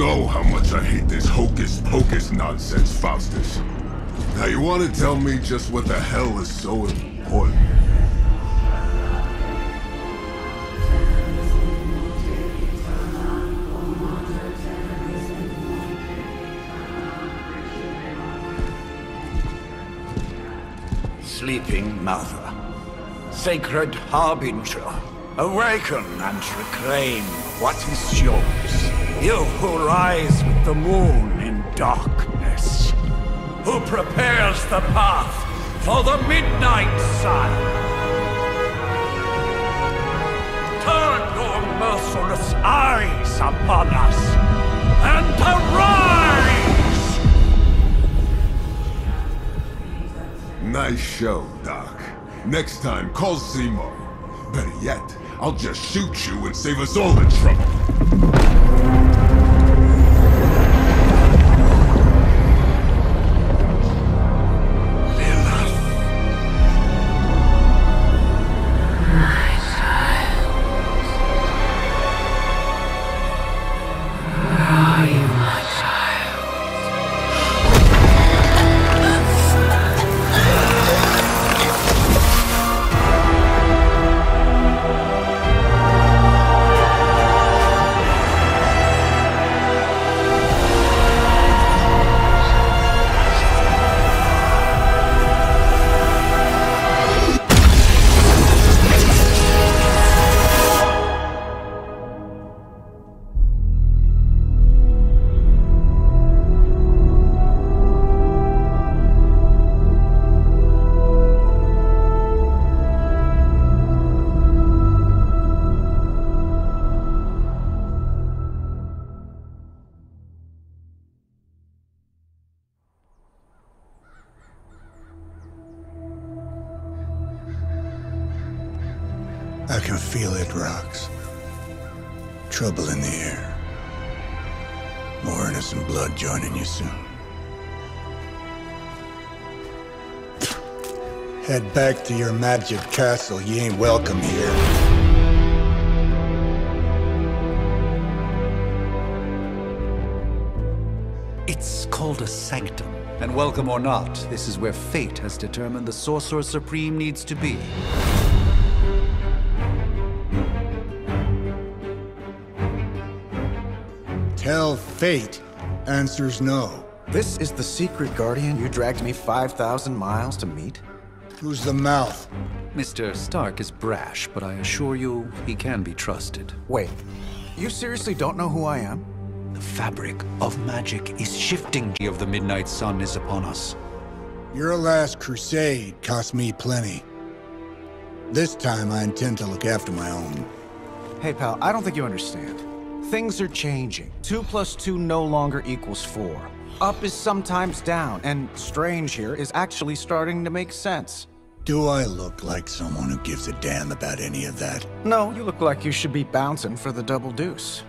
know how much I hate this hocus-pocus nonsense, Faustus. Now you want to tell me just what the hell is so important? Sleeping mother, sacred harbinger, awaken and reclaim what is yours. You who rise with the moon in darkness, who prepares the path for the midnight sun. Turn your merciless eyes upon us and arise! Nice show, Doc. Next time, call Seymour. Better yet, I'll just shoot you and save us all the trouble. I can feel it, Rox. Trouble in the air. More innocent blood joining you soon. Head back to your magic castle. You ain't welcome here. It's called a sanctum. And welcome or not, this is where fate has determined the Sorcerer Supreme needs to be. Tell fate. Answers no. This is the secret guardian you dragged me 5,000 miles to meet? Who's the mouth? Mr. Stark is brash, but I assure you, he can be trusted. Wait, you seriously don't know who I am? The fabric of magic is shifting. Of the midnight sun is upon us. Your last crusade cost me plenty. This time I intend to look after my own. Hey pal, I don't think you understand. Things are changing. 2 + 2 no longer equals 4. Up is sometimes down, and strange here is actually starting to make sense. Do I look like someone who gives a damn about any of that? No, you look like you should be bouncing for the double deuce.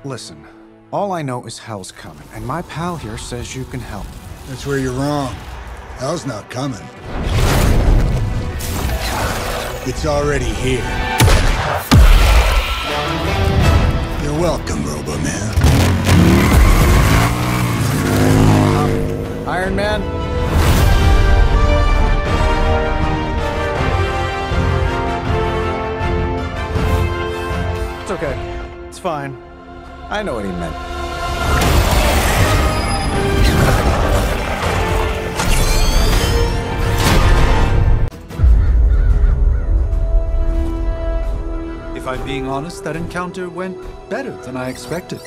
Listen, all I know is hell's coming, and my pal here says you can help. That's where you're wrong. Hell's not coming. It's already here. You're welcome, Robo-Man. Iron Man? It's okay. It's fine. I know what he meant. If I'm being honest, that encounter went better than I expected.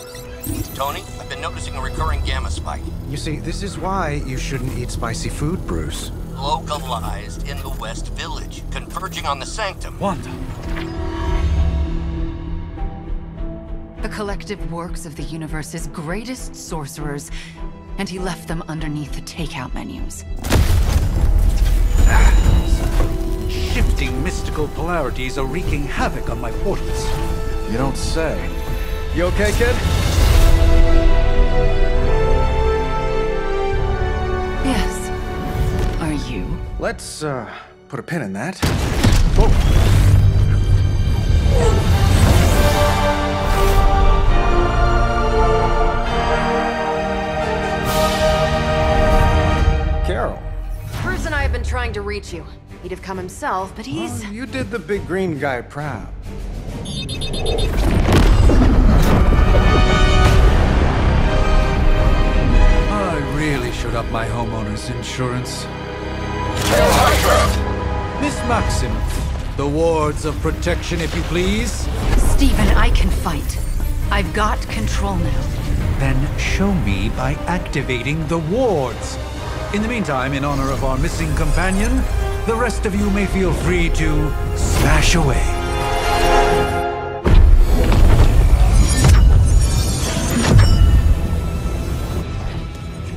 Tony, I've been noticing a recurring gamma spike. You see, this is why you shouldn't eat spicy food, Bruce. Localized in the West Village, converging on the sanctum. Wanda. The collective works of the universe's greatest sorcerers, and he left them underneath the takeout menus. Shifting mystical polarities are wreaking havoc on my portals. You don't say. You okay, kid? Yes. Are you? Let's, put a pin in that. Whoa. without you. He'd have come himself, but he's... Oh, you did the big green guy proud. I really should up my homeowner's insurance. Miss Maximoff, the wards of protection, if you please. Stephen, I can fight. I've got control now. Then show me by activating the wards. In the meantime, in honor of our missing companion, the rest of you may feel free to smash away.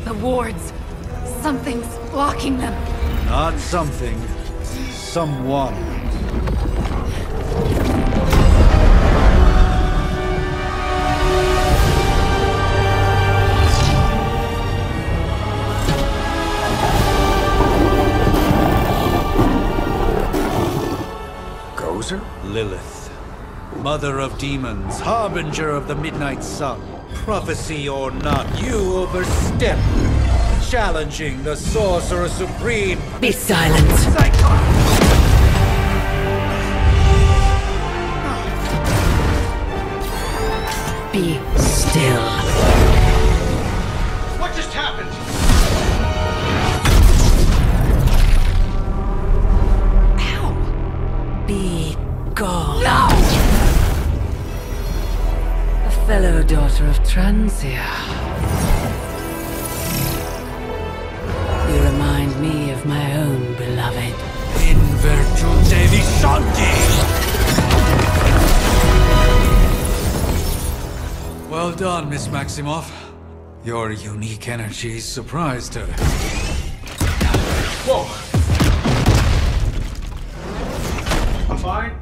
The wards. Something's blocking them. Not something. Someone. Lilith, mother of demons, harbinger of the midnight sun. Prophecy or not, you overstep, challenging the sorcerer supreme. Be silent. Be still. What just happened? Be gone. No! A fellow daughter of Transia. You remind me of my own beloved. In virtute vishanti! Well done, Miss Maximoff. Your unique energies surprised her. Whoa! I'm fine.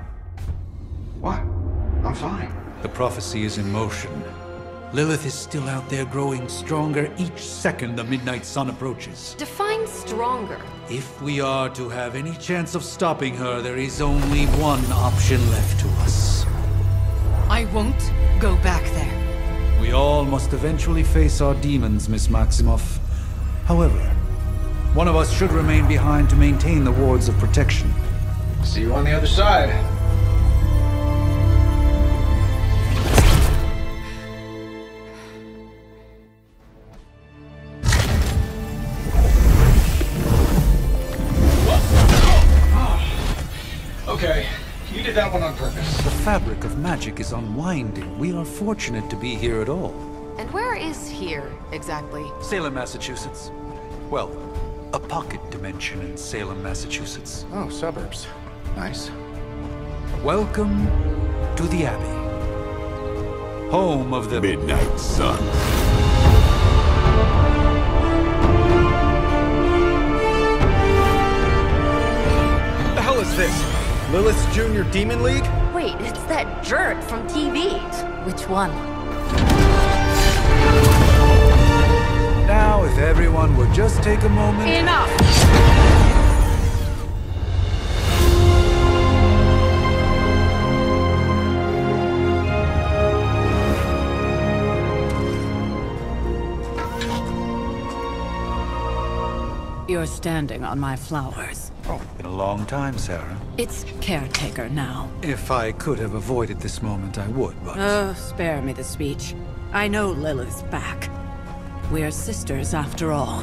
What? I'm fine. The prophecy is in motion. Lilith is still out there growing stronger each second the midnight sun approaches. Define stronger. If we are to have any chance of stopping her, there is only one option left to us. I won't go back there. We all must eventually face our demons, Miss Maximoff. However, one of us should remain behind to maintain the wards of protection. See you on the other side. Okay, you did that one on purpose. The fabric of magic is unwinding. We are fortunate to be here at all. And where is here, exactly? Salem, Massachusetts. Well, a pocket dimension in Salem, Massachusetts. Oh, suburbs. Nice. Welcome to the Abbey. Home of the Midnight Sun. What the hell is this? Lilith's Junior Demon League? Wait, it's that jerk from TV. Which one? Now, if everyone would just take a moment... Enough! You're standing on my flowers. Oh, been a long time, Sarah. It's caretaker now. If I could have avoided this moment, I would, but... Oh, spare me the speech. I know Lilith's back. We're sisters after all.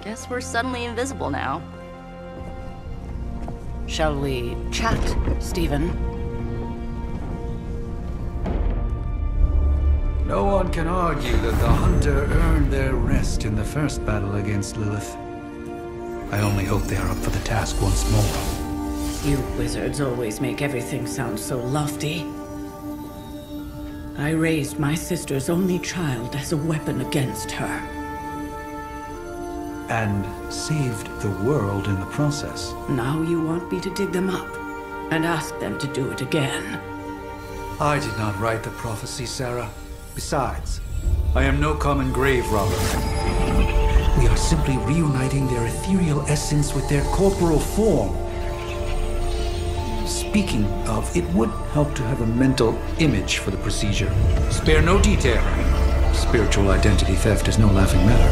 Guess we're suddenly invisible now. Shall we chat, Stephen? No one can argue that the Hunter earned their rest in the first battle against Lilith. I only hope they are up for the task once more. You wizards always make everything sound so lofty. I raised my sister's only child as a weapon against her. And saved the world in the process. Now you want me to dig them up and ask them to do it again. I did not write the prophecy, Sarah. Besides, I am no common grave robber. We are simply reuniting their ethereal essence with their corporal form. Speaking of, it would help to have a mental image for the procedure. Spare no detail. Spiritual identity theft is no laughing matter.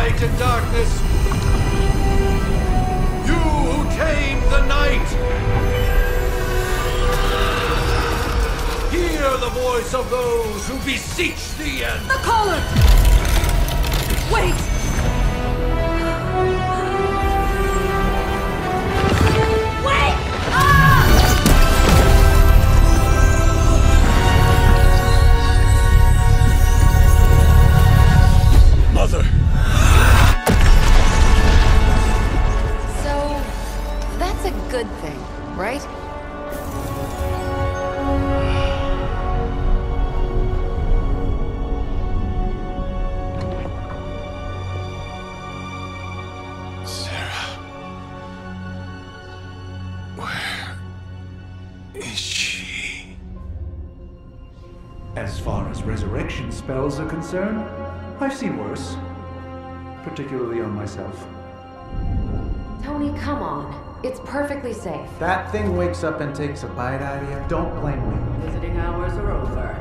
light and darkness, you who tame the night, hear the voice of those who beseech the end. The caller! Wait! Wait! Ah! Mother! So, that's a good thing, right? As far as resurrection spells are concerned, I've seen worse. Particularly on myself. Tony, come on. It's perfectly safe. That thing wakes up and takes a bite out of you. Don't blame me. Visiting hours are over.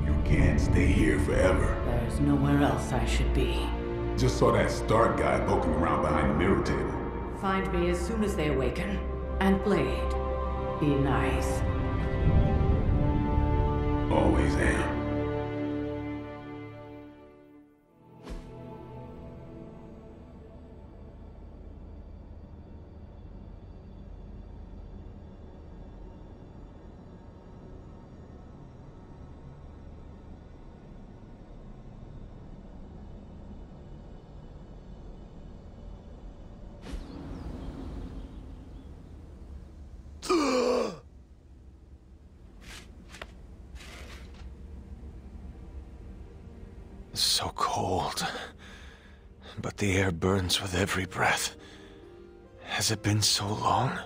You can't stay here forever. There's nowhere else I should be. Just saw that Stark guy poking around behind the mirror table. Find me as soon as they awaken. And Blade, be nice. Always am. So cold. But the air burns with every breath. Has it been so long?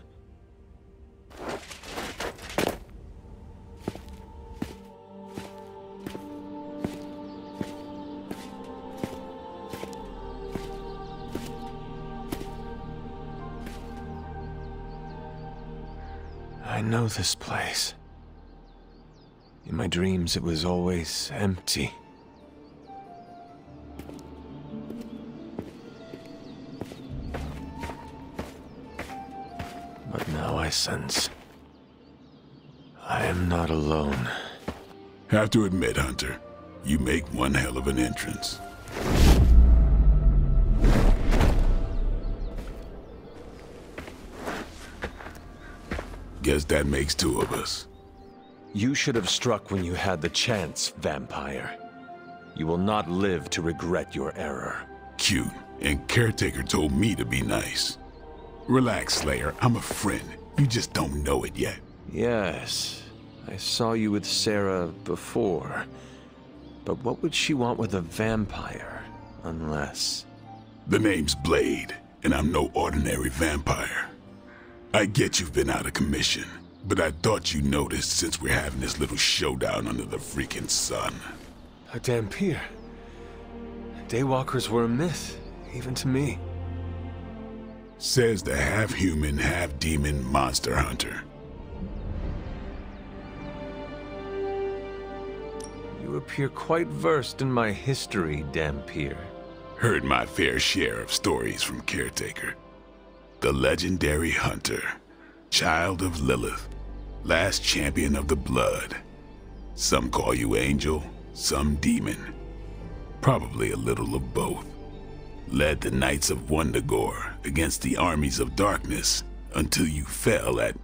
I know this place. In my dreams, it was always empty. But now I sense I am not alone. Have to admit, Hunter, you make one hell of an entrance. Guess that makes two of us. You should have struck when you had the chance, vampire. You will not live to regret your error. Cute, and Caretaker told me to be nice. Relax, Slayer, I'm a friend. You just don't know it yet. Yes, I saw you with Sarah before. But what would she want with a vampire, unless... The name's Blade, and I'm no ordinary vampire. I get you've been out of commission, but I thought you noticed since we're having this little showdown under the freaking sun. A Dampier. Daywalkers were a myth, even to me. Says the half-human, half-demon monster hunter. You appear quite versed in my history, Dampier. Heard my fair share of stories from Caretaker. The legendary hunter, child of Lilith, last champion of the blood. Some call you angel, some demon. Probably a little of both. Led the Knights of Wundagore against the armies of darkness until you fell at...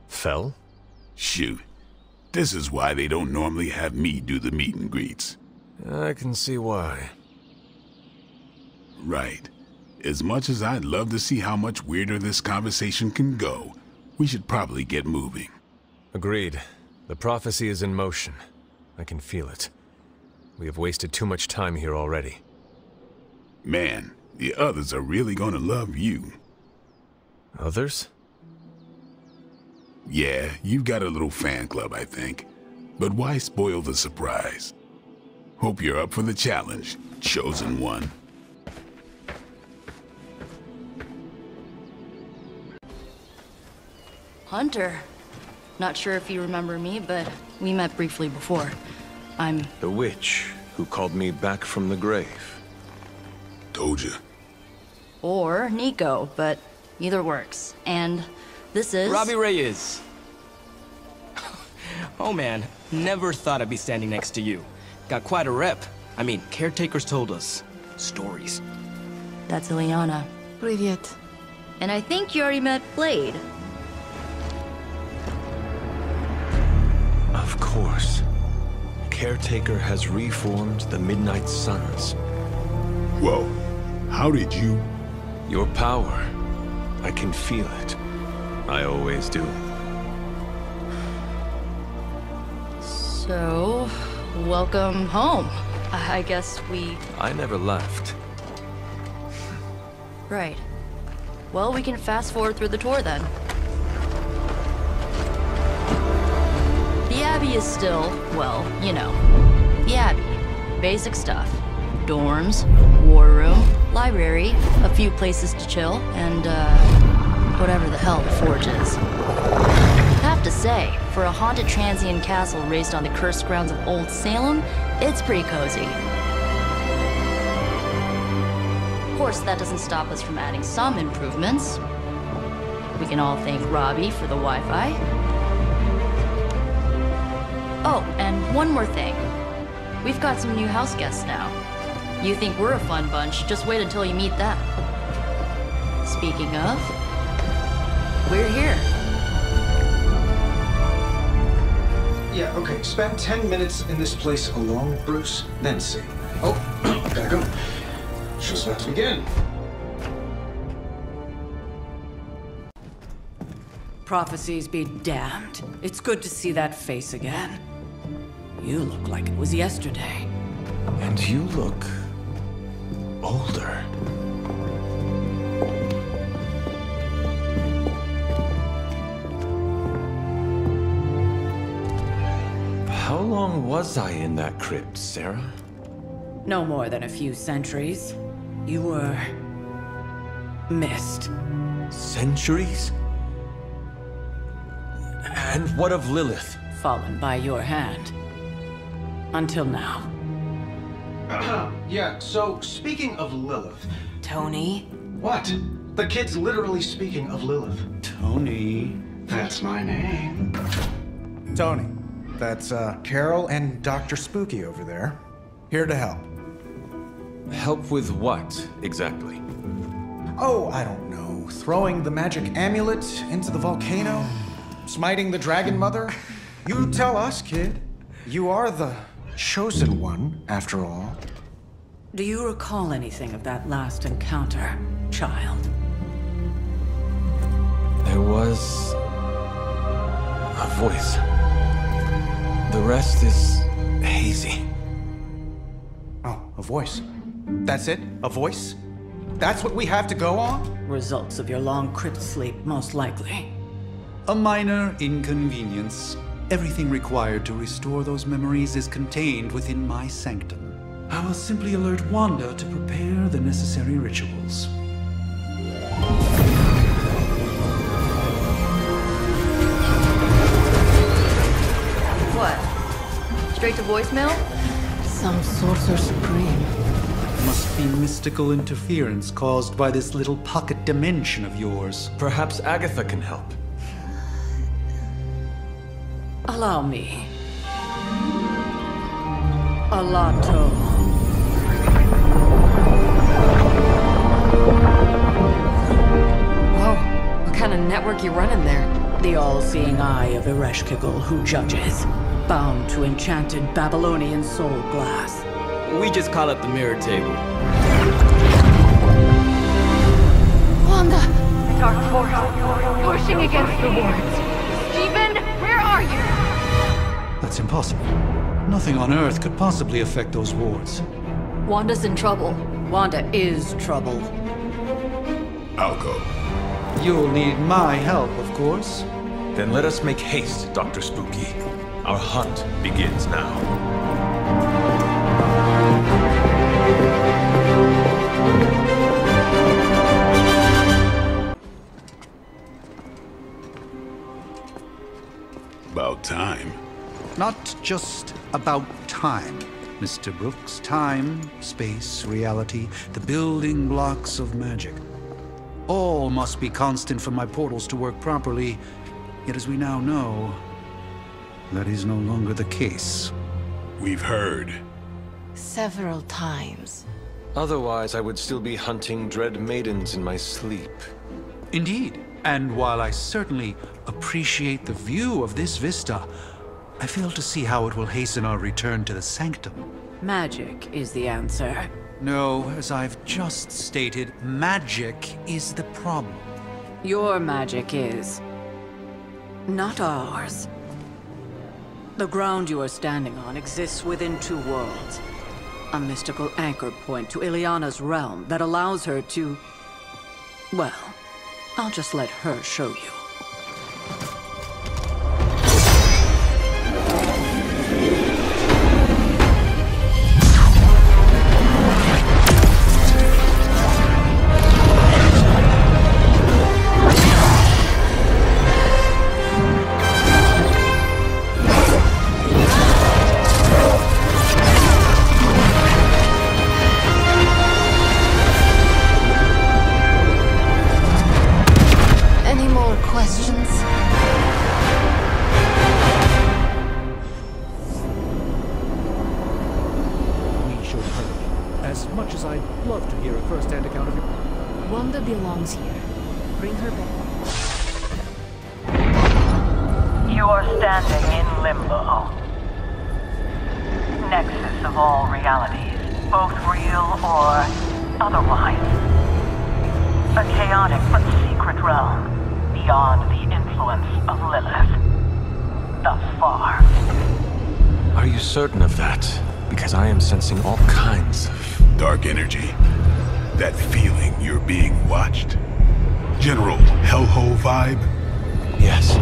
Fell? Shoot. This is why they don't normally have me do the meet and greets. I can see why. Right. As much as I'd love to see how much weirder this conversation can go, we should probably get moving. Agreed. The prophecy is in motion. I can feel it. We have wasted too much time here already. Man, the others are really gonna love you. Others? Yeah, you've got a little fan club, I think. But why spoil the surprise? Hope you're up for the challenge, chosen one. Hunter. Not sure if you remember me, but we met briefly before. I'm... The witch who called me back from the grave. Told you. Or Nico, but either works. And this is... Robbie Reyes. Oh man, never thought I'd be standing next to you. Got quite a rep. I mean, caretakers told us stories. That's Ileana. Привет. And I think you already met Blade. Of course. Caretaker has reformed the Midnight Suns. Whoa. How did you... Your power. I can feel it. I always do. So, welcome home. I guess we... I never left. Right. Well, we can fast forward through the tour then. The Abbey is still, well, you know, the Abbey. Basic stuff. Dorms, war room, library, a few places to chill, and, whatever the hell the Forge is. Have to say, for a haunted transient castle raised on the cursed grounds of Old Salem, it's pretty cozy. Of course, that doesn't stop us from adding some improvements. We can all thank Robbie for the Wi-Fi. Oh, and one more thing. We've got some new house guests now. You think we're a fun bunch, just wait until you meet them. Speaking of, we're here. Yeah, okay. Spend 10 minutes in this place alone, Bruce, then see. Oh, gotta go. Show's about to begin. Prophecies be damned. It's good to see that face again. You look like it was yesterday. And you look... older. How long was I in that crypt, Sarah? No more than a few centuries. You were... missed. Centuries? And what of Lilith? Fallen by your hand. Until now. Yeah, so speaking of Lilith... Tony? What? The kid's literally speaking of Lilith. Tony. That's my name. Tony. That's, Carol and Dr. Spooky over there. Here to help. Help with what, exactly? Oh, I don't know. Throwing the magic amulet into the volcano? Smiting the Dragon Mother? You tell us, kid. You are the chosen one, after all. Do you recall anything of that last encounter, child? There was... a voice. The rest is hazy. Oh, a voice. That's it? A voice? That's what we have to go on? Results of your long crypt sleep, most likely. A minor inconvenience. Everything required to restore those memories is contained within my sanctum. I will simply alert Wanda to prepare the necessary rituals. What? Straight to voicemail? Some sorcerer supreme. Must be mystical interference caused by this little pocket dimension of yours. Perhaps Agatha can help. Allow me. Alato. Whoa, what kind of network you running there? The all-seeing eye of Ereshkigal who judges, bound to enchanted Babylonian soul glass. We just call it the mirror table. Wanda! Dark force, pushing against the wards. Steven, where are you? That's impossible. Nothing on Earth could possibly affect those wards. Wanda's in trouble. Wanda is trouble. I'll go. You'll need my help, of course. Then let us make haste, Dr. Spooky. Our hunt begins now. About time. Not just about time. Mr. Brooks. Time, space, reality, the building blocks of magic. All must be constant for my portals to work properly. Yet as we now know, that is no longer the case. We've heard. Several times. Otherwise, I would still be hunting dread maidens in my sleep. Indeed. And while I certainly appreciate the view of this vista, I fail to see how it will hasten our return to the sanctum. Magic is the answer. No, as I've just stated, magic is the problem. Your magic is. Not ours. The ground you are standing on exists within two worlds. A mystical anchor point to Ileana's realm that allows her to... Well, I'll just let her show you. Belongs here. Bring her back. You are standing in limbo. Nexus of all realities, both real or otherwise. A chaotic but secret realm, beyond the influence of Lilith. Thus far. Are you certain of that? Because I am sensing all kinds of... dark energy. That feeling you're being watched? General hellhole vibe? Yes.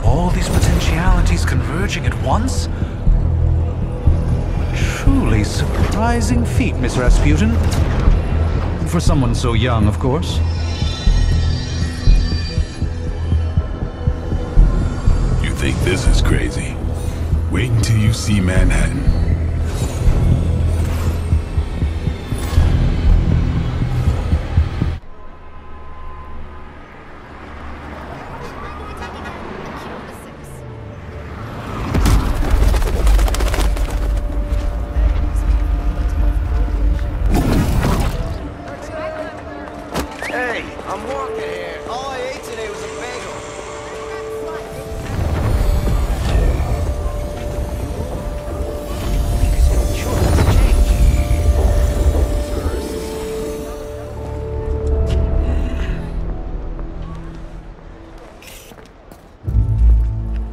All these potentialities converging at once? Truly surprising feat, Miss Rasputin. For someone so young, of course. You think this is crazy? Wait until you see Manhattan.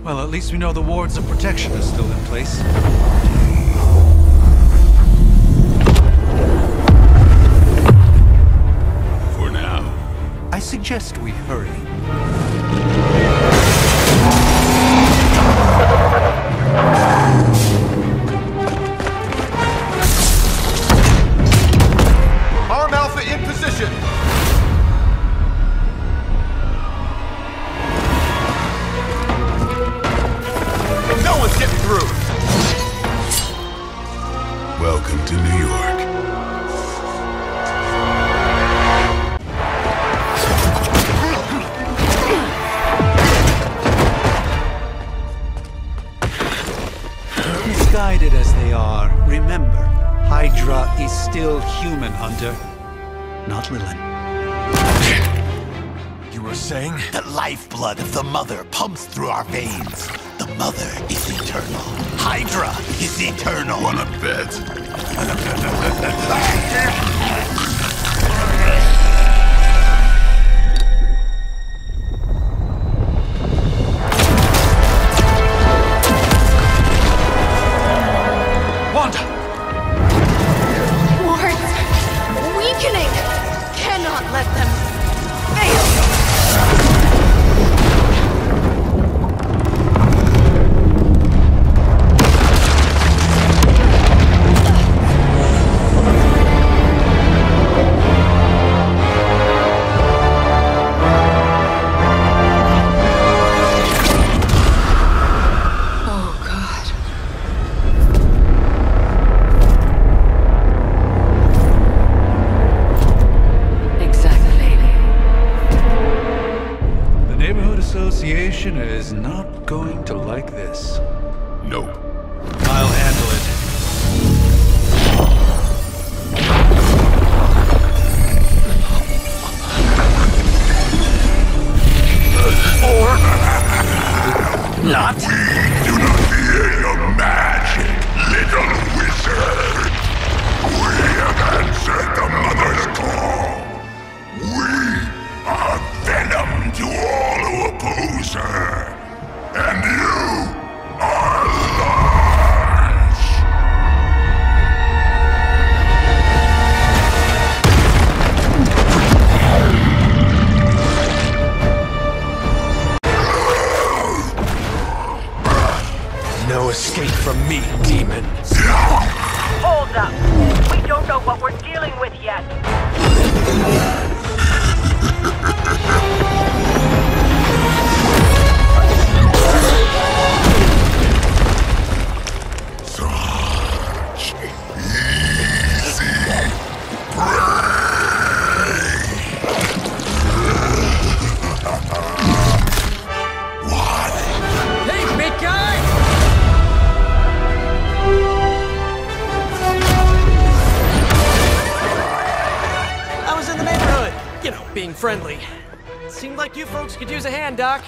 Well, at least we know the wards of protection are still in place. For now. I suggest we hurry. Arm Alpha in position! No one's getting through! Welcome to New York. Misguided as they are, remember, Hydra is still human, Hunter. Not Lilith. You were saying? The lifeblood of the Mother pumps through our veins. The Mother is eternal. Hydra is eternal. Wanna bet? Wanda! Wards! Weakening! Cannot let them fail! from me, demon. Hold up. We don't know what we're dealing with yet. Such easy prey. What? Hey, big guy! I was in the neighborhood, you know, being friendly. Seemed like you folks could use a hand, Doc.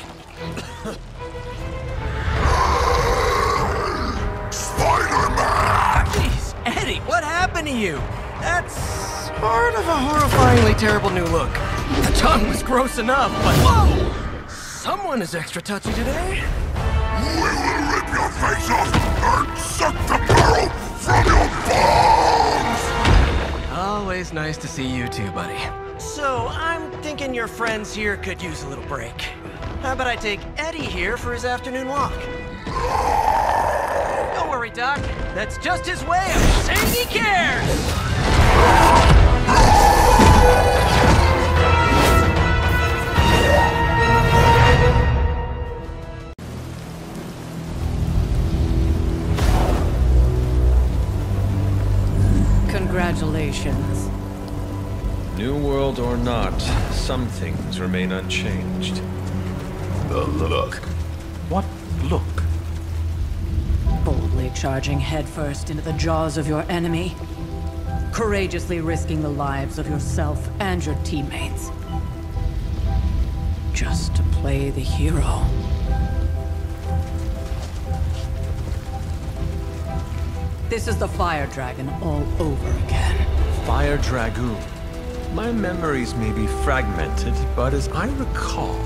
Spider-Man! Jeez, Eddie, what happened to you? That's sort of a horrifyingly terrible new look. The tongue was gross enough, but whoa! Someone is extra touchy today. We will rip your face off and suck the marrow from your bones! Always nice to see you too, buddy. So, I'm thinking your friends here could use a little break. How about I take Eddie here for his afternoon walk? Don't worry, Doc. That's just his way of saying he cares! Congratulations. New world or not, some things remain unchanged. The look. What look? Boldly charging headfirst into the jaws of your enemy. Courageously risking the lives of yourself and your teammates. Just to play the hero. This is the Fire Dragon all over again. Fire Dragoon. My memories may be fragmented, but as I recall,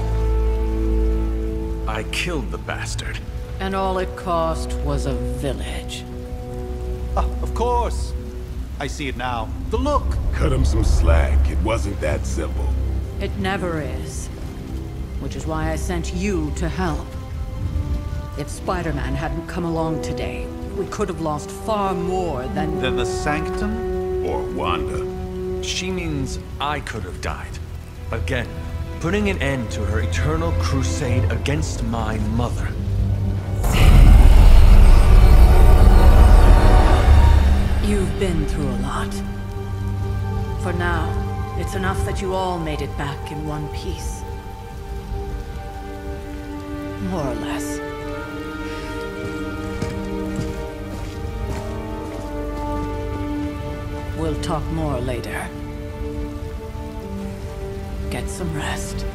I killed the bastard. And all it cost was a village. Of course. I see it now. The look. Cut him some slack. It wasn't that simple. It never is. Which is why I sent you to help. If Spider-Man hadn't come along today, we could have lost far more than... Than the Sanctum? Or Wanda. She means I could have died. Again, putting an end to her eternal crusade against my mother. You've been through a lot. For now, it's enough that you all made it back in one piece. More or less. We'll talk more later. Get some rest.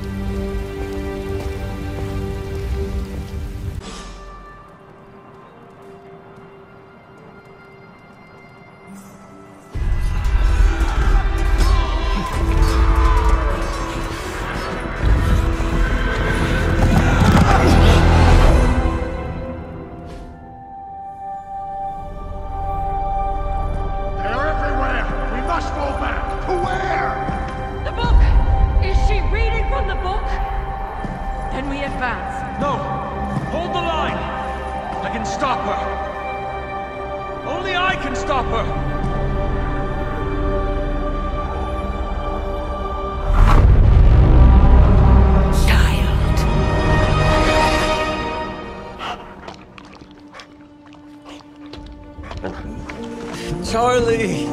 Charlie!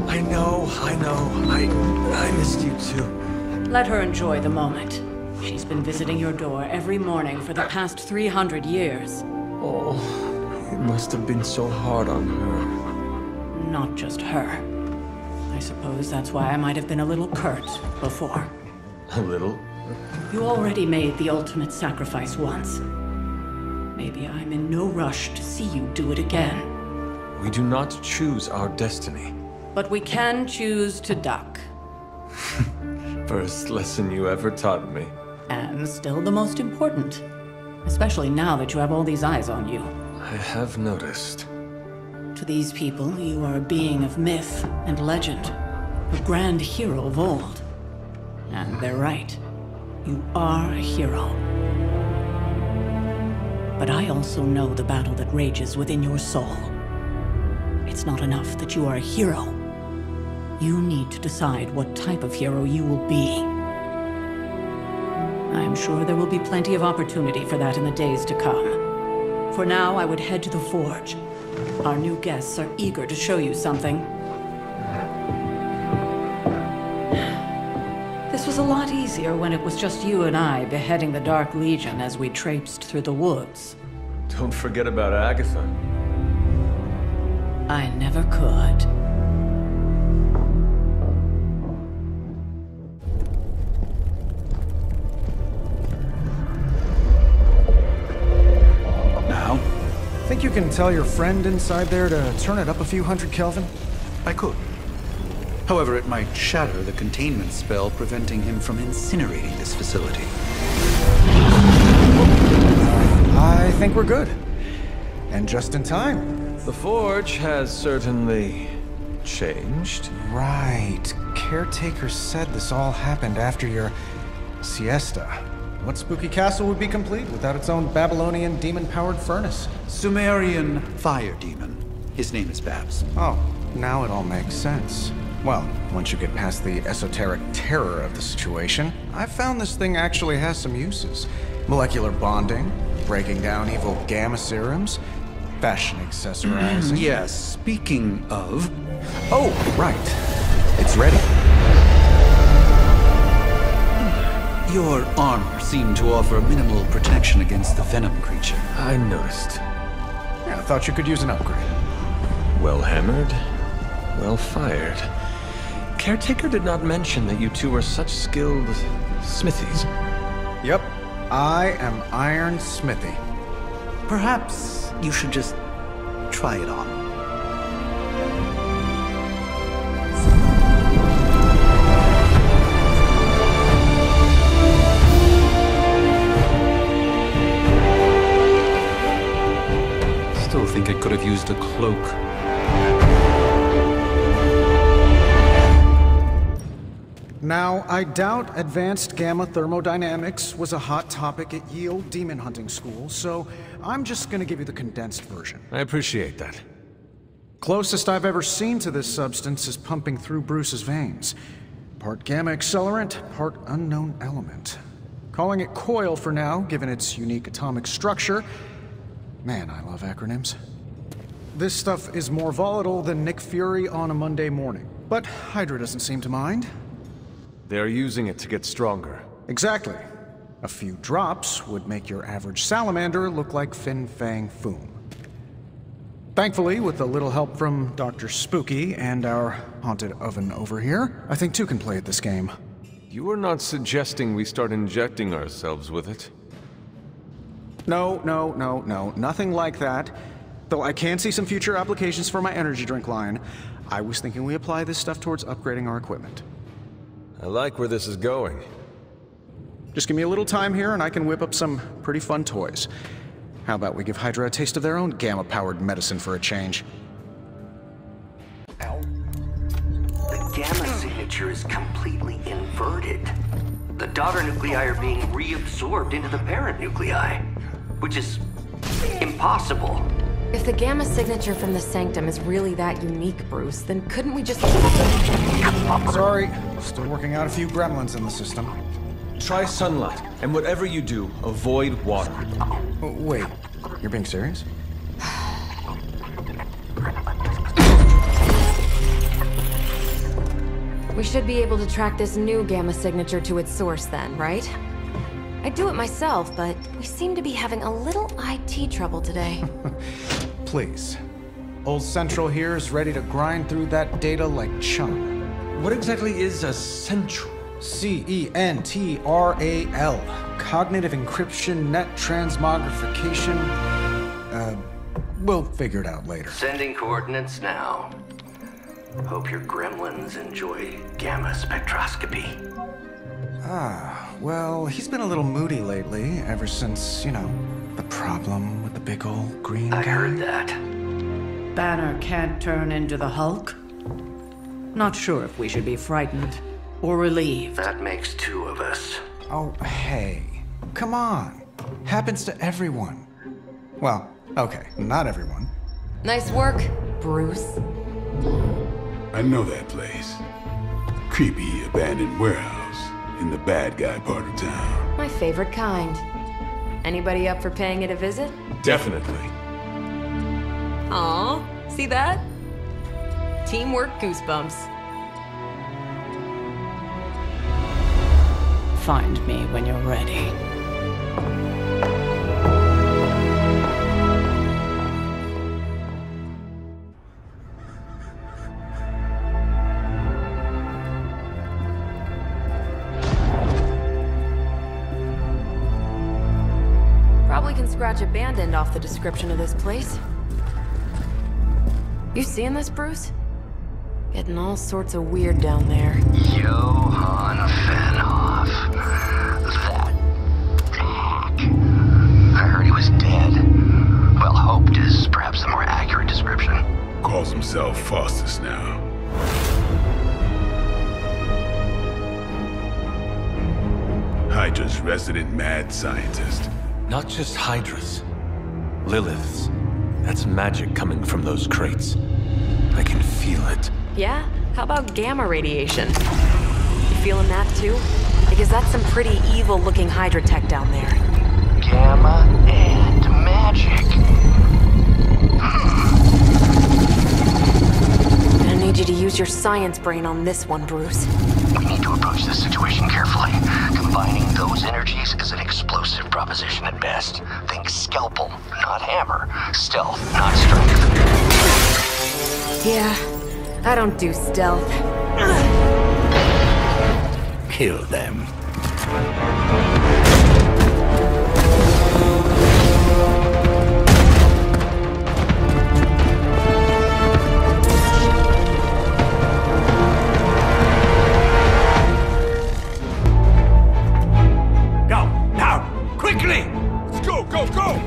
I know. I missed you too. Let her enjoy the moment. She's been visiting your door every morning for the past 300 years. Oh, it must have been so hard on her. Not just her. I suppose that's why I might have been a little curt before. A little? You already made the ultimate sacrifice once. Maybe I'm in no rush to see you do it again. We do not choose our destiny. But we can choose to duck. First lesson you ever taught me. And still the most important. Especially now that you have all these eyes on you. I have noticed. To these people, you are a being of myth and legend. A grand hero of old. And they're right. You are a hero. But I also know the battle that rages within your soul. It's not enough that you are a hero. You need to decide what type of hero you will be. I am sure there will be plenty of opportunity for that in the days to come. For now, I would head to the forge. Our new guests are eager to show you something. This was a lot easier when it was just you and I beheading the Dark Legion as we traipsed through the woods. Don't forget about Agatha. I never could. Now? Think you can tell your friend inside there to turn it up a few hundred Kelvin? I could. However, it might shatter the containment spell preventing him from incinerating this facility. I think we're good. And just in time. The forge has certainly changed. Right. Caretaker said this all happened after your siesta. What spooky castle would be complete without its own Babylonian demon-powered furnace? Sumerian fire demon. His name is Babs. Oh, now it all makes sense. Well, once you get past the esoteric terror of the situation, I've found this thing actually has some uses. Molecular bonding, breaking down evil gamma serums, fashion accessorizing. Yes, speaking of... Oh, right. It's ready. Your armor seemed to offer minimal protection against the venom creature. I noticed. Yeah, I thought you could use an upgrade. Well hammered, well fired. Caretaker did not mention that you two are such skilled smithies. Yep, I am Iron Smithy. Perhaps you should just try it on. Still think I could have used a cloak. Now, I doubt advanced gamma thermodynamics was a hot topic at Yield Demon Hunting School, so I'm just gonna give you the condensed version. I appreciate that. Closest I've ever seen to this substance is pumping through Bruce's veins. Part gamma accelerant, part unknown element. Calling it coil for now, given its unique atomic structure. Man, I love acronyms. This stuff is more volatile than Nick Fury on a Monday morning. But Hydra doesn't seem to mind. They're using it to get stronger. Exactly. A few drops would make your average salamander look like Fin Fang Foom. Thankfully, with a little help from Dr. Spooky and our haunted oven over here, I think two can play at this game. You are not suggesting we start injecting ourselves with it? No, nothing like that. Though I can see some future applications for my energy drink line. I was thinking we apply this stuff towards upgrading our equipment. I like where this is going. Just give me a little time here and I can whip up some pretty fun toys. How about we give Hydra a taste of their own gamma-powered medicine for a change? The gamma signature is completely inverted. The daughter nuclei are being reabsorbed into the parent nuclei, which is impossible. If the gamma signature from the sanctum is really that unique, Bruce, then couldn't we just... Sorry, still working out a few gremlins in the system. Try sunlight, and whatever you do, avoid water. Wait, you're being serious? We should be able to track this new gamma signature to its source then, right? I'd do it myself, but we seem to be having a little IT trouble today. Please. Old Central here is ready to grind through that data like chum. What exactly is a central? C-E-N-T-R-A-L. Cognitive encryption, net transmogrification. We'll figure it out later. Sending coordinates now. Hope your gremlins enjoy gamma spectroscopy. Well, he's been a little moody lately, ever since, you know, the problem with the big old green guy. I heard that. Banner can't turn into the Hulk? Not sure if we should be frightened or relieved. That makes two of us. Oh, hey. Come on. Happens to everyone. Well, okay, not everyone. Nice work, Bruce. I know that place. Creepy abandoned warehouse in the bad guy part of town. My favorite kind. Anybody up for paying it a visit? Definitely. Aw, see that? Teamwork goosebumps. Find me when you're ready. Probably can scratch abandoned off the description of this place. You seeing this, Bruce? Getting all sorts of weird down there. Johann Fenhoff. That hack. I heard he was dead. Well, hoped is perhaps a more accurate description. Calls himself Faustus now. Hydra's resident mad scientist. Not just Hydra's. Lilith's. That's magic coming from those crates. I can feel it. Yeah? How about gamma radiation? You feeling that too? Because that's some pretty evil-looking Hydra tech down there. Gamma and magic. I need you to use your science brain on this one, Bruce. We need to approach this situation carefully. Combining those energies is an explosive proposition at best. Think scalpel, not hammer. Stealth, not strength. Yeah, I don't do stealth. Kill them. Go, now, quickly! Let's go, go, go!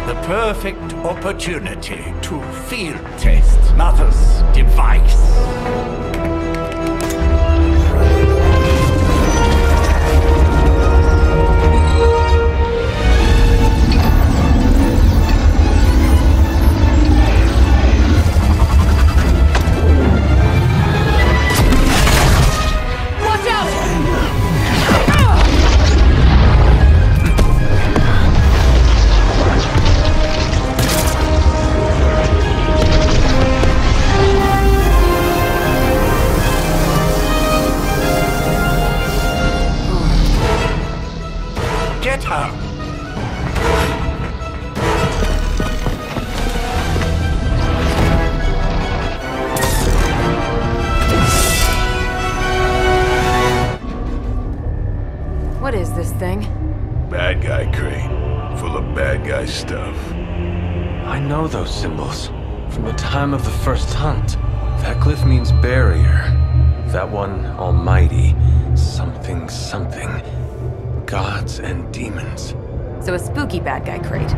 The perfect opportunity to field test Mother's device. Watch out! Get her! What is this thing? Bad guy crate. Full of bad guy stuff. I know those symbols. From the time of the first hunt. That glyph means barrier. That one, almighty. Something, something. Gods and demons. So a spooky bad guy crate.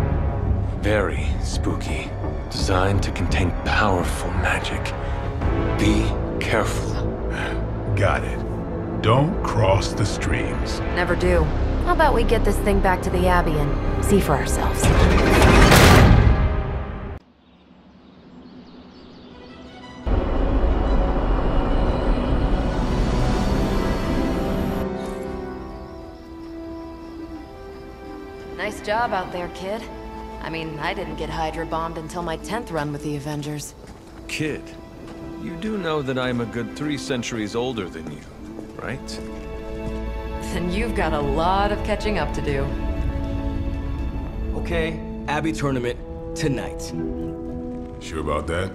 Very spooky. Designed to contain powerful magic. Be careful. Got it. Don't cross the streams. Never do. How about we get this thing back to the Abbey and see for ourselves? Nice job out there, kid. I mean, I didn't get Hydra bombed until my 10th run with the Avengers. Kid, you do know that I'm a good 3 centuries older than you, right? Then you've got a lot of catching up to do. Okay, Abbey tournament tonight. Sure about that?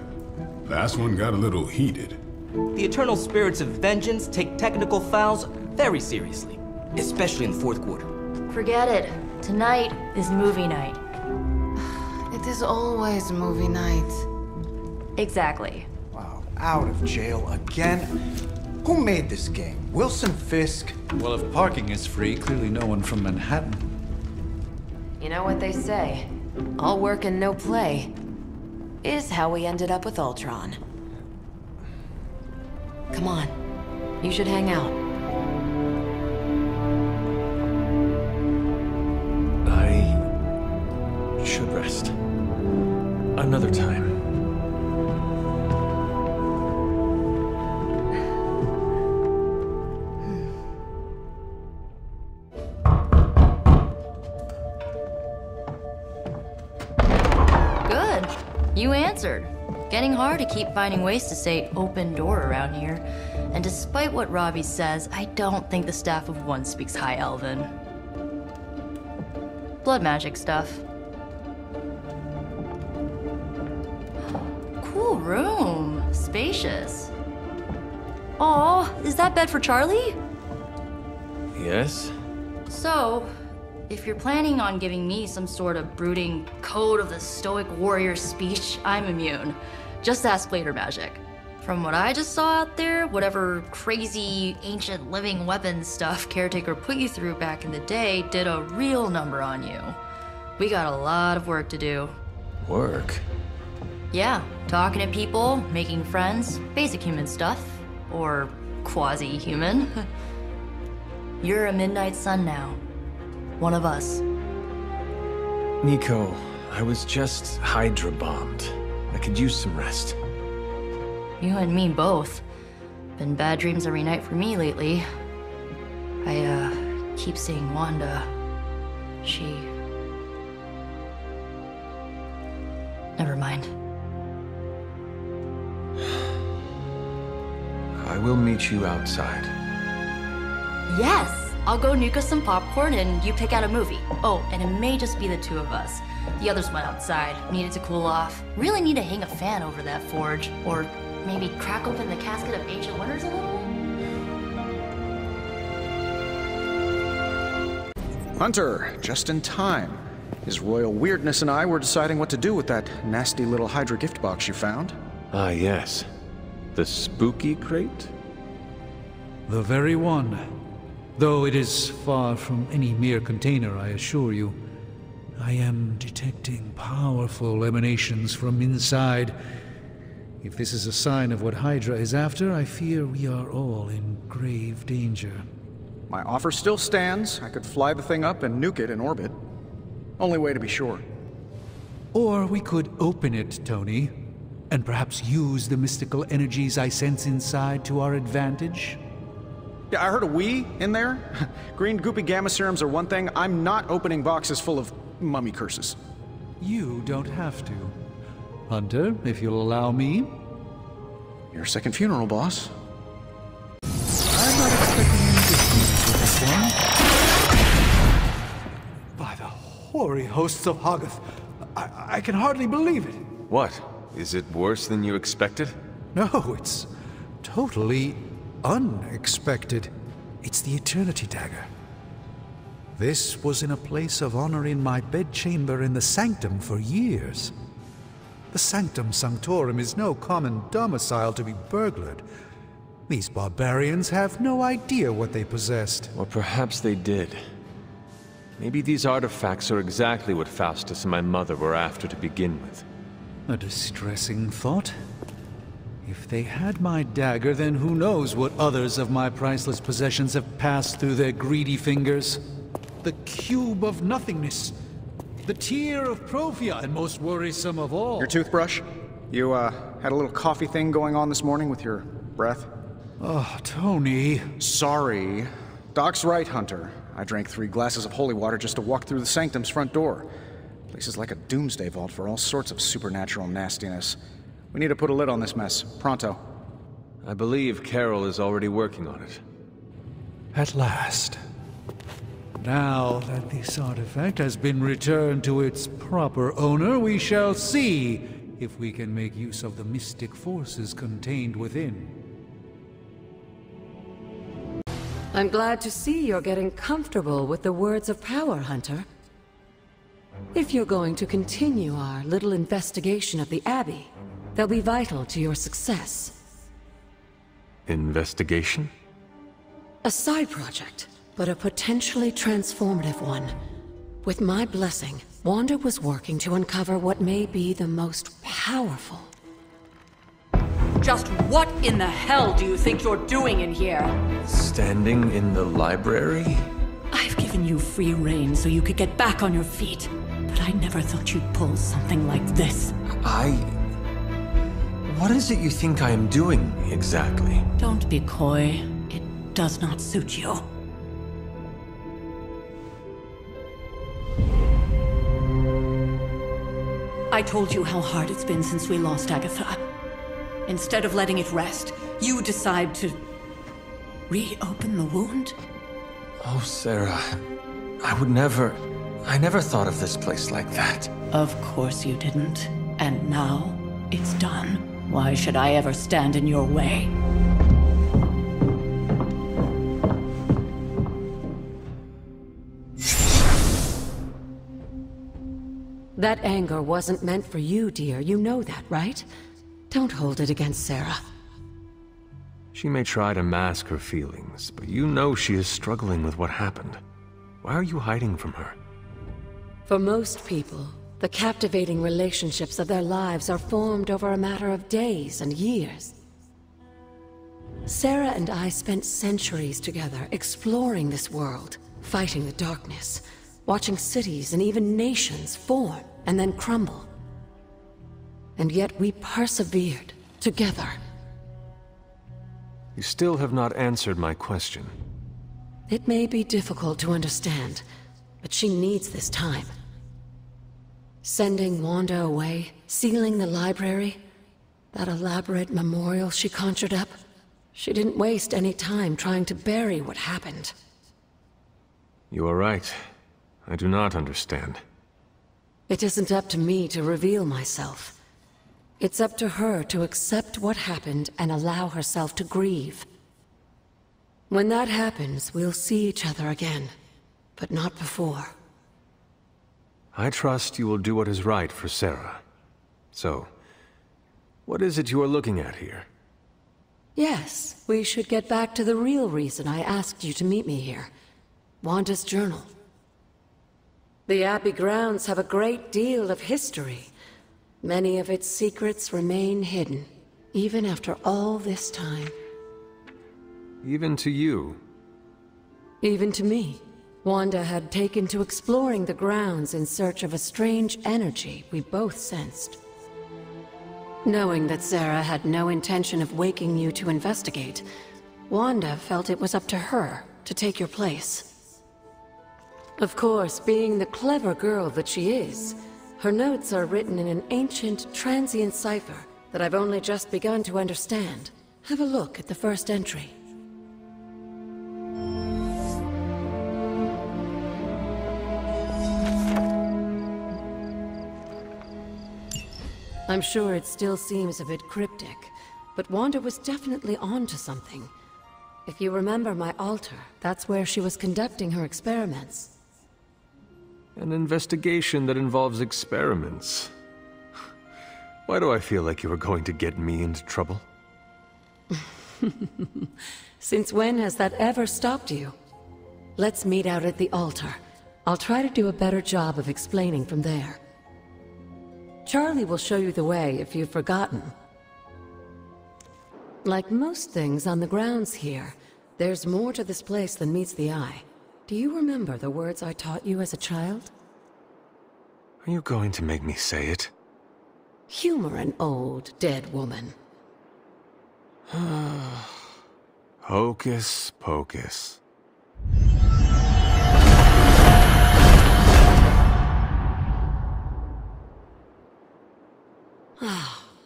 Last one got a little heated. The eternal spirits of vengeance take technical fouls very seriously, especially in the fourth quarter. Forget it. Tonight is movie night. It is always movie night. Exactly. Wow, out of jail again? Who made this game? Wilson Fisk? Well, if parking is free, clearly no one from Manhattan. You know what they say? All work and no play is how we ended up with Ultron. Come on. You should hang out. I should rest. Another time. Good. You answered. Getting hard to keep finding ways to say open door around here. And despite what Robbie says, I don't think the staff of one speaks High Elven. Blood magic stuff. Cool room. Spacious. Aw, is that bed for Charlie? Yes? So, if you're planning on giving me some sort of brooding code of the stoic warrior speech, I'm immune. Just ask later magic. From what I just saw out there, whatever crazy ancient living weapons stuff Caretaker put you through back in the day did a real number on you. We got a lot of work to do. Work? Yeah, talking to people, making friends, basic human stuff. Or quasi-human. You're a midnight sun now. One of us. Nico, I was just Hydra bombed. I could use some rest. You and me both. Been bad dreams every night for me lately. I, keep seeing Wanda. She... Never mind. I will meet you outside. Yes! I'll go nuke us some popcorn and you pick out a movie. Oh, and it may just be the two of us. The others went outside, needed to cool off. Really need to hang a fan over that forge. Or maybe crack open the casket of ancient wonders a little? Hunter, just in time. His royal weirdness and I were deciding what to do with that nasty little Hydra gift box you found. Ah, yes. The spooky crate? The very one. Though it is far from any mere container, I assure you. I am detecting powerful emanations from inside. If this is a sign of what Hydra is after, I fear we are all in grave danger. My offer still stands. I could fly the thing up and nuke it in orbit. Only way to be sure. Or we could open it, Tony, and perhaps use the mystical energies I sense inside to our advantage. Yeah, I heard a we in there. Green goopy gamma serums are one thing. I'm not opening boxes full of mummy curses. You don't have to. Hunter, if you'll allow me. Your second funeral, boss. I'm not expecting any difference with this one. By the hoary hosts of Hoggoth, I can hardly believe it. What? Is it worse than you expected? No, it's totally unexpected. It's the Eternity Dagger. This was in a place of honor in my bedchamber in the Sanctum for years. The Sanctum Sanctorum is no common domicile to be burglared. These barbarians have no idea what they possessed. Or perhaps they did. Maybe these artifacts are exactly what Faustus and my mother were after to begin with. A distressing thought. If they had my dagger, then who knows what others of my priceless possessions have passed through their greedy fingers. The cube of nothingness. The tear of Profia, and most worrisome of all. Your toothbrush? You, had a little coffee thing going on this morning with your breath? Oh, Tony. Sorry. Doc's right, Hunter. I drank 3 glasses of holy water just to walk through the Sanctum's front door. Place is like a doomsday vault for all sorts of supernatural nastiness. We need to put a lid on this mess. Pronto. I believe Carol is already working on it. At last. Now that this artifact has been returned to its proper owner, we shall see if we can make use of the mystic forces contained within. I'm glad to see you're getting comfortable with the words of power, Hunter. If you're going to continue our little investigation of the Abbey, they'll be vital to your success. Investigation? A side project, but a potentially transformative one. With my blessing, Wanda was working to uncover what may be the most powerful. Just what in the hell do you think you're doing in here? Standing in the library? I've given you free rein so you could get back on your feet. But I never thought you'd pull something like this. What is it you think I am doing, exactly? Don't be coy. It does not suit you. I told you how hard it's been since we lost Agatha. Instead of letting it rest, you decide to reopen the wound? Oh, Sarah, I never thought of this place like that. Of course you didn't. And now, it's done. Why should I ever stand in your way? That anger wasn't meant for you, dear. You know that, right? Don't hold it against Sarah. She may try to mask her feelings, but you know she is struggling with what happened. Why are you hiding from her? For most people, the captivating relationships of their lives are formed over a matter of days and years. Sarah and I spent centuries together exploring this world, fighting the darkness, watching cities and even nations form and then crumble. And yet we persevered together. You still have not answered my question. It may be difficult to understand, but she needs this time. Sending Wanda away, sealing the library, that elaborate memorial she conjured up, she didn't waste any time trying to bury what happened. You are right. I do not understand. It isn't up to me to reveal myself. It's up to her to accept what happened and allow herself to grieve. When that happens, we'll see each other again, but not before. I trust you will do what is right for Sarah. So, what is it you are looking at here? Yes, we should get back to the real reason I asked you to meet me here. Wanda's journal. The Abbey grounds have a great deal of history. Many of its secrets remain hidden, even after all this time. Even to you? Even to me. Wanda had taken to exploring the grounds in search of a strange energy we both sensed. Knowing that Sarah had no intention of waking you to investigate, Wanda felt it was up to her to take your place. Of course, being the clever girl that she is, her notes are written in an ancient, transient cipher that I've only just begun to understand. Have a look at the first entry. I'm sure it still seems a bit cryptic, but Wanda was definitely onto something. If you remember my altar, that's where she was conducting her experiments. An investigation that involves experiments. Why do I feel like you were going to get me into trouble? Since when has that ever stopped you? Let's meet out at the altar. I'll try to do a better job of explaining from there. Charlie will show you the way if you've forgotten. Like most things on the grounds here, there's more to this place than meets the eye. Do you remember the words I taught you as a child? Are you going to make me say it? Humor an old, dead woman. Hocus pocus.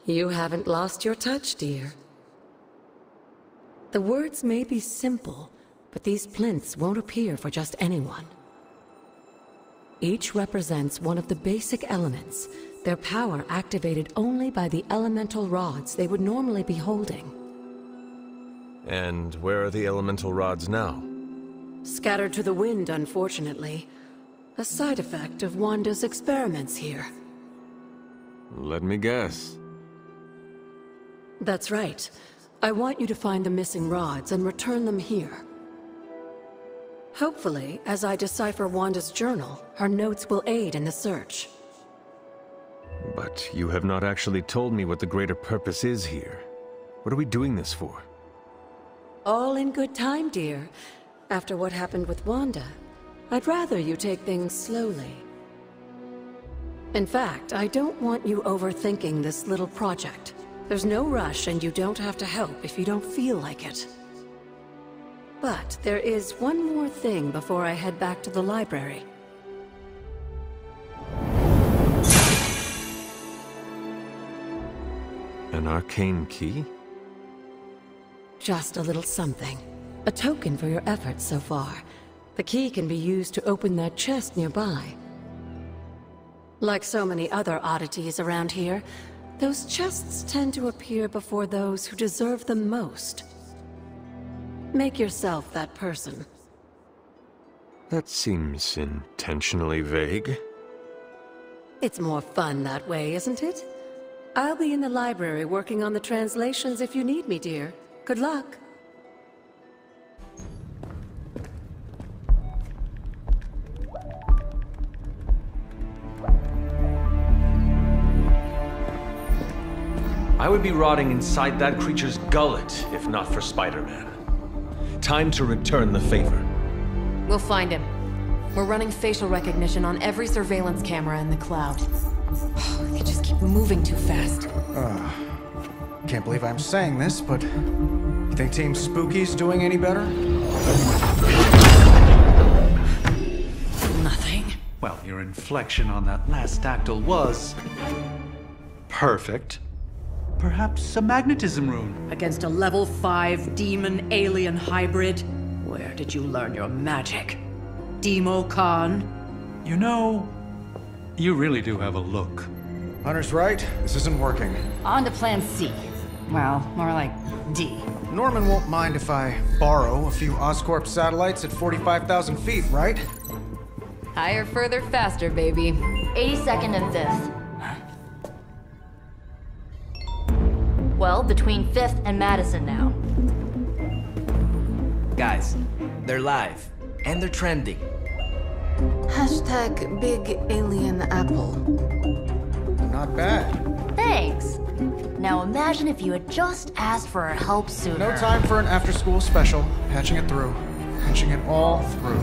You haven't lost your touch, dear. The words may be simple, but these plinths won't appear for just anyone. Each represents one of the basic elements, their power activated only by the elemental rods they would normally be holding. And where are the elemental rods now? Scattered to the wind, unfortunately. A side effect of Wanda's experiments here. Let me guess. That's right. I want you to find the missing rods and return them here. Hopefully, as I decipher Wanda's journal, her notes will aid in the search. But you have not actually told me what the greater purpose is here. What are we doing this for? All in good time, dear. After what happened with Wanda, I'd rather you take things slowly. In fact, I don't want you overthinking this little project. There's no rush, and you don't have to help if you don't feel like it. But there is one more thing before I head back to the library. An arcane key? Just a little something. A token for your efforts so far. The key can be used to open that chest nearby. Like so many other oddities around here, those chests tend to appear before those who deserve them most. Make yourself that person. That seems intentionally vague. It's more fun that way, isn't it? I'll be in the library working on the translations if you need me, dear. Good luck. I would be rotting inside that creature's gullet if not for Spider-Man. Time to return the favor. We'll find him. We're running facial recognition on every surveillance camera in the cloud. They just keep moving too fast. Can't believe I'm saying this, but you think Team Spooky's doing any better? Nothing. Well, your inflection on that last dactyl was perfect. Perhaps a magnetism rune. Against a level 5 demon alien hybrid? Where did you learn your magic? Demo Khan? You know, you really do have a look. Hunter's right. This isn't working. On to plan C. Well, more like D. Norman won't mind if I borrow a few Oscorp satellites at 45,000 feet, right? Higher, further, faster, baby. 82nd and 5th. Well, between 5th and Madison now. Guys, they're live. And they're trending. Hashtag Big Alien Apple. Not bad. Thanks. Now imagine if you had just asked for our help sooner. No time for an after-school special. Patching it through. Patching it all through.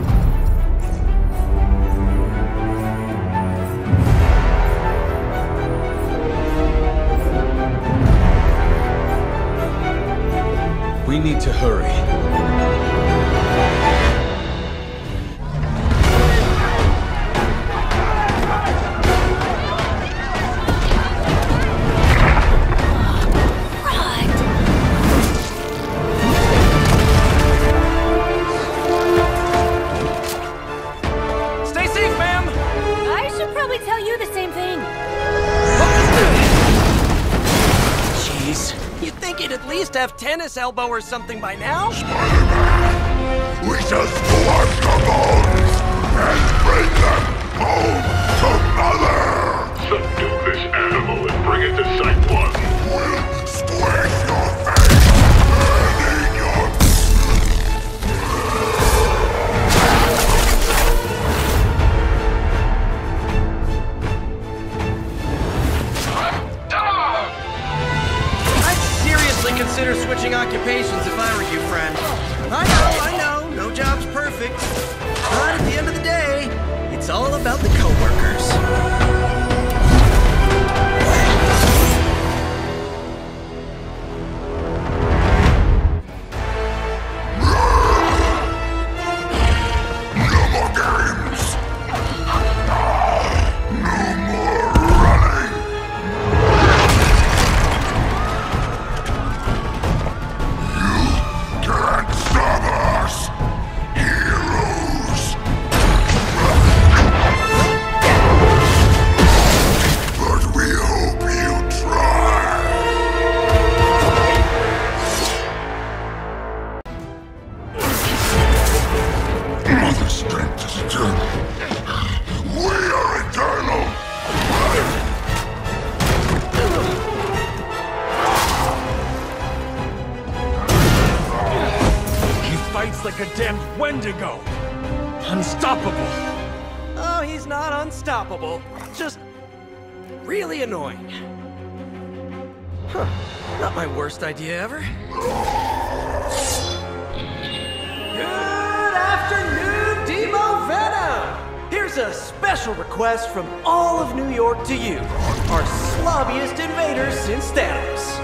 We need to hurry. Stay safe, ma'am! I should probably tell you the same thing. Jeez, you'd think you'd at least have tennis elbow or something by now? We just collect the bones and bring them home to Mother! Subdue this animal and bring it to Site 1. We'll squish your face and eat your... I'd seriously consider switching occupations if I were you, friend. I know, no job's perfect. But at the end of the day, it's all about the coworkers. No more games! No more running! You can't stop us! Heroes! But we hope you try! Mother strength is eternal. We are eternal! He fights like a damned Wendigo! Unstoppable! Oh, he's not unstoppable. Just really annoying. Huh. Not my worst idea ever. Good afternoon, Demo Venom! Here's a special request from all of New York to you, our slobbiest invaders since Thanos.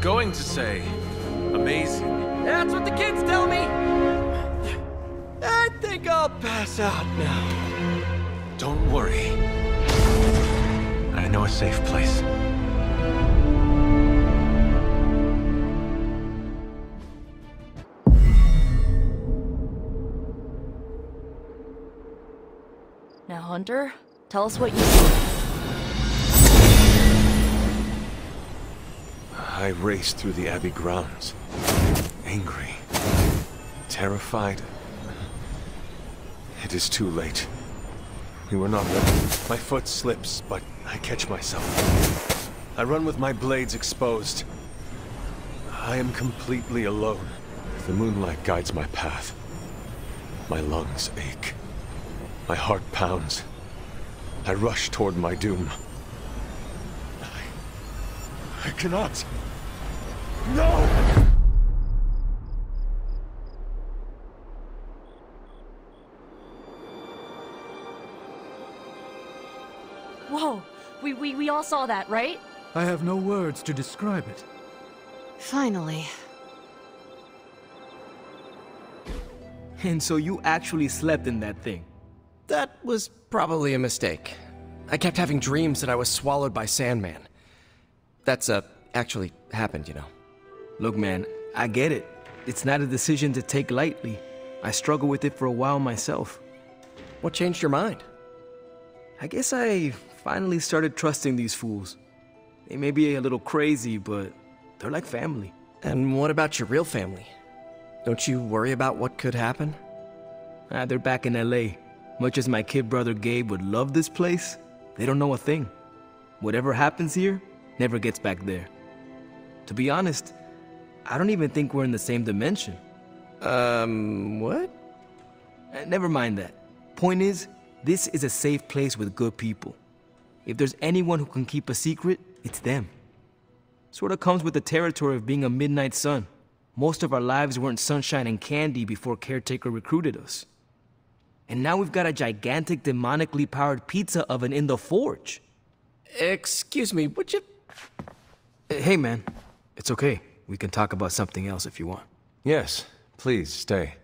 Going to say, amazing. That's what the kids tell me. I think I'll pass out now. Don't worry. I know a safe place. Now, Hunter, tell us what you see. I raced through the Abbey grounds, angry, terrified. It is too late. We were not ready. My foot slips, but I catch myself. I run with my blades exposed. I am completely alone. The moonlight guides my path. My lungs ache. My heart pounds. I rush toward my doom. I cannot. No! Whoa! We all saw that, right? I have no words to describe it. Finally. And so you actually slept in that thing. That was probably a mistake. I kept having dreams that I was swallowed by Sandman. That's, actually happened, you know. Look, man, I get it. It's not a decision to take lightly. I struggled with it for a while myself. What changed your mind? I guess I finally started trusting these fools. They may be a little crazy, but they're like family. And what about your real family? Don't you worry about what could happen? They're back in LA. Much as my kid brother Gabe would love this place, they don't know a thing. Whatever happens here never gets back there. To be honest, I don't even think we're in the same dimension. What? Never mind that. Point is, this is a safe place with good people. If there's anyone who can keep a secret, it's them. Sorta comes with the territory of being a midnight sun. Most of our lives weren't sunshine and candy before Caretaker recruited us. And now we've got a gigantic demonically powered pizza oven in the forge. Excuse me, would you... Hey man, it's okay. We can talk about something else if you want. Yes, please, stay.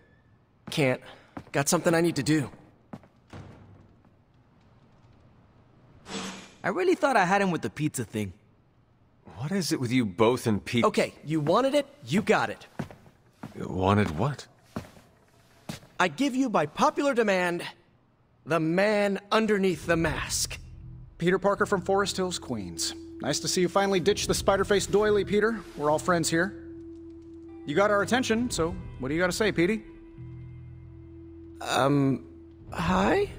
Can't. Got something I need to do. I really thought I had him with the pizza thing. What is it with you both and pizza? Okay, you wanted it, you got it. You wanted what? I give you by popular demand, the man underneath the mask. Peter Parker from Forest Hills, Queens. Nice to see you finally ditch the spider-faced doily, Peter. We're all friends here. You got our attention, so what do you got to say, Petey? Hi?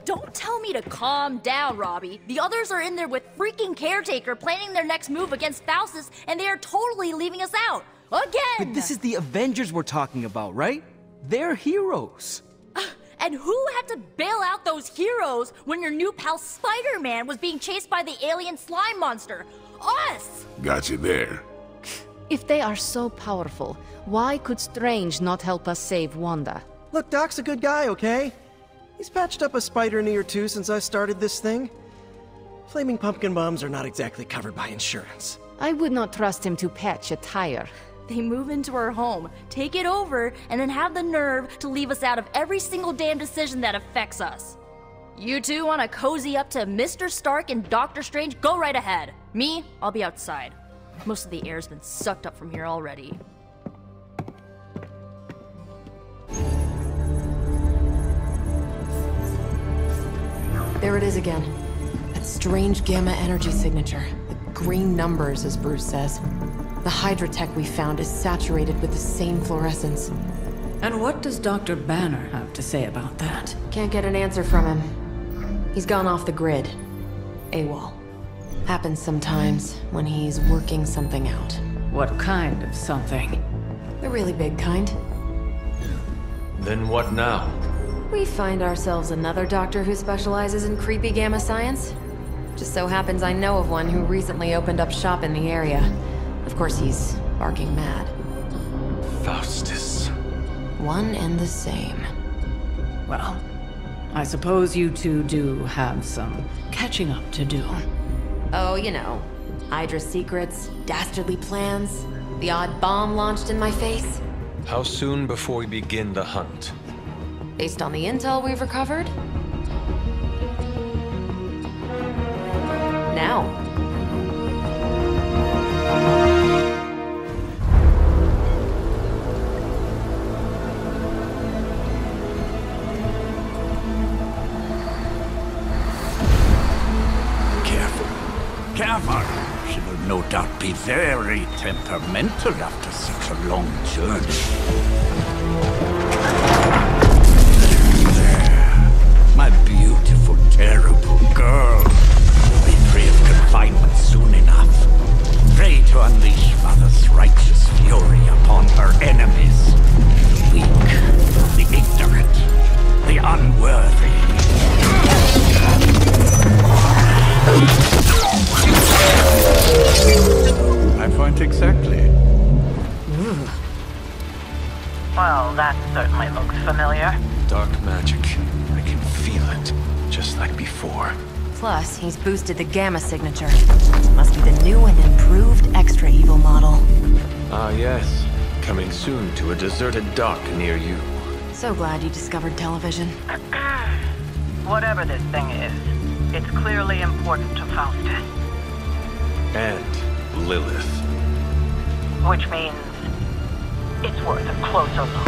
Don't tell me to calm down, Robbie. The others are in there with freaking Caretaker planning their next move against Faustus, and they are totally leaving us out. Again! But this is the Avengers we're talking about, right? They're heroes. And who had to bail out those heroes when your new pal Spider-Man was being chased by the alien slime monster? Us! Got you there. If they are so powerful, why could Strange not help us save Wanda? Look, Doc's a good guy, okay? He's patched up a spider knee or two since I started this thing. Flaming pumpkin bombs are not exactly covered by insurance. I would not trust him to patch a tire. They move into our home, take it over, and then have the nerve to leave us out of every single damn decision that affects us. You two want to cozy up to Mr. Stark and Doctor Strange? Go right ahead. Me, I'll be outside. Most of the air's been sucked up from here already. There it is again. That strange gamma energy signature. The green numbers, as Bruce says. The Hydra tech we found is saturated with the same fluorescence. And what does Dr. Banner have to say about that? Can't get an answer from him. He's gone off the grid. AWOL. Happens sometimes when he's working something out. What kind of something? The really big kind. Then what now? We find ourselves another doctor who specializes in creepy gamma science. Just so happens I know of one who recently opened up shop in the area. Of course, he's barking mad. Faustus. One and the same. Well, I suppose you two do have some catching up to do. Oh, you know. Hydra secrets, dastardly plans, the odd bomb launched in my face. How soon before we begin the hunt? Based on the intel we've recovered? Now. Careful. She will no doubt be very temperamental after such a long journey. There. My beautiful, terrible girl will be free of confinement soon enough. Pray to unleash Mother's righteous fury upon her enemies. The weak, the ignorant, the unworthy. My point exactly. Well, that certainly looks familiar. Dark magic. I can feel it. Just like before. Plus, he's boosted the gamma signature. Must be the new and improved extra evil model. Ah, yes. Coming soon to a deserted dock near you. So glad you discovered television. Whatever this thing is, it's clearly important to Faustus. And Lilith. Which means it's worth a closer look.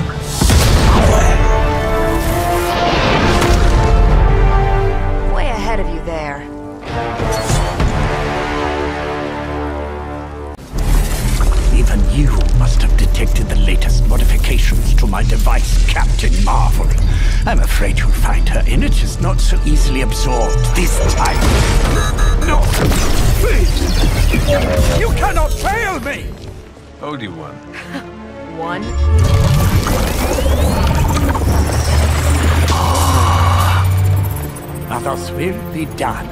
Way ahead of you there. Even you must have detected the latest modifications to my device, Captain Marvel. I'm afraid you'll find her images not so easily absorbed this time. No! Please! You cannot fail me! Owed you one. One? Others will be done.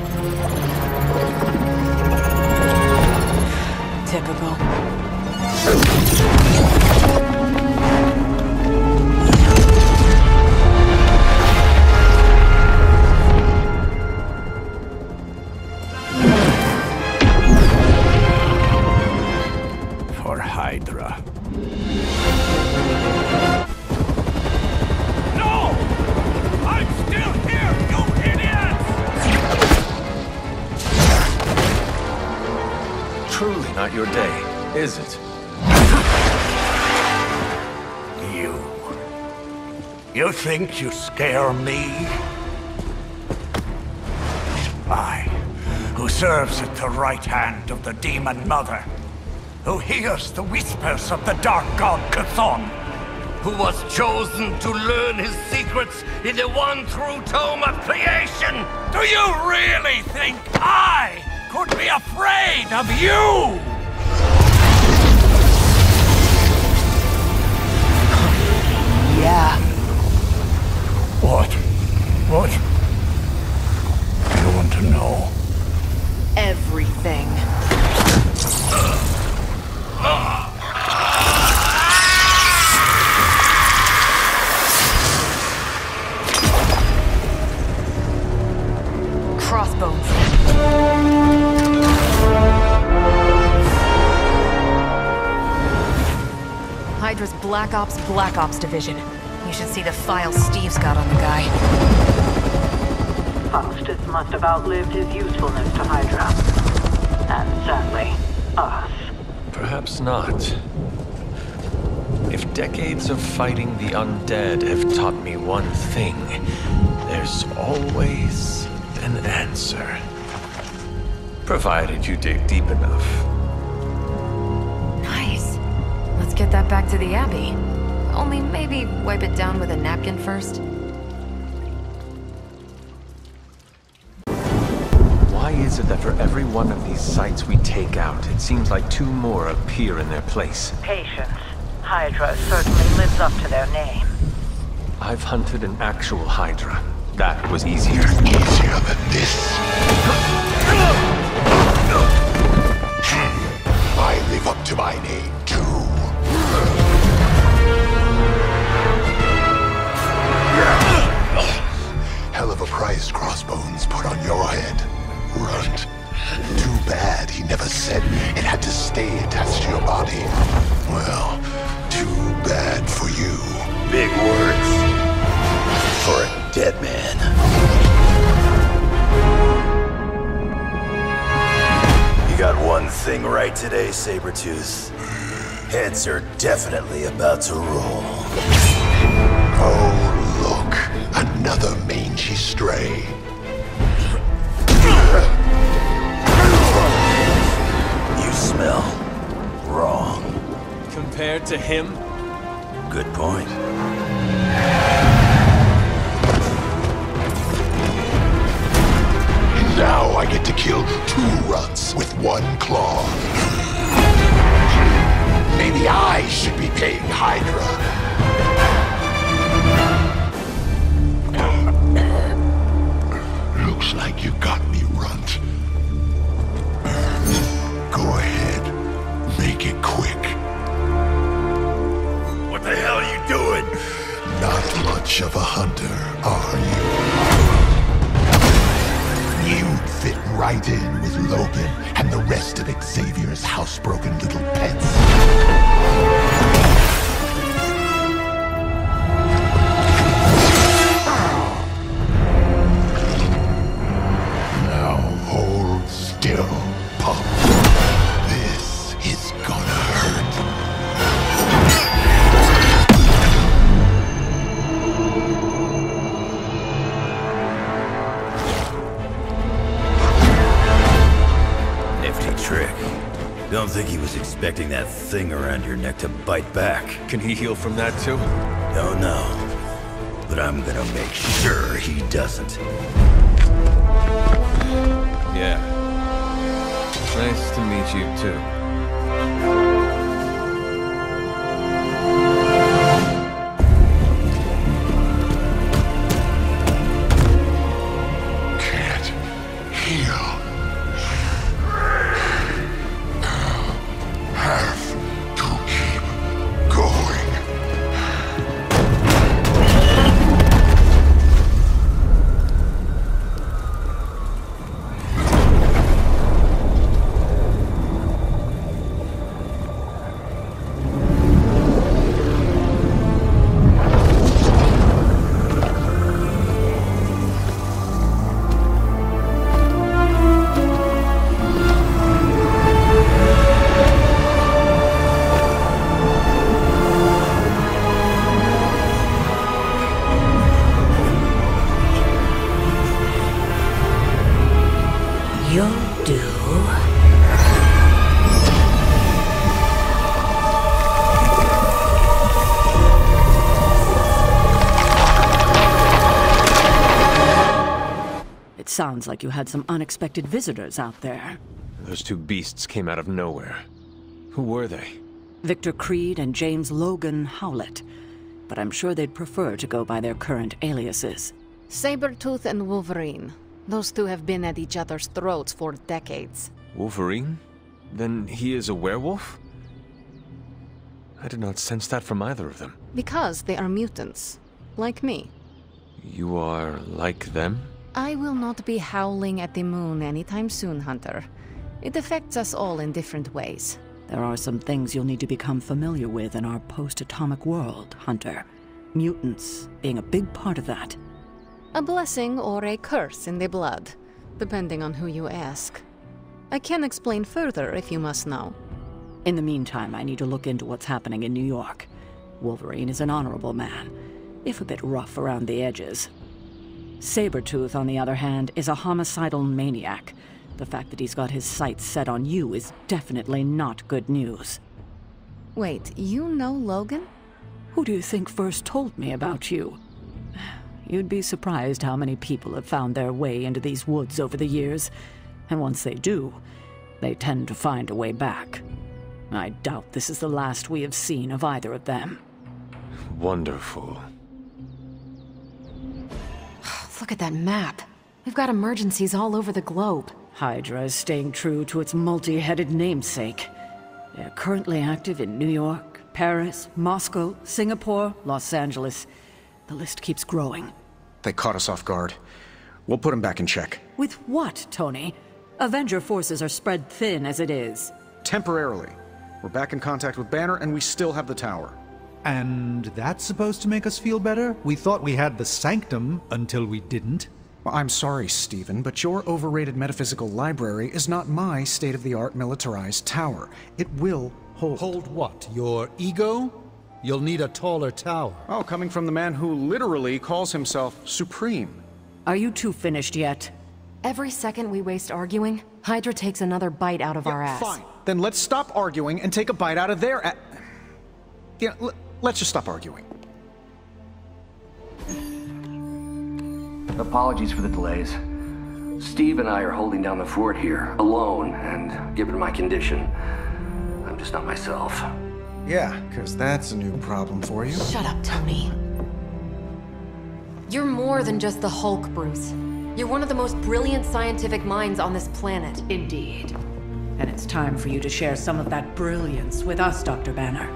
Typical. For Hydra. No! I'm still here, you idiots! Truly not your day, is it? You think you scare me? I, who serves at the right hand of the Demon Mother, who hears the whispers of the Dark God Chthon, who was chosen to learn his secrets in the one true tome of creation. Do you really think I could be afraid of you? Yeah. What? You want to know? Everything. Crossbones. Hydra's Black Ops Division. You should see the files Steve's got on the guy. Faustus must have outlived his usefulness to Hydra. And sadly, us. Perhaps not. If decades of fighting the undead have taught me one thing, there's always an answer. Provided you dig deep enough. Nice. Let's get that back to the Abbey. Only maybe wipe it down with a napkin first. Why is it that for every one of these sites we take out, it seems like two more appear in their place? Patience. Hydra certainly lives up to their name. I've hunted an actual Hydra. That was easier. Easier than this. I live up to my name, too. Hell of a price Crossbones put on your head, Runt. Too bad he never said it had to stay attached to your body. Well, too bad for you. Big words for a dead man. You got one thing right today, Sabretooth. Heads are definitely about to roll. Oh, look. Another mangy stray. You smell wrong. Compared to him? Good point. Now I get to kill two runts with one claw. Maybe I should be paying Hydra. Looks like you got me, Runt. Go ahead. Make it quick. What the hell are you doing? Not much of a hunter, are you? You'd fit right in with Logan and the rest of Xavier's housebroken little pets. Now hold still, pup. This is gonna hurt. Nifty trick. Don't think he was expecting that thing around your neck to bite back. Can he heal from that too? Don't know. But I'm gonna make sure he doesn't. Yeah. Nice to meet you too. Can't heal. Have to keep going. You'll do. It sounds like you had some unexpected visitors out there. Those two beasts came out of nowhere. Who were they? Victor Creed and James Logan Howlett. But I'm sure they'd prefer to go by their current aliases. Sabretooth and Wolverine. Those two have been at each other's throats for decades. Wolverine? Then he is a werewolf? I did not sense that from either of them. Because they are mutants. Like me. You are like them? I will not be howling at the moon anytime soon, Hunter. It affects us all in different ways. There are some things you'll need to become familiar with in our post-atomic world, Hunter. Mutants being a big part of that. A blessing or a curse in the blood, depending on who you ask. I can explain further if you must know. In the meantime, I need to look into what's happening in New York. Wolverine is an honorable man, if a bit rough around the edges. Sabretooth, on the other hand, is a homicidal maniac. The fact that he's got his sights set on you is definitely not good news. Wait, you know Logan? Who do you think first told me about you? You'd be surprised how many people have found their way into these woods over the years. And once they do, they tend to find a way back. I doubt this is the last we have seen of either of them. Wonderful. Look at that map. We've got emergencies all over the globe. Hydra is staying true to its multi-headed namesake. They're currently active in New York, Paris, Moscow, Singapore, Los Angeles. The list keeps growing. They caught us off guard. We'll put them back in check. With what, Tony? Avenger forces are spread thin as it is. Temporarily. We're back in contact with Banner, and we still have the tower. And that's supposed to make us feel better? We thought we had the sanctum until we didn't. Well, I'm sorry, Stephen, but your overrated metaphysical library is not my state-of-the-art militarized tower. It will hold. Hold what? Your ego? You'll need a taller tower. Oh, coming from the man who literally calls himself Supreme. Are you two finished yet? Every second we waste arguing, Hydra takes another bite out of our ass. Fine. Then let's stop arguing and take a bite out of their ass. Yeah, let's just stop arguing. Apologies for the delays. Steve and I are holding down the fort here, alone, and given my condition, I'm just not myself. Yeah, because that's a new problem for you. Shut up, Tony. You're more than just the Hulk, Bruce. You're one of the most brilliant scientific minds on this planet. Indeed. And it's time for you to share some of that brilliance with us, Dr. Banner.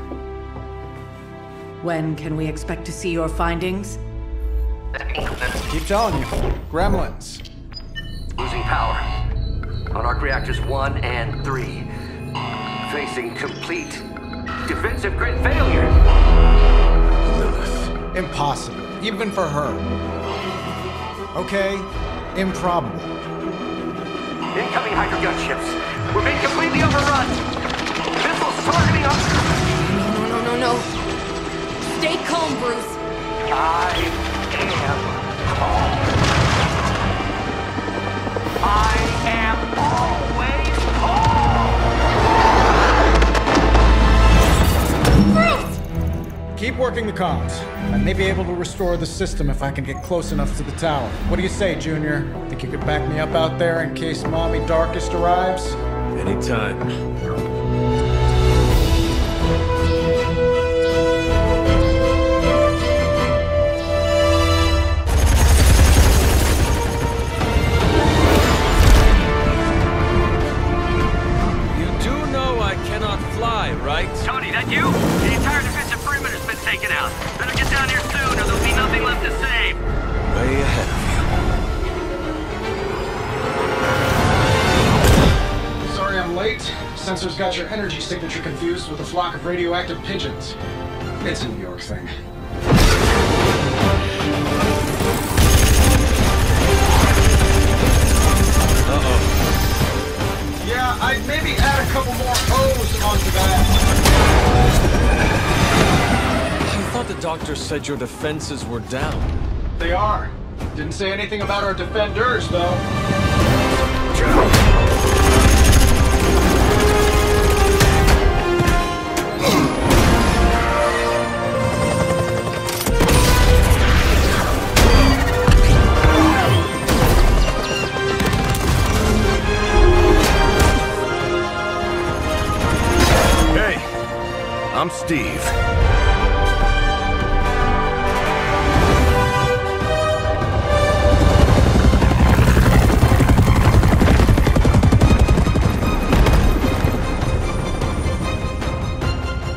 When can we expect to see your findings? Keep telling you. Gremlins. Losing power. On arc reactors 1 and 3. Facing complete defensive grid failure. Lilith. Impossible. Even for her. Okay. Improbable. Incoming Hydra gunships. We're being completely overrun. Missiles targeting us. No. Stay calm, Bruce. I am always home! Bruce! Keep working the comms. I may be able to restore the system if I can get close enough to the tower. What do you say, Junior? Think you could back me up out there in case Mommy Darkest arrives? Anytime. Right? Tony, that you? The entire defensive perimeter's been taken out. Better get down here soon or there'll be nothing left to save. Way ahead of you. Sorry I'm late. Sensors got your energy signature confused with a flock of radioactive pigeons. It's a New York thing. Yeah, I'd maybe add a couple more O's onto that. I thought the doctor said your defenses were down. They are. Didn't say anything about our defenders, though. I'm Steve.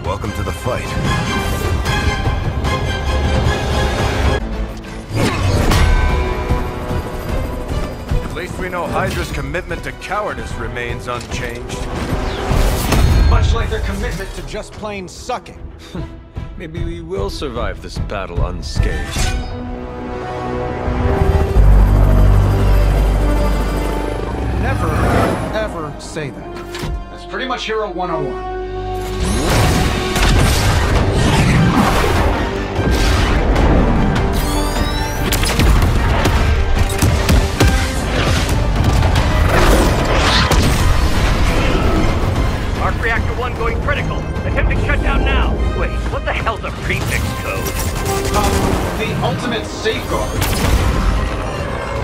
Welcome to the fight. At least we know Hydra's commitment to cowardice remains unchanged. Much like their commitment to just plain sucking. Maybe we will survive this battle unscathed. Never, ever ever say that. That's pretty much Hero 101. Arc Reactor 1 going critical. Attempting shutdown now. Wait, what the hell's a prefix code? The ultimate safeguard.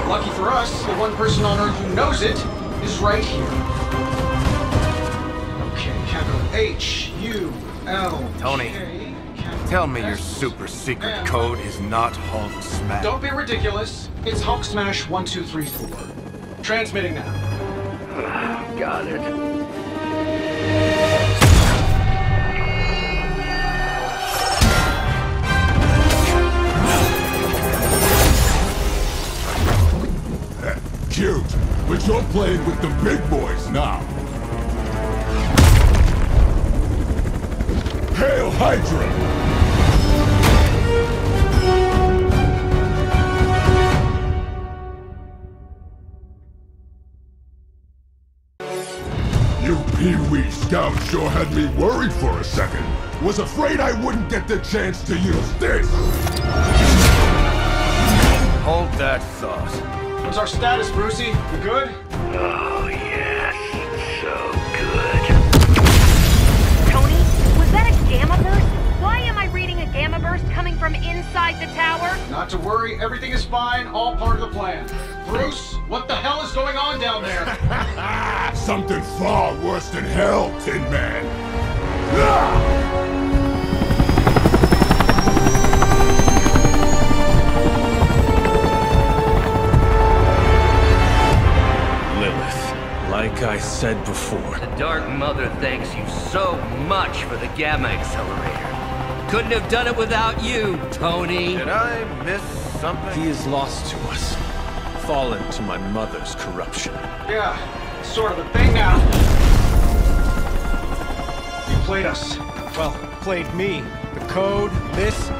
Lucky for us, the one person on Earth who knows it is right here. Okay, capital H-U-L. Tony, tell me your super secret code is not Hulk Smash. Don't be ridiculous. It's Hulk Smash 1234. Transmitting now. Got it. Cute, but you're playing with the big boys now. Hail Hydra! You Pee-wee Scout sure had me worried for a second. Was afraid I wouldn't get the chance to use this. Hold that thought. What's our status, Brucey? We good? Oh, yes. So good. Tony, was that a gamma burst? Why am I reading a gamma burst coming from inside the tower? Not to worry, everything is fine, all part of the plan. Bruce, what the hell is going on down there? Something far worse than hell, Tin Man. Ah! Like I said before. The Dark Mother thanks you so much for the Gamma Accelerator. Couldn't have done it without you, Tony. Did I miss something? He is lost to us. Fallen to my mother's corruption. Yeah, sort of a thing now. You played us. Well, played me. The code, this.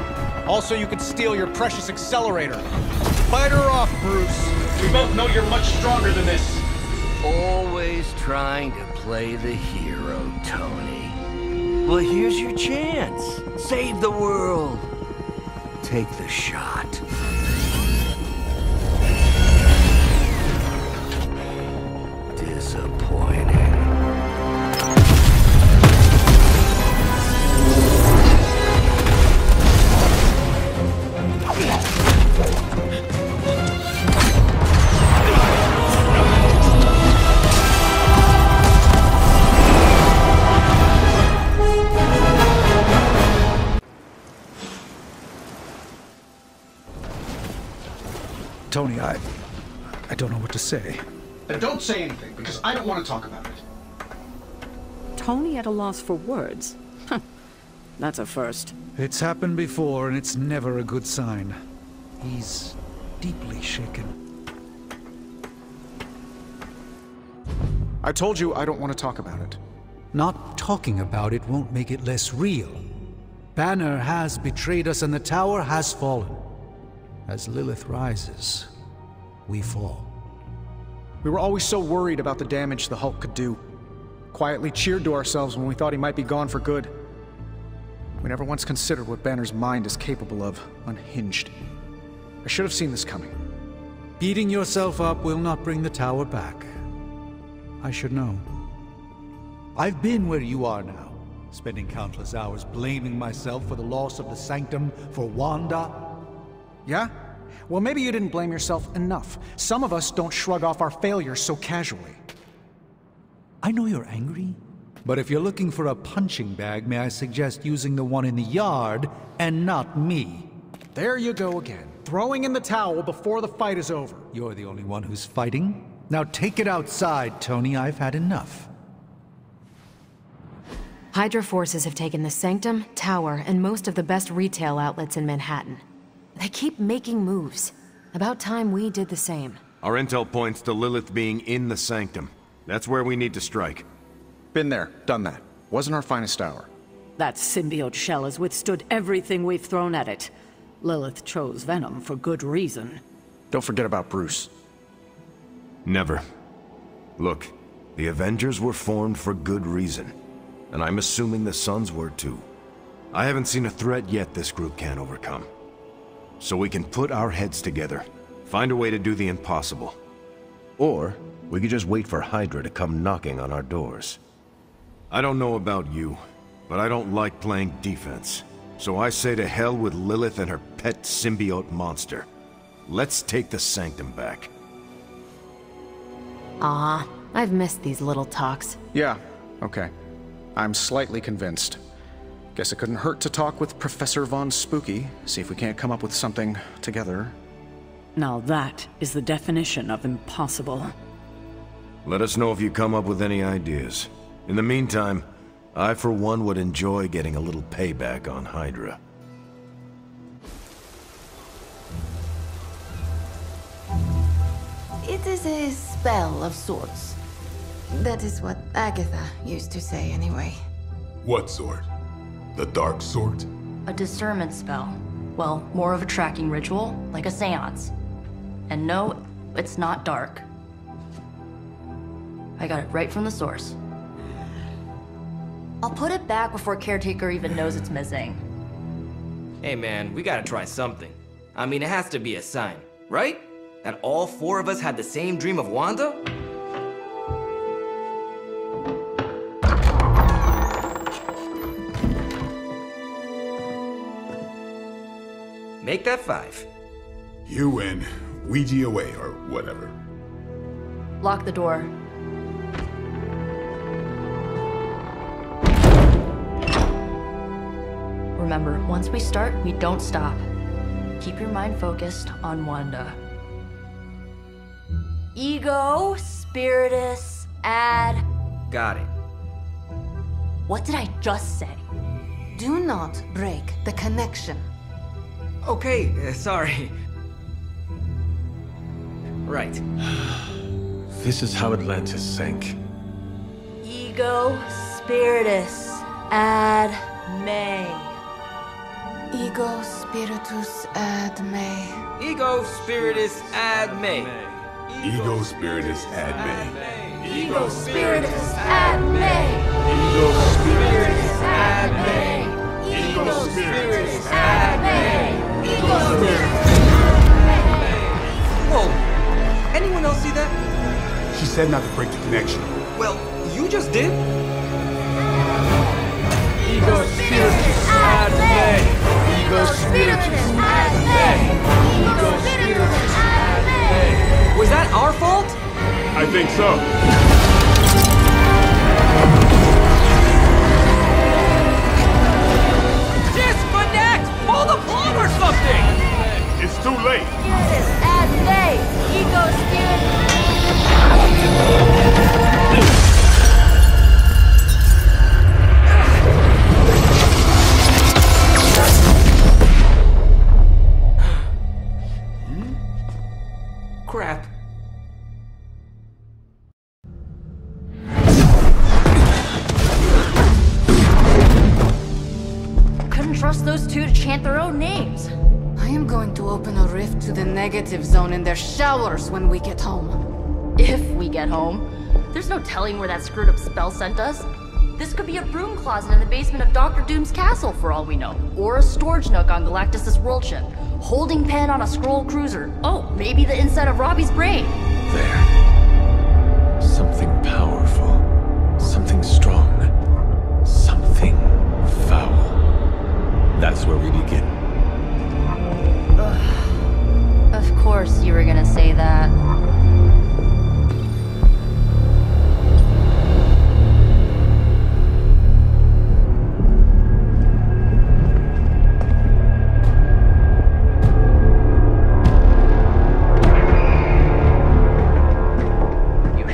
Also, you could steal your precious accelerator. Fight her off, Bruce. We both know you're much stronger than this. Always trying to play the hero, Tony. Well, here's your chance. Save the world. Take the shot. Disappointing. Tony, I don't know what to say. Then don't say anything, because I don't want to talk about it. Tony at a loss for words? That's a first. It's happened before, and it's never a good sign. He's deeply shaken. I told you I don't want to talk about it. Not talking about it won't make it less real. Banner has betrayed us, and the tower has fallen. As Lilith rises, we fall. We were always so worried about the damage the Hulk could do. Quietly cheered to ourselves when we thought he might be gone for good. We never once considered what Banner's mind is capable of, unhinged. I should have seen this coming. Beating yourself up will not bring the tower back. I should know. I've been where you are now, spending countless hours blaming myself for the loss of the Sanctum, for Wanda. Yeah? Well, maybe you didn't blame yourself enough. Some of us don't shrug off our failures so casually. I know you're angry, but if you're looking for a punching bag, may I suggest using the one in the yard and not me? There you go again. Throwing in the towel before the fight is over. You're the only one who's fighting. Now take it outside, Tony. I've had enough. Hydra forces have taken the Sanctum, Tower, and most of the best retail outlets in Manhattan. They keep making moves. About time we did the same. Our intel points to Lilith being in the Sanctum. That's where we need to strike. Been there, done that. Wasn't our finest hour. That symbiote shell has withstood everything we've thrown at it. Lilith chose Venom for good reason. Don't forget about Bruce. Never. Look, The Avengers were formed for good reason, and I'm assuming the Sons were too. I haven't seen a threat yet this group can't overcome. So we can put our heads together, find a way to do the impossible. Or we could just wait for Hydra to come knocking on our doors. I don't know about you, but I don't like playing defense. So I say to hell with Lilith and her pet symbiote monster. Let's take the Sanctum back. Aw, I've missed these little talks. Yeah, okay. I'm slightly convinced. Guess it couldn't hurt to talk with Professor Von Spooky, see if we can't come up with something together. Now that is the definition of impossible. Let us know if you come up with any ideas. In the meantime, I for one would enjoy getting a little payback on Hydra. It is a spell of sorts. That is what Agatha used to say anyway. What sort? The dark sort? A discernment spell. Well, more of a tracking ritual, like a seance. And no, it's not dark. I got it right from the source. I'll put it back before Caretaker even knows it's missing. Hey man, we gotta try something. I mean, it has to be a sign, right? That all four of us had the same dream of Wanda? Make that 5. You win. Ouija away, or whatever. Lock the door. Remember, once we start, we don't stop. Keep your mind focused on Wanda. Ego, spiritus, add... Got it. What did I just say? Do not break the connection. Okay, sorry. Right. This is how Atlantis sank. Ego, spiritus, ad me. Ego spiritus ad me. Ego spiritus ad me. Ego spiritus ad me. Ego spiritus ad me. Ego spiritus ad me. Ego spiritus ad me. Ego spiritus. Whoa! Anyone else see that? She said not to break the connection. Well, you just did. Ego spiritus ad me. Ego spiritus ad me. Ego spiritus ad me. Was that our fault? I think so. Disconnect! Pull the plug or something! It's too late. Spiritus ad me. Ego spiritus. Crap. Couldn't trust those two to chant their own names. I am going to open a rift to the negative zone in their showers when we get home. If we get home. There's no telling where that screwed up spell sent us. This could be a broom closet in the basement of Dr. Doom's castle for all we know. Or a storage nook on Galactus' world ship. Holding pen on a scroll cruiser. Oh, maybe the inside of Robbie's brain. There. Something powerful. Something strong. Something foul. That's where we begin. Of course you were gonna say that.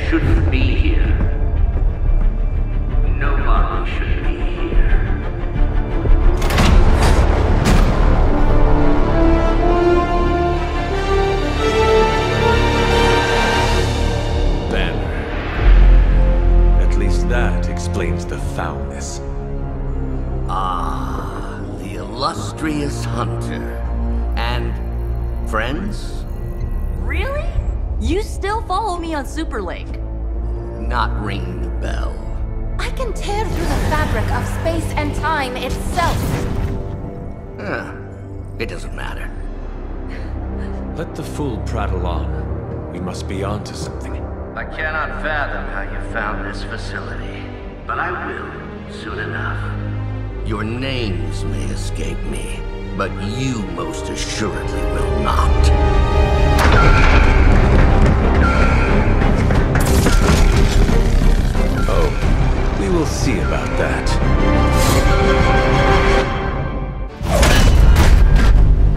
Shouldn't be here. Nobody should be here. Banner. At least that explains the foulness. Ah, the illustrious hunter. And friends? Really? You still follow me on Superlink? not ring the bell. I can tear through the fabric of space and time itself. It doesn't matter. Let the fool prattle on. We must be on to something. I cannot fathom how you found this facility, but I will soon enough. Your names may escape me, but you most assuredly will not. Oh, we will see about that.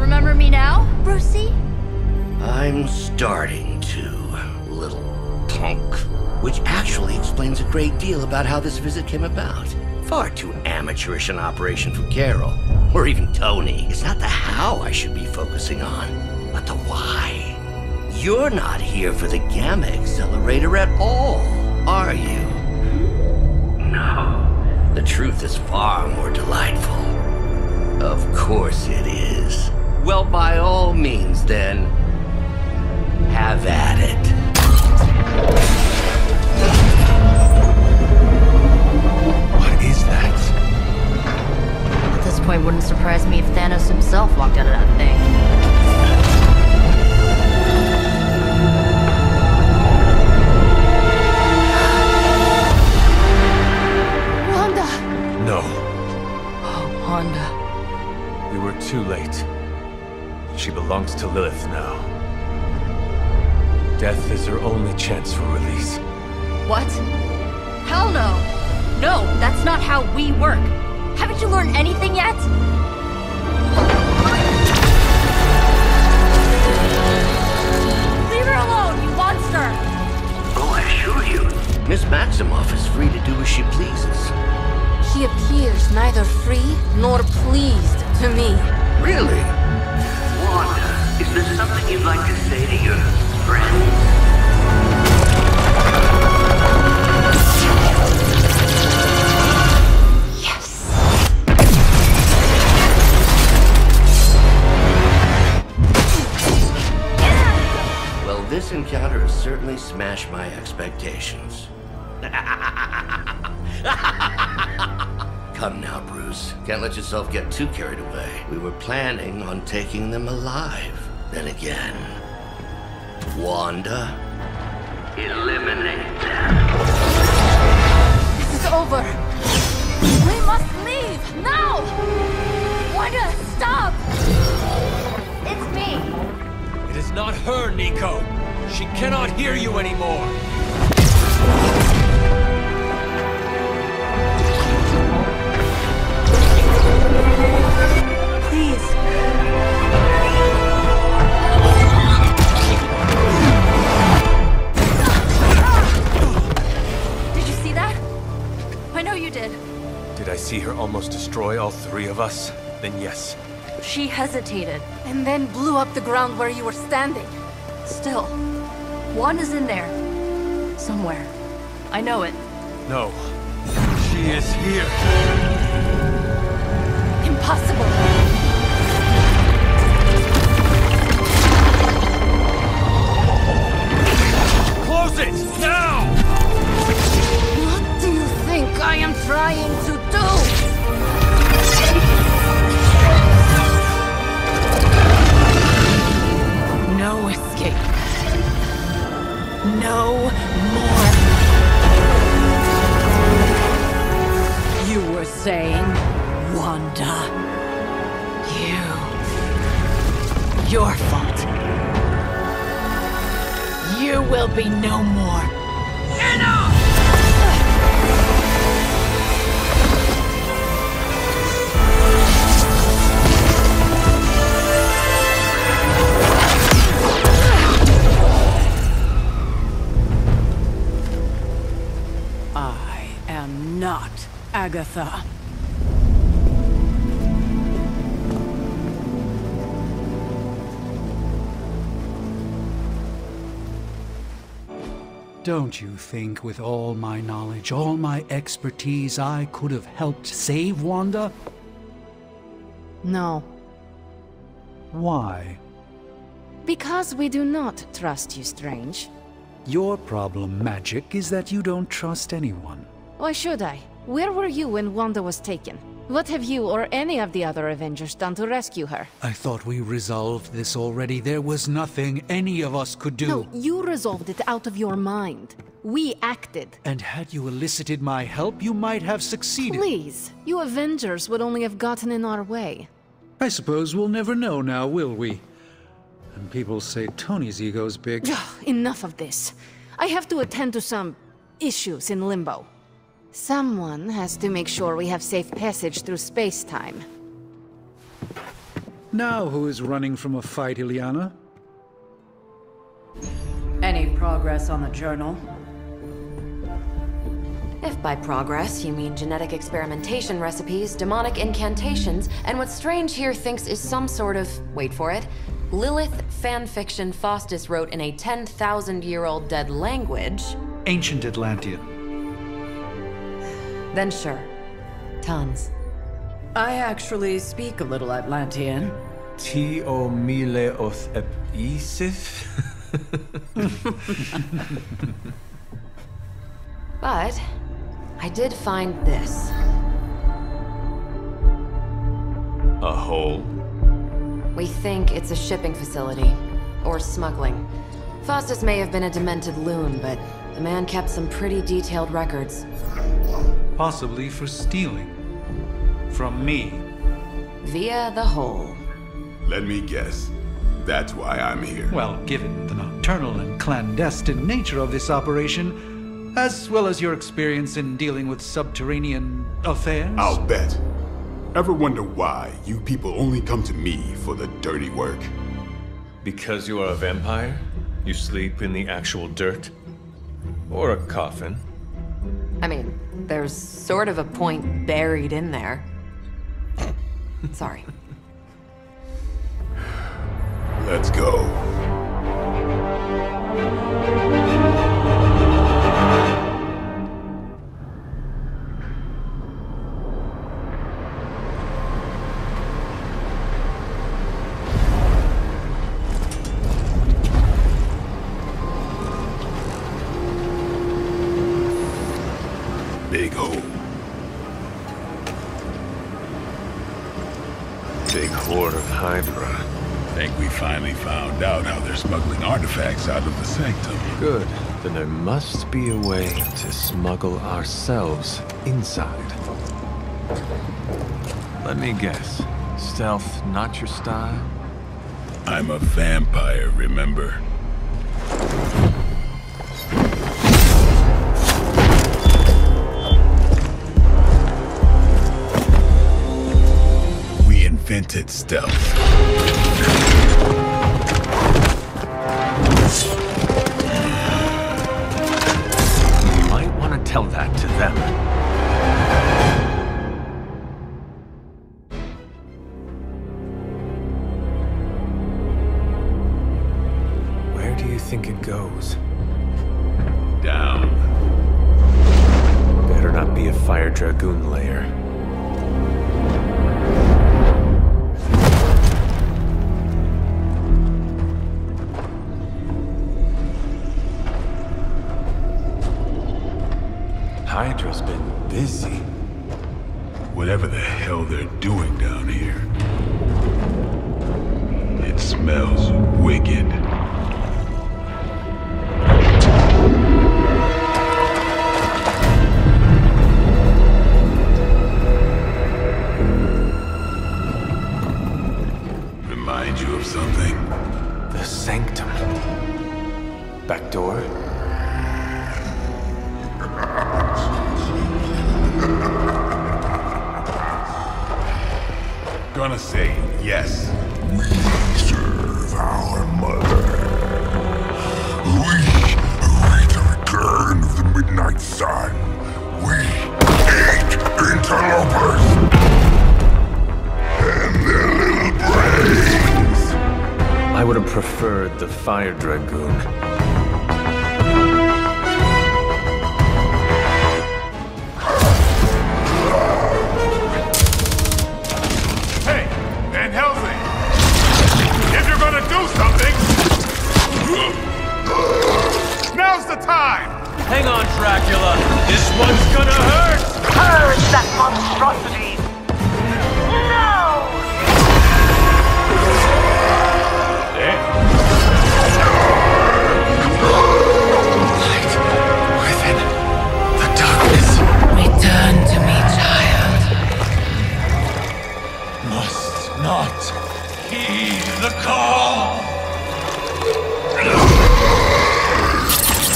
Remember me now, Brucey? I'm starting to, little punk. Which actually explains a great deal about how this visit came about. Far too amateurish an operation for Carol, or even Tony. It's not the how I should be focusing on, but the why. You're not here for the Gamma Accelerator at all, are you? No. The truth is far more delightful. Of course it is. Well, by all means, then, have at it. What is that? At this point, wouldn't surprise me if Thanos himself walked out of that thing. Wanda! No. Oh, Wanda. We were too late. She belongs to Lilith now. Death is her only chance for release. What? Hell no! No, that's not how we work. Haven't you learned anything yet? Leave her alone, you monster! Oh, I assure you, Miss Maximoff is free to do as she pleases. She appears neither free nor pleased to me. Really? Wanda, is there something you'd like to say to your friends? Well, this encounter has certainly smashed my expectations. Come now, Bruce. Can't let yourself get too carried away. We were planning on taking them alive. Then again, Wanda, eliminate them. This is over. We must leave now! Wanda, stop! It's me. It is not her, Nico. She cannot hear you anymore. Please. Did you see that? I know you did. Did I see her almost destroy all three of us? Then yes. She hesitated. And then blew up the ground where you were standing. Still, Wanda's in there. Somewhere. I know it. No. She is here. Impossible. Close it! Now! What do you think I am trying to do? No escape. No more. You were saying, Wanda. Your fault. You will be no more. Enough! I am not Agatha. Don't you think with all my knowledge, all my expertise, I could have helped save Wanda? No. Why? Because we do not trust you, Strange. Your problem, Magic, is that you don't trust anyone. Why should I? Where were you when Wanda was taken? What have you or any of the other Avengers done to rescue her? I thought we resolved this already. There was nothing any of us could do. No, you resolved it out of your mind. We acted. And had you elicited my help, you might have succeeded. Please, you Avengers would only have gotten in our way. I suppose we'll never know now, will we? And people say Tony's ego's big. Enough of this. I have to attend to some issues in Limbo. Someone has to make sure we have safe passage through space-time. Now who is running from a fight, Ileana? Any progress on the journal? If by progress you mean genetic experimentation recipes, demonic incantations, and what Strange here thinks is some sort of, wait for it, Lilith fanfiction Faustus wrote in a 10,000-year-old dead language... Ancient Atlantean. Then sure. Tons. I actually speak a little Atlantean. Tio mile oth ep isif? But I did find this. A hole? We think it's a shipping facility. Or smuggling. Faustus may have been a demented loon, but the man kept some pretty detailed records. Possibly for stealing. From me. Via the hole. Let me guess. That's why I'm here. Well, given the nocturnal and clandestine nature of this operation, as well as your experience in dealing with subterranean affairs... I'll bet. Ever wonder why you people only come to me for the dirty work? Because you are a vampire? You sleep in the actual dirt? Or a coffin? I mean, there's sort of a point buried in there. Sorry. Let's go. Big hole. Big horde of Hydra. Think we finally found out how they're smuggling artifacts out of the sanctum. Good. Then there must be a way to smuggle ourselves inside. Let me guess. Stealth not your style? I'm a vampire, remember? We invented stealth. You might want to tell that to them. Where do you think it goes? Down. Better not be a Fire Dragoon lair. Hydra's been busy. Whatever the hell they're doing down here. It smells wicked. Remind you of something? The sanctum. Back door? Gonna say yes. We serve our mother. We await the return of the midnight sun. We hate interlopers and their little brains. I would have preferred the Fire Dragoon. Now's Dracula! This one's gonna hurt! Purge that monstrosity! No! Light within the darkness. Return to me, child. Must not heed the call.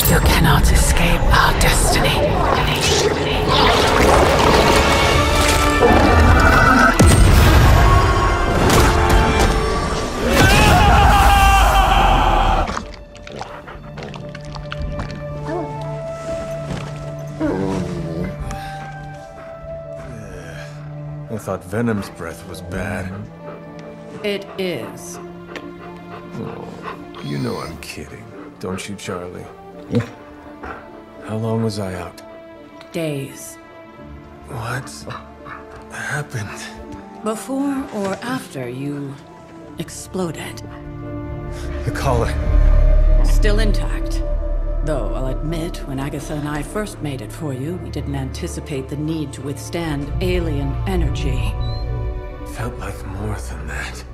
You cannot escape our destiny. I thought Venom's breath was bad. It is. Oh, you know I'm kidding, don't you, Charlie? How long was I out? Days. What happened? Before or after you exploded. The collar. Still intact. Though, I'll admit, when Agatha and I first made it for you, we didn't anticipate the need to withstand alien energy. Felt like more than that.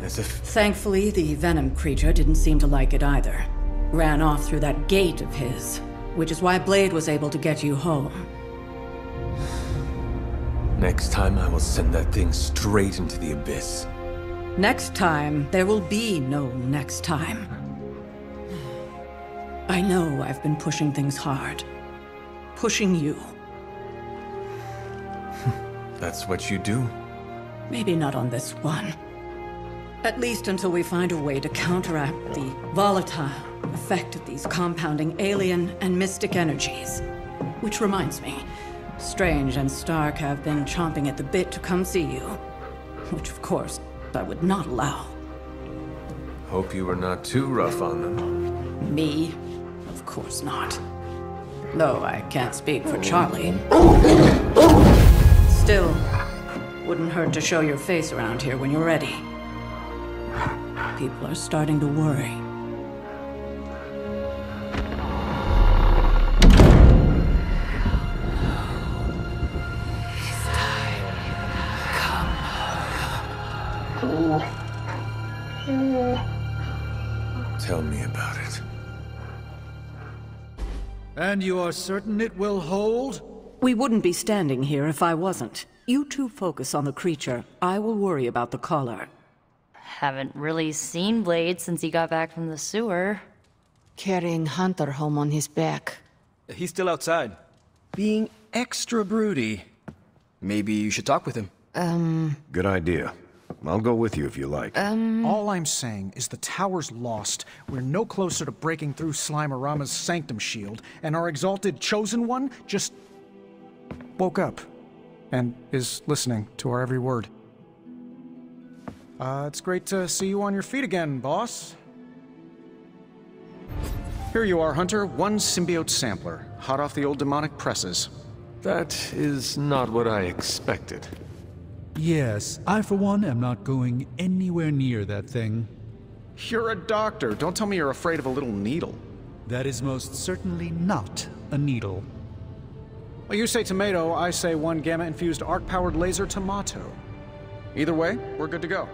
As if... Thankfully, the Venom creature didn't seem to like it either. Ran off through that gate of his, which is why Blade was able to get you home. Next time I will send that thing straight into the abyss. Next time, there will be no next time. I know I've been pushing things hard. Pushing you. That's what you do? Maybe not on this one. At least until we find a way to counteract the volatile effect of these compounding alien and mystic energies. Which reminds me, Strange and Stark have been chomping at the bit to come see you. Which, of course, I would not allow. Hope you were not too rough on them. Me? Of course not. Though I can't speak for Charlie. Still, wouldn't hurt to show your face around here when you're ready. People are starting to worry. Tell me about it. And you are certain it will hold? We wouldn't be standing here if I wasn't. You two focus on the creature. I will worry about the collar. Haven't really seen Blade since he got back from the sewer. Carrying Hunter home on his back. He's still outside. Being extra broody. Maybe you should talk with him. Good idea. I'll go with you if you like. All I'm saying is the tower's lost. We're no closer to breaking through Slimerama's sanctum shield, and our exalted chosen one just woke up and is listening to our every word. It's great to see you on your feet again, boss. Here you are, Hunter. One symbiote sampler, hot off the old demonic presses. That is not what I expected. Yes, I for one am not going anywhere near that thing. You're a doctor. Don't tell me you're afraid of a little needle. That is most certainly not a needle. Well, you say tomato, I say one gamma-infused arc-powered laser tomato. Either way, we're good to go.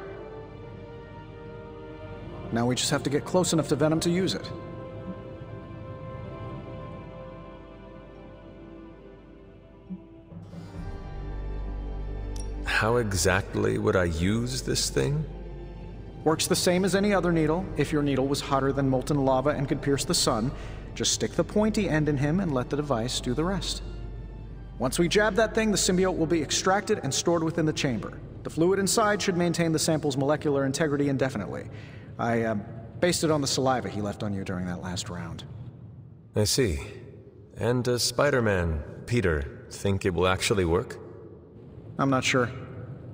Now we just have to get close enough to Venom to use it. How exactly would I use this thing? Works the same as any other needle. If your needle was hotter than molten lava and could pierce the sun, just stick the pointy end in him and let the device do the rest. Once we jab that thing, the symbiote will be extracted and stored within the chamber. The fluid inside should maintain the sample's molecular integrity indefinitely. I based it on the saliva he left on you during that last round. I see. And does Spider-Man, Peter, think it will actually work? I'm not sure.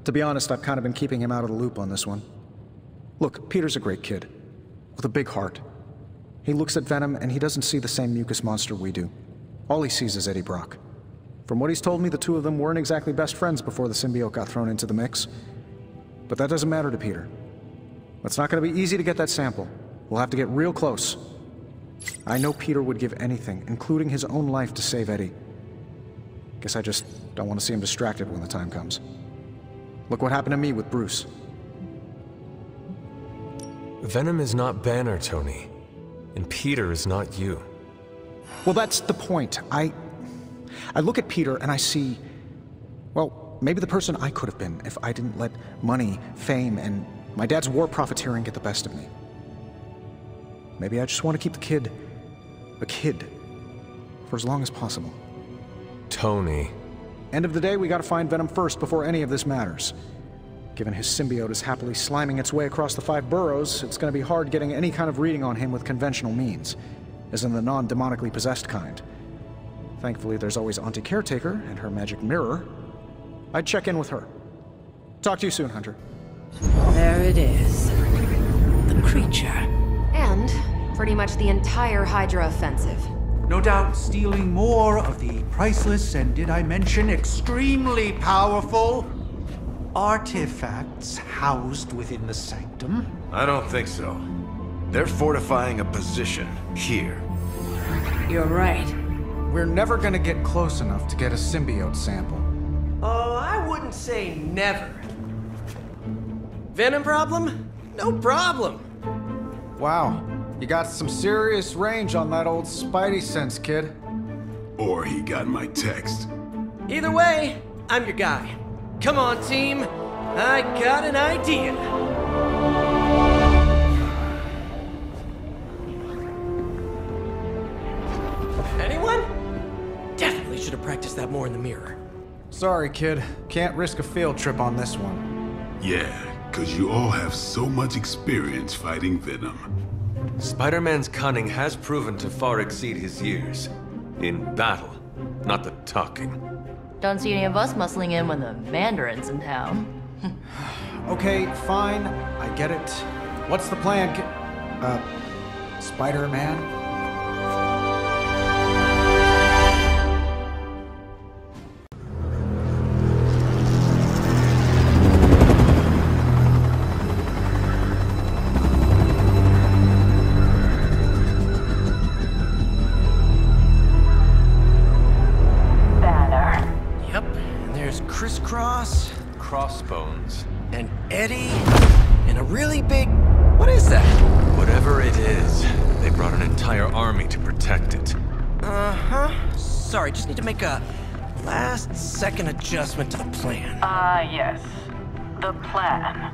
To be honest, I've kind of been keeping him out of the loop on this one. Look, Peter's a great kid, with a big heart. He looks at Venom and he doesn't see the same mucus monster we do. All he sees is Eddie Brock. From what he's told me, the two of them weren't exactly best friends before the symbiote got thrown into the mix. But that doesn't matter to Peter. It's not going to be easy to get that sample. We'll have to get real close. I know Peter would give anything, including his own life, to save Eddie. Guess I just don't want to see him distracted when the time comes. Look what happened to me with Bruce. Venom is not Banner, Tony. And Peter is not you. Well, that's the point. I look at Peter and I see, well, maybe the person I could have been if I didn't let money, fame, and my dad's war profiteering get the best of me. Maybe I just want to keep the kid a kid for as long as possible. Tony. End of the day, we gotta find Venom first before any of this matters. Given his symbiote is happily sliming its way across the 5 boroughs, it's gonna be hard getting any kind of reading on him with conventional means, as in the non-demonically possessed kind. Thankfully, there's always Auntie Caretaker and her magic mirror. I'd check in with her. Talk to you soon, Hunter. There it is. The creature. And pretty much the entire Hydra offensive. No doubt stealing more of the priceless and, did I mention, extremely powerful artifacts housed within the sanctum. I don't think so. They're fortifying a position here. You're right. We're never gonna get close enough to get a symbiote sample. Oh, I wouldn't say never. Venom problem? No problem. Wow, you got some serious range on that old Spidey sense, kid. Or he got my text. Either way, I'm your guy. Come on, team. I got an idea. Anyone? Definitely should have practiced that more in the mirror. Sorry, kid. Can't risk a field trip on this one. Yeah, 'cause you all have so much experience fighting Venom. Spider-Man's cunning has proven to far exceed his years. In battle, not the talking. Don't see any of us muscling in when the Mandarin's in town. Okay, fine. I get it. What's the plan, Spider-Man? Crisscross, Crossbones. and Eddie, and a really big... What is that? Whatever it is, they brought an entire army to protect it. Uh-huh. Sorry, just need to make a last-second adjustment to the plan. Yes. The plan.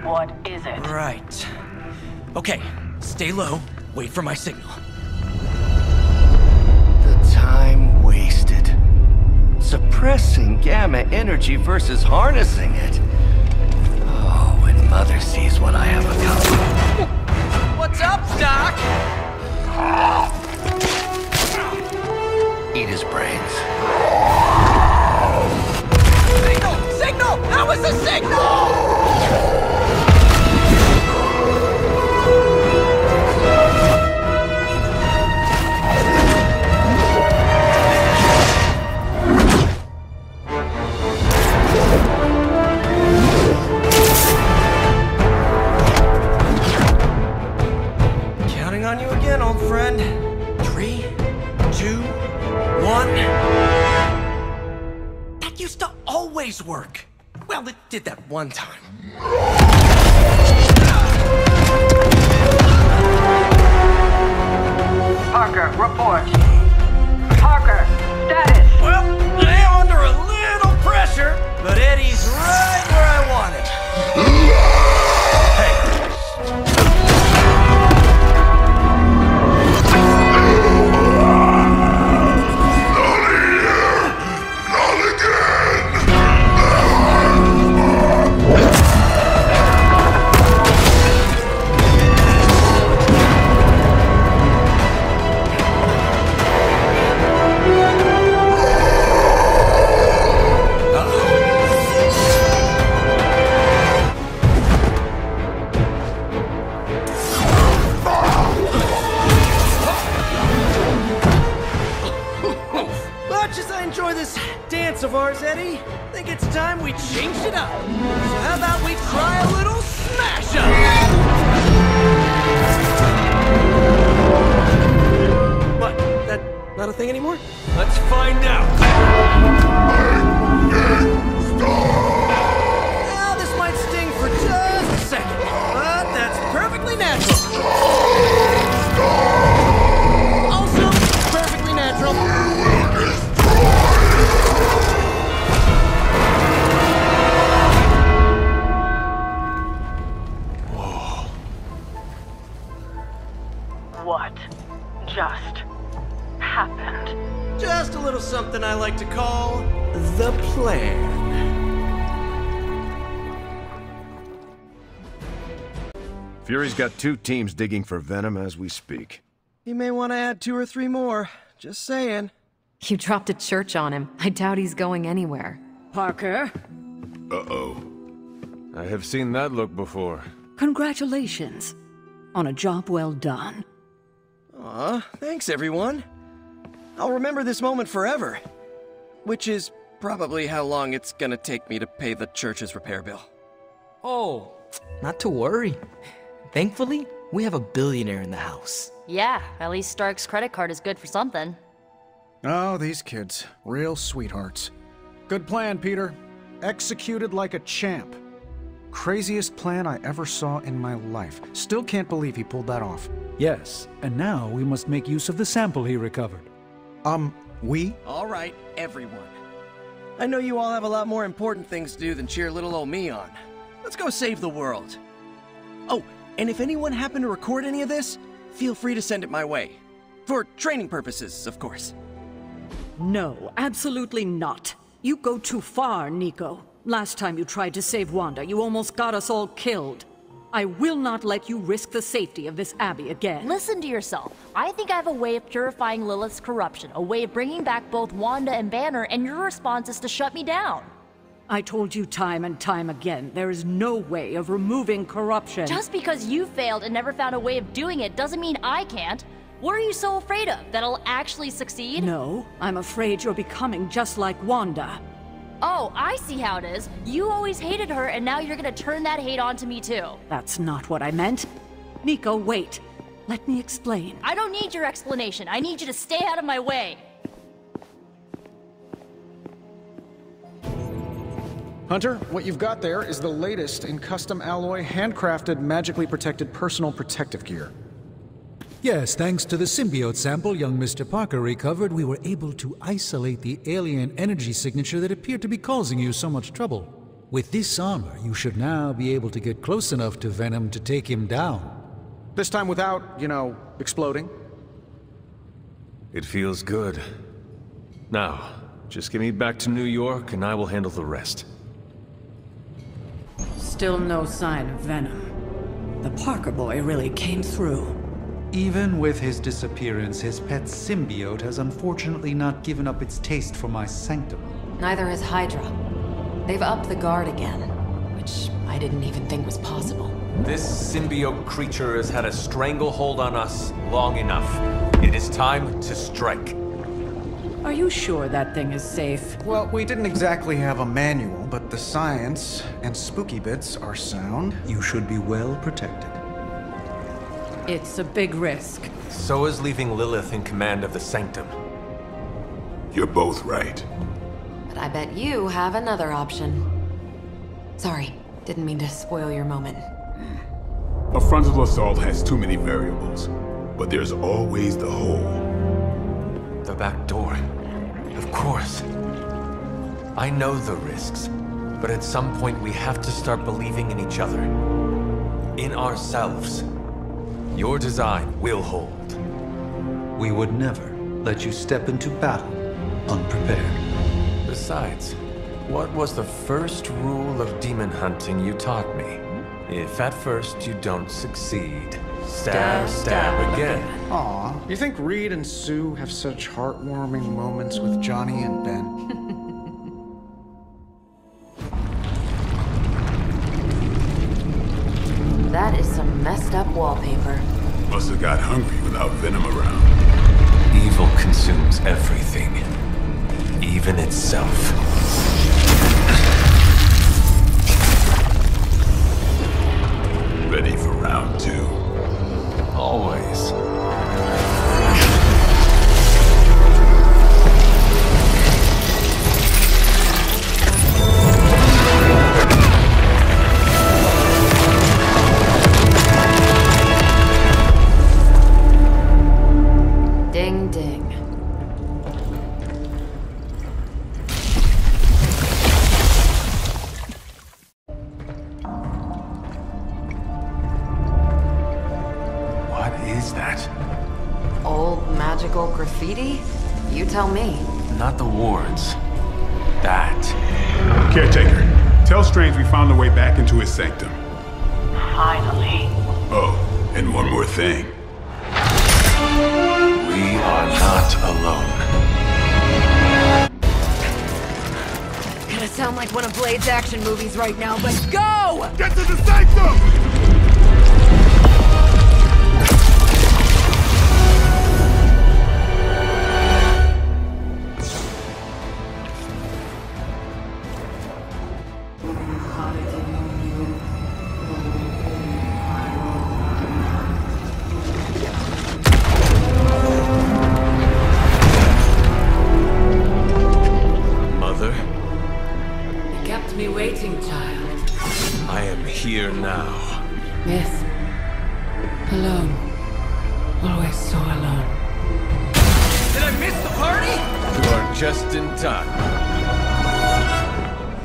What is it? Right. Okay, stay low, wait for my signal. The time wasted. Suppressing gamma energy versus harnessing it. Oh, when Mother sees what I have accomplished. What's up, Doc? Eat his brains. Signal! Signal! That was a signal! On you again, old friend. 3, 2, 1. That used to always work. Well, it did that one time. Parker, report. Parker, status. Well, I am under a little pressure, but Eddie's right where I want him. Of ours, Eddie. Think it's time we changed it up. So how about we try a little smash up? for? Let's find out! Well, this might sting for just a second, but that's perfectly natural. Also, perfectly natural. What just happened? Just a little something I like to call the plan. Fury's got 2 teams digging for Venom as we speak. You may want to add 2 or 3 more. Just saying. You dropped a church on him. I doubt he's going anywhere. Parker, Uh-oh. I have seen that look before. congratulations on a job well done. Aw, thanks everyone. I'll remember this moment forever. Which is probably how long it's gonna take me to pay the church's repair bill. Oh, not to worry. Thankfully, we have a billionaire in the house. Yeah, at least Stark's credit card is good for something. Oh, these kids. Real sweethearts. Good plan, Peter. Executed like a champ. Craziest plan I ever saw in my life. Still can't believe he pulled that off. Yes, and now we must make use of the sample he recovered. We? Alright, everyone. I know you all have a lot more important things to do than cheer little old me on. Let's go save the world. Oh, and if anyone happened to record any of this, feel free to send it my way. For training purposes, of course. No, absolutely not. You go too far, Nico. Last time you tried to save Wanda, you almost got us all killed. I will not let you risk the safety of this Abbey again. Listen to yourself. I think I have a way of purifying Lilith's corruption, a way of bringing back both Wanda and Banner, and your response is to shut me down. I told you time and time again, there is no way of removing corruption. Just because you failed and never found a way of doing it doesn't mean I can't. What are you so afraid of? That I'll actually succeed? No, I'm afraid you're becoming just like Wanda. Oh, I see how it is. You always hated her, and now you're gonna turn that hate onto me too. That's not what I meant. Nico, wait. Let me explain. I don't need your explanation. I need you to stay out of my way. Hunter, what you've got there is the latest in custom alloy, handcrafted, magically protected personal protective gear. Yes, thanks to the symbiote sample young Mr. Parker recovered, we were able to isolate the alien energy signature that appeared to be causing you so much trouble. With this armor, you should now be able to get close enough to Venom to take him down. This time without, exploding. It feels good. Now, just get me back to New York and I will handle the rest. Still no sign of Venom. The Parker boy really came through. Even with his disappearance, his pet symbiote has unfortunately not given up its taste for my sanctum. Neither has Hydra. They've upped the guard again, which I didn't even think was possible. This symbiote creature has had a stranglehold on us long enough. It is time to strike. Are you sure that thing is safe? Well, we didn't exactly have a manual, but the science and spooky bits are sound. You should be well protected. It's a big risk. So is leaving Lilith in command of the Sanctum. You're both right. But I bet you have another option. Sorry, didn't mean to spoil your moment. A frontal assault has too many variables, but there's always the hole. The back door. Of course. I know the risks, but at some point we have to start believing in each other. In ourselves. Your design will hold. We would never let you step into battle unprepared. Besides, what was the first rule of demon hunting you taught me? If at first you don't succeed, stab again. Aw, you think Reed and Sue have such heartwarming moments with Johnny and Ben? That is some messed up wallpaper. Must have got hungry without Venom around. Evil consumes everything, even itself. Ready for round 2? Always. What's that? Old magical graffiti? You tell me. Not the wards. That. Caretaker, tell Strange we found a way back into his sanctum. Finally. Oh, and one more thing. We are not alone. Gonna sound like one of Blade's action movies right now, but go! Get to the sanctum! Here now. Yes. Alone. Always so alone. Did I miss the party? You are just in time.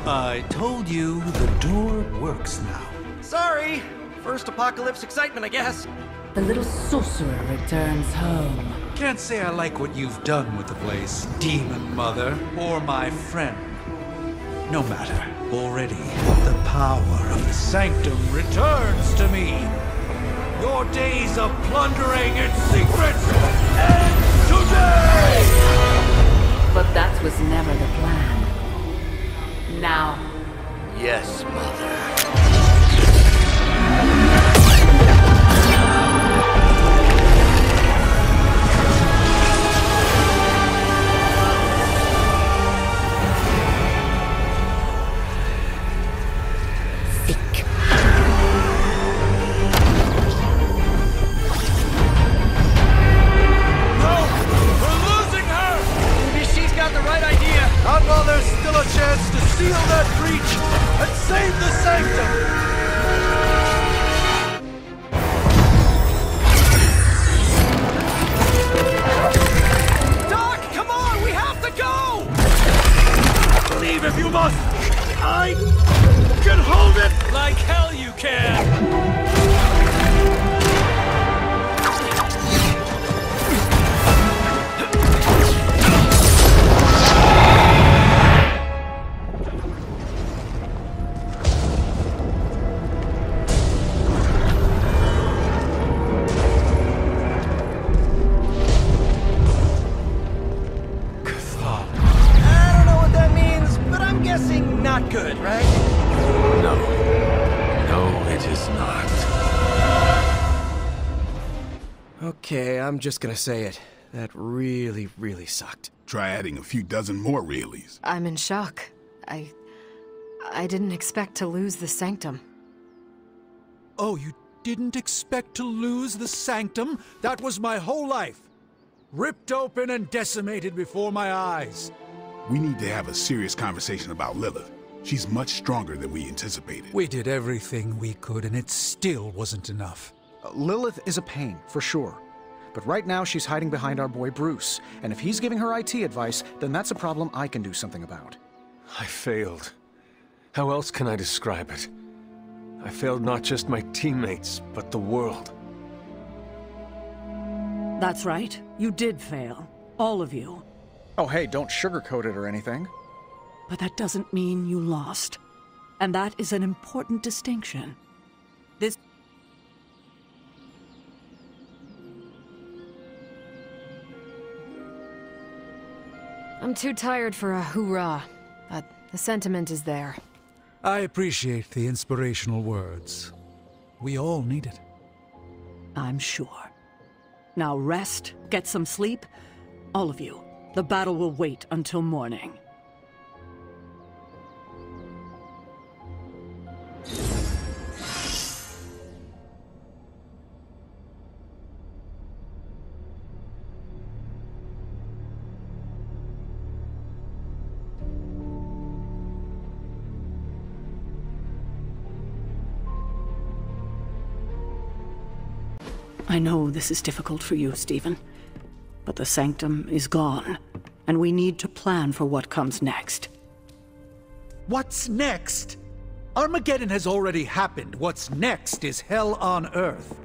I told you the door works now. Sorry. First apocalypse excitement, I guess. The little sorcerer returns home. Can't say I like what you've done with the place, Demon Mother, or my friend. No matter. Already, the power of the Sanctum returns to me. Your days of plundering its secrets end today! But that was never the plan. Now. Yes, Mother. Not while there's still a chance to seal that breach and save the Sanctum! Doc, come on! We have to go! Leave if you must! I can hold it! Like hell you can! Not good, right? No. No, it is not. Okay, I'm just gonna say it. That really, really sucked. Try adding a few dozen more reallys. I'm in shock. I didn't expect to lose the Sanctum. Oh, you didn't expect to lose the Sanctum? That was my whole life. Ripped open and decimated before my eyes. We need to have a serious conversation about Lilith. She's much stronger than we anticipated. We did everything we could, and it still wasn't enough. Lilith is a pain, for sure. But right now, she's hiding behind our boy Bruce. And if he's giving her IT advice, then that's a problem I can do something about. I failed. How else can I describe it? I failed not just my teammates, but the world. That's right. You did fail. All of you. Oh, hey, don't sugarcoat it or anything. But that doesn't mean you lost. And that is an important distinction. This... I'm too tired for a hoorah, but the sentiment is there. I appreciate the inspirational words. We all need it. I'm sure. Now rest, get some sleep. All of you. The battle will wait until morning. I know this is difficult for you, Stephen, but the Sanctum is gone, and we need to plan for what comes next. What's next? Armageddon has already happened. What's next is hell on Earth.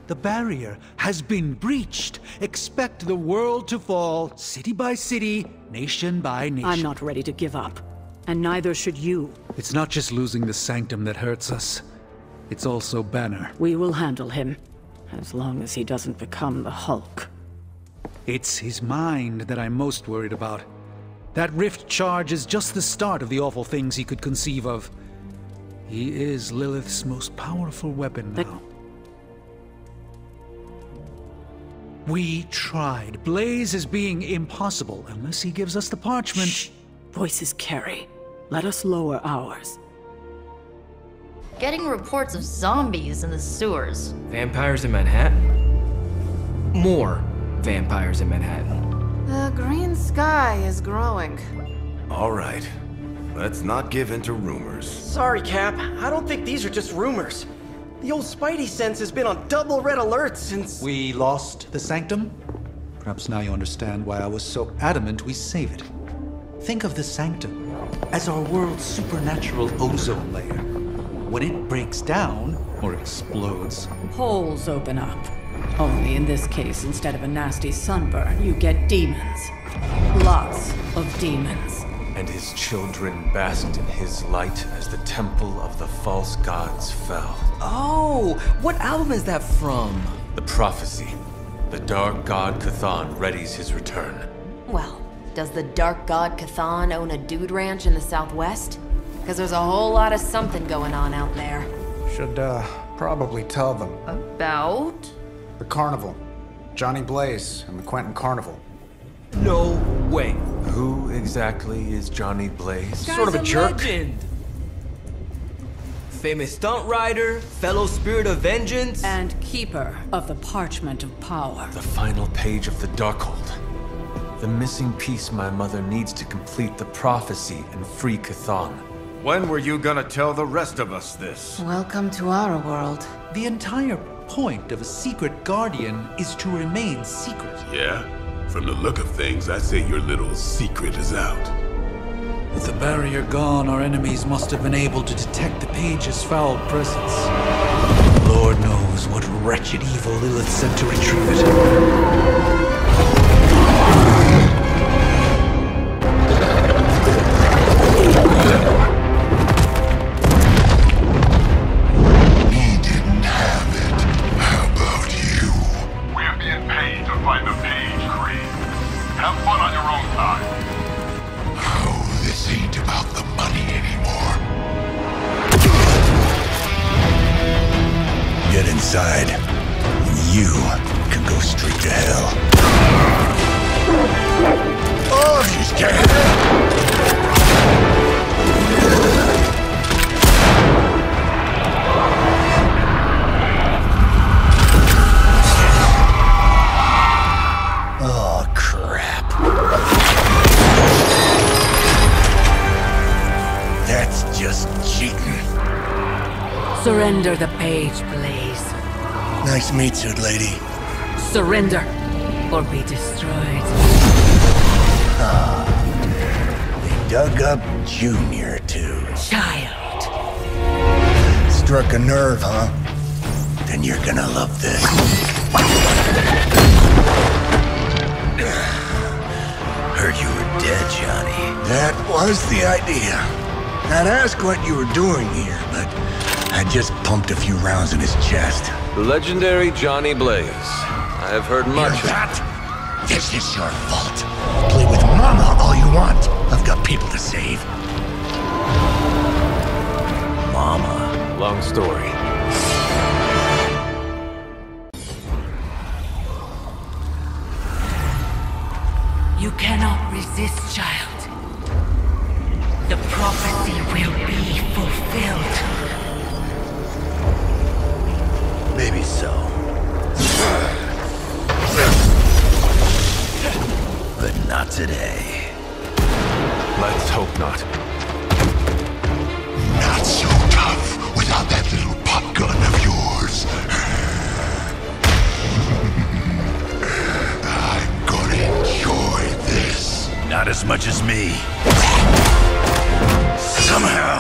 The barrier has been breached. Expect the world to fall, city by city, nation by nation. I'm not ready to give up. And neither should you. It's not just losing the sanctum that hurts us. It's also Banner. We will handle him. As long as he doesn't become the Hulk. It's his mind that I'm most worried about. That rift charge is just the start of the awful things he could conceive of. He is Lilith's most powerful weapon now. We tried. Blaze is being impossible unless he gives us the parchment. Shh. Voices carry. Let us lower ours. Getting reports of zombies in the sewers. Vampires in Manhattan? More vampires in Manhattan. The green sky is growing. All right. Let's not give in to rumors. Sorry, Cap. I don't think these are just rumors. The old Spidey sense has been on double red alert since... We lost the sanctum? Perhaps now you understand why I was so adamant we save it. Think of the sanctum as our world's supernatural ozone layer. When it breaks down, or explodes... Holes open up. Only in this case, instead of a nasty sunburn, you get demons. Lots of demons. And his children basked in his light as the temple of the false gods fell. Oh, what album is that from? The prophecy. The dark god Cthon readies his return. Well, does the dark god Cthon own a dude ranch in the southwest? Because there's a whole lot of something going on out there. Should, probably tell them. About? The carnival. Johnny Blaze and the Quentin Carnival. No way. Who exactly is Johnny Blaze? Sort of a jerk. Legend. Famous stunt rider, fellow spirit of vengeance, and keeper of the parchment of power. The final page of the Darkhold. The missing piece my mother needs to complete the prophecy and free Cthon. When were you gonna tell the rest of us this? Welcome to our world. The entire point of a secret guardian is to remain secret. Yeah? From the look of things, I say your little secret is out. With the barrier gone, our enemies must have been able to detect the page's foul presence. Lord knows what wretched evil Lilith sent to retrieve it. Inside, you can go straight to hell. Oh, she's dead! Oh, crap. That's just cheating. Surrender the page, Blaze. Nice meat suit, lady. Surrender, or be destroyed. Ah, they dug up Junior, too. Child. Struck a nerve, huh? Then you're gonna love this. Heard you were dead, Johnny. That was the idea. I'd ask what you were doing here, but I just pumped a few rounds in his chest. The legendary Johnny Blaze. I have heard much of that. This is your fault. Play with Mama all you want. I've got people to save. Mama. Long story. You cannot resist, child. The prophecy will be fulfilled. Maybe so. But not today. Let's hope not. Not so tough without that little pop gun of yours. I'm gonna enjoy this. Not as much as me. Somehow,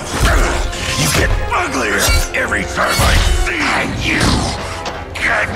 you get uglier every time I see you. Get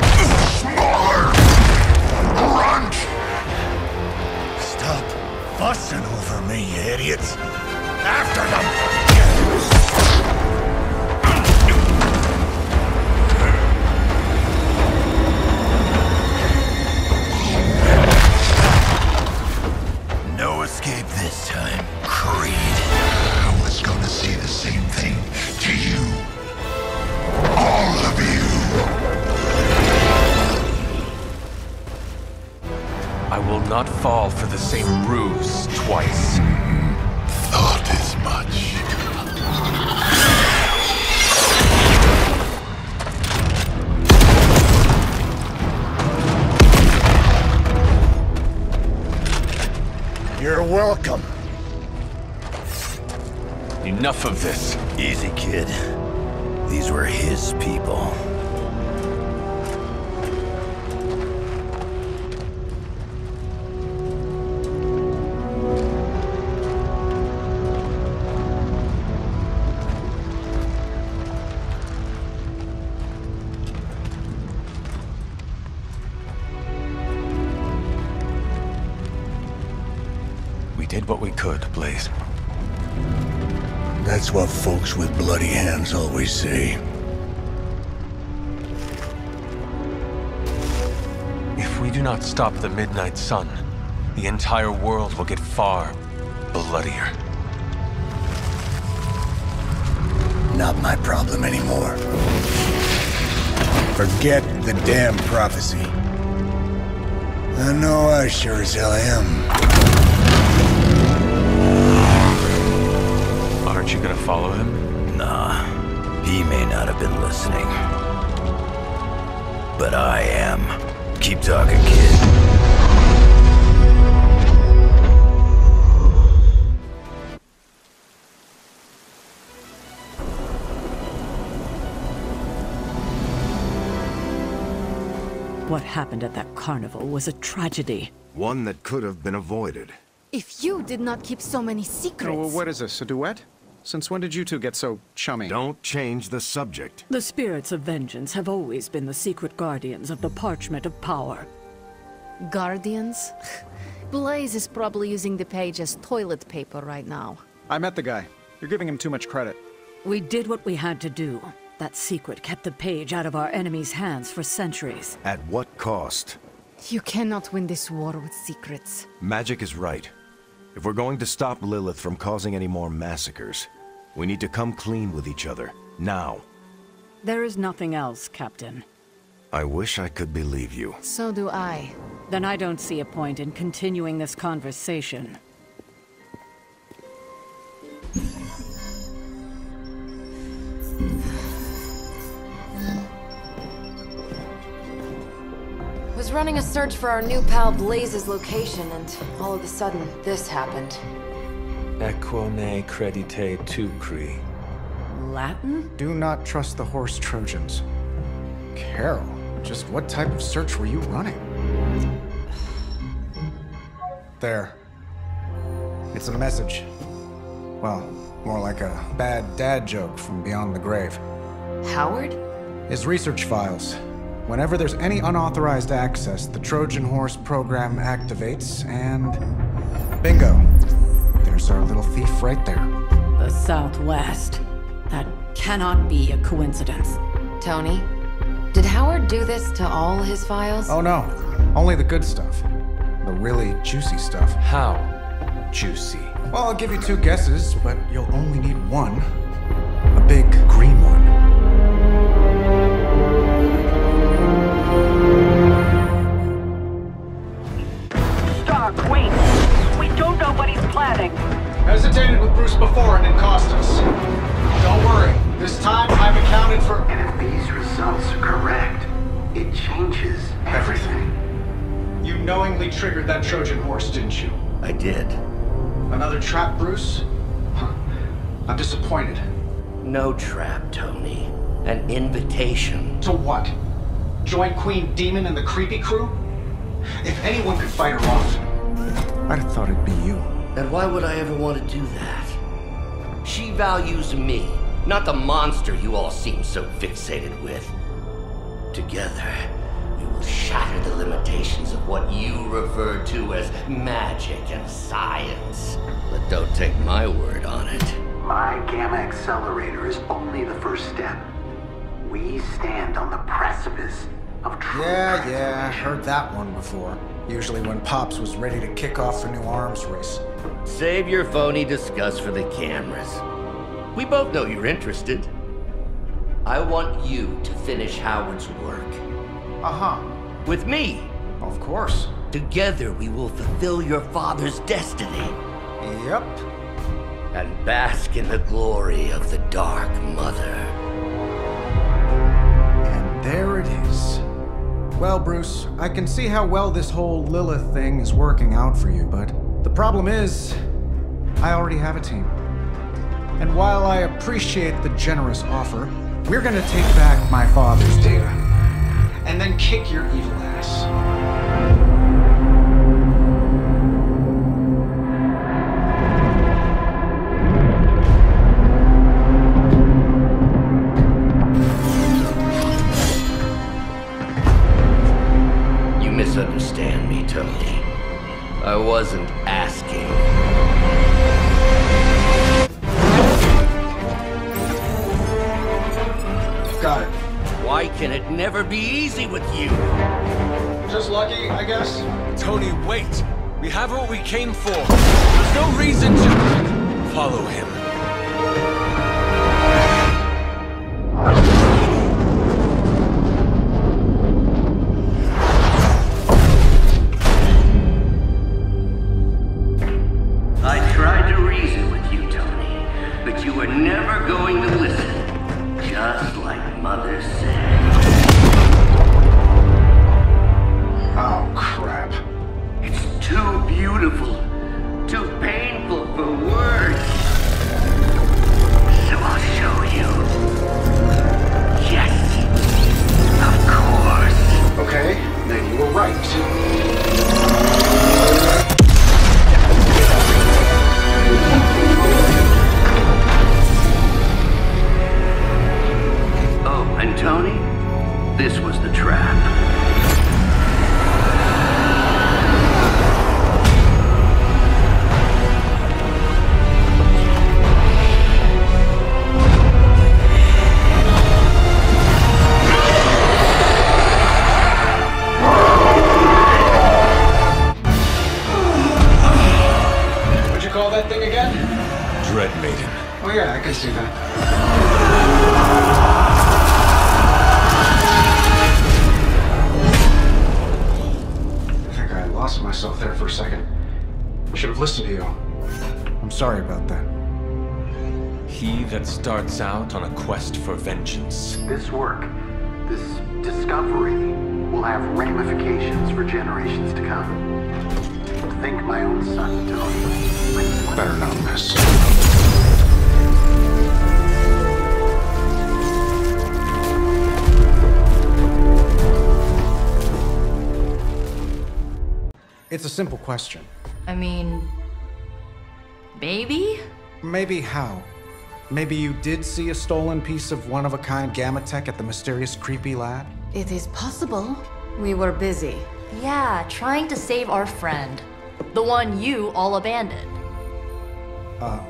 I will not fall for the same ruse twice. Thought as much. You're welcome. Enough of this. Easy, kid. These were his people. We did what we could, Blaze. That's what folks with bloody hands always say. If we do not stop the Midnight Sun, the entire world will get far bloodier. Not my problem anymore. Forget the damn prophecy. I know I sure as hell am. Aren't you gonna follow him? Nah, he may not have been listening. But I am. Keep talking, kid. What happened at that carnival was a tragedy. One that could have been avoided. If you did not keep so many secrets... Oh, what is this, a duet? Since when did you two get so chummy? Don't change the subject. The spirits of vengeance have always been the secret guardians of the parchment of power. Guardians? Blaze is probably using the page as toilet paper right now. I met the guy. You're giving him too much credit. We did what we had to do. That secret kept the page out of our enemies' hands for centuries. At what cost? You cannot win this war with secrets. Magic is right. If we're going to stop Lilith from causing any more massacres, we need to come clean with each other, now. There is nothing else, Captain. I wish I could believe you. So do I. Then I don't see a point in continuing this conversation. Was running a search for our new pal Blaze's location, and all of a sudden, this happened. Equone credite tucri. Latin? Do not trust the horse Trojans. Carol, just what type of search were you running? There. It's a message. Well, more like a bad dad joke from beyond the grave. Howard? His research files. Whenever there's any unauthorized access, the Trojan Horse program activates, and bingo. There's our little thief right there. The Southwest. That cannot be a coincidence. Tony, did Howard do this to all his files? Oh no, only the good stuff. The really juicy stuff. How juicy? Well, I'll give you two guesses, but you'll only need one. A big green one. Stark, wait! We don't know what he's planning. Hesitated with Bruce before and it cost us. Don't worry, this time I've accounted for... And if these results are correct, it changes everything. You knowingly triggered that Trojan horse, didn't you? I did. Another trap, Bruce? I'm disappointed. No trap, Tony. An invitation. To what? Join Queen Demon and the creepy crew? If anyone could fight her off, I'd have thought it'd be you. And why would I ever want to do that? She values me, not the monster you all seem so fixated with. Together, we will shatter the limitations of what you refer to as magic and science. But don't take my word on it. My Gamma Accelerator is only the first step. We stand on the precipice of true Yeah, heard that one before. Usually when Pops was ready to kick off a new arms race. Save your phony disgust for the cameras. We both know you're interested. I want you to finish Howard's work. Uh-huh. With me. Of course. Together we will fulfill your father's destiny. Yep. And bask in the glory of the Dark Mother. And there it is. Well, Bruce, I can see how well this whole Lilith thing is working out for you, but the problem is, I already have a team. And while I appreciate the generous offer, we're gonna take back my father's data, and then kick your evil ass. You misunderstand me, Tony. I wasn't asking. Got it. Why can it never be easy with you? Just lucky, I guess. Tony, wait! We have what we came for. There's no reason to follow him. I tried to reason with you, Tony, but you were never going to listen. Just like Mother said. Oh, crap. It's too beautiful, too painful for words. So I'll show you. Yes, of course. Okay, then you were right. And Tony, this was the trap. What'd you call that thing again? Dread Maiden. Oh yeah, I can see that. Lost myself there for a second. I should have listened to you. I'm sorry about that. He that starts out on a quest for vengeance. This work, this discovery, will have ramifications for generations to come. Think my own son, Tony. Better not miss. It's a simple question. I mean, maybe? Maybe how? Maybe you did see a stolen piece of one-of-a-kind gamma tech at the mysterious creepy lab? It is possible. We were busy. Yeah, trying to save our friend. The one you all abandoned.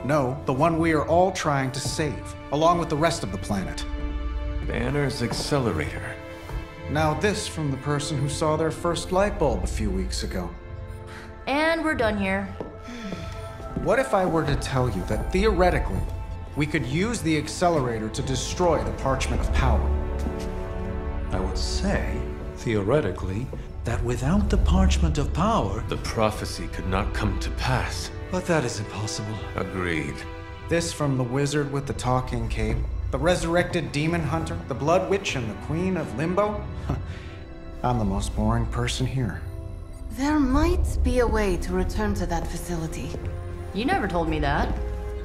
No, the one we are all trying to save, along with the rest of the planet. Banner's accelerator. Now this from the person who saw their first light bulb a few weeks ago. And we're done here. What if I were to tell you that theoretically, we could use the accelerator to destroy the Parchment of Power? I would say, theoretically, that without the Parchment of Power, the prophecy could not come to pass. But that is impossible. Agreed. This from the wizard with the talking cape, the resurrected demon hunter, the blood witch, and the queen of limbo? I'm the most boring person here. There might be a way to return to that facility. You never told me that.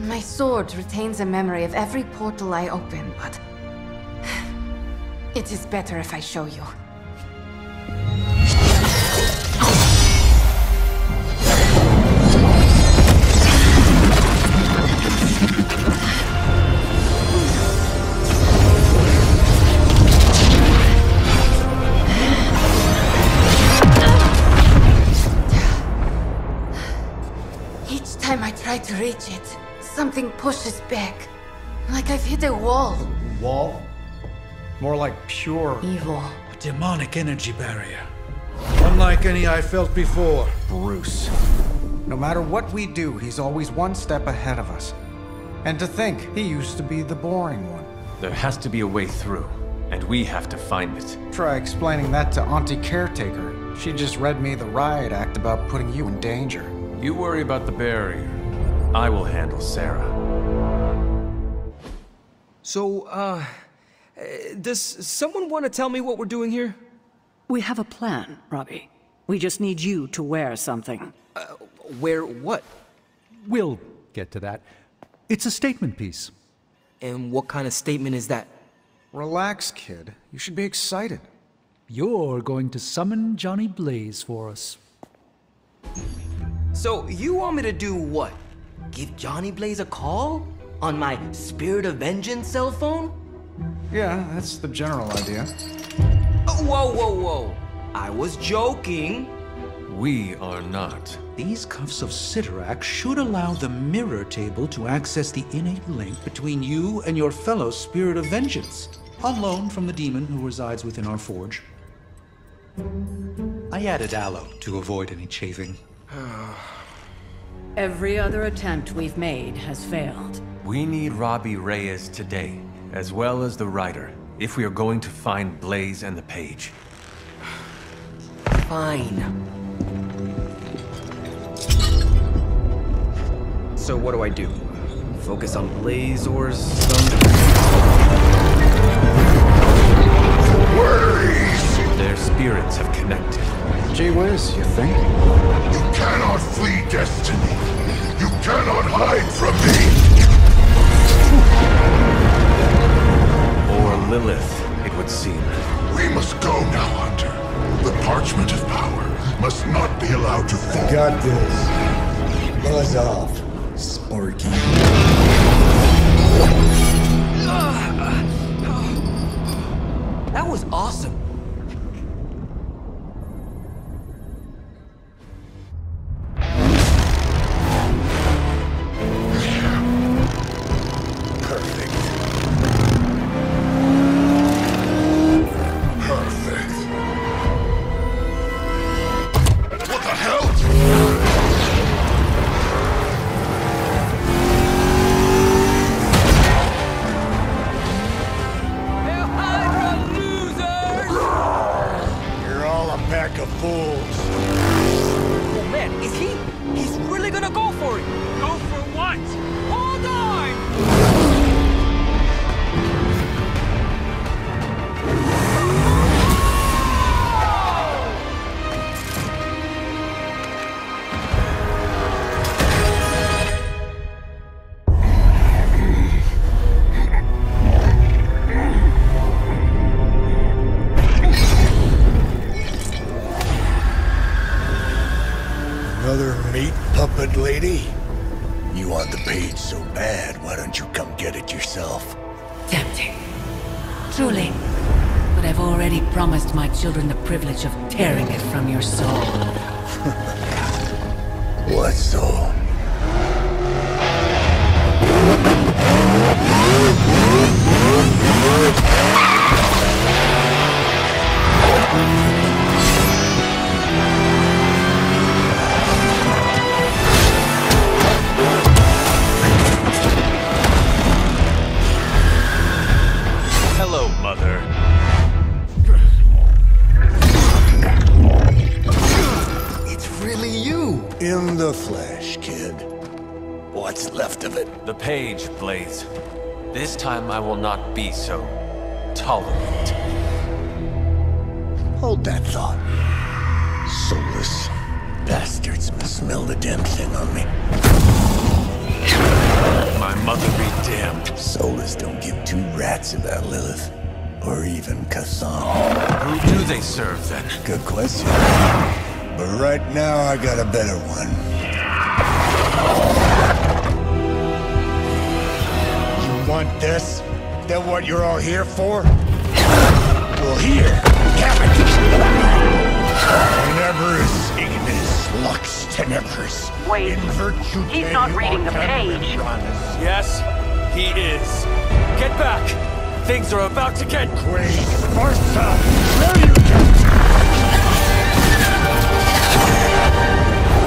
My sword retains a memory of every portal I open, but it is better if I show you. Time I try to reach it, something pushes back. Like I've hit a wall. Wall? More like pure evil. A demonic energy barrier. Unlike any I felt before. Bruce. No matter what we do, he's always one step ahead of us. And to think, he used to be the boring one. There has to be a way through, and we have to find it. Try explaining that to Auntie Caretaker. She just read me the riot act about putting you in danger. You worry about the barrier. I will handle Sarah. So, does someone want to tell me what we're doing here? We have a plan, Robbie. We just need you to wear something. Wear what? We'll get to that. It's a statement piece. And what kind of statement is that? Relax, kid. You should be excited. You're going to summon Johnny Blaze for us. So, you want me to do what? Give Johnny Blaze a call? On my Spirit of Vengeance cell phone? Yeah, that's the general idea. Whoa, whoa, whoa. I was joking. We are not. These cuffs of Cyttorak should allow the mirror table to access the innate link between you and your fellow Spirit of Vengeance, on loan from the demon who resides within our forge. I added aloe to avoid any chafing. Every other attempt we've made has failed. We need Robbie Reyes today, as well as the writer, if we are going to find Blaze and the page. Fine. So what do I do? Focus on Blaze or some... Their spirits have connected. Gee whiz, you think? You cannot flee destiny. You cannot hide from me. Or Lilith, it would seem. We must go now, Hunter. The parchment of power must not be allowed to fall. Got this. Buzz off, Sparky. That was awesome. Lady, you want the page so bad, why don't you come get it yourself? Tempting. Truly. But I've already promised my children the privilege of tearing it from your soul. What soul? Hello, Mother. It's really you. In the flesh, kid. What's left of it? The page, Blaze. This time I will not be so tolerant. Hold that thought. Soulless bastards must smell the damn thing on me. My mother be damned. Soulless don't give two rats about Lilith. Or even Kassan. Who do they serve, then? Good question. But right now, I got a better one. You want this? Is that what you're all here for? Well, here, have it! Tenebris ignis lux tenebris. Wait, In virtue he's not reading the page. Yes, he is. Get back! Things are about to get crazy. Martha, where you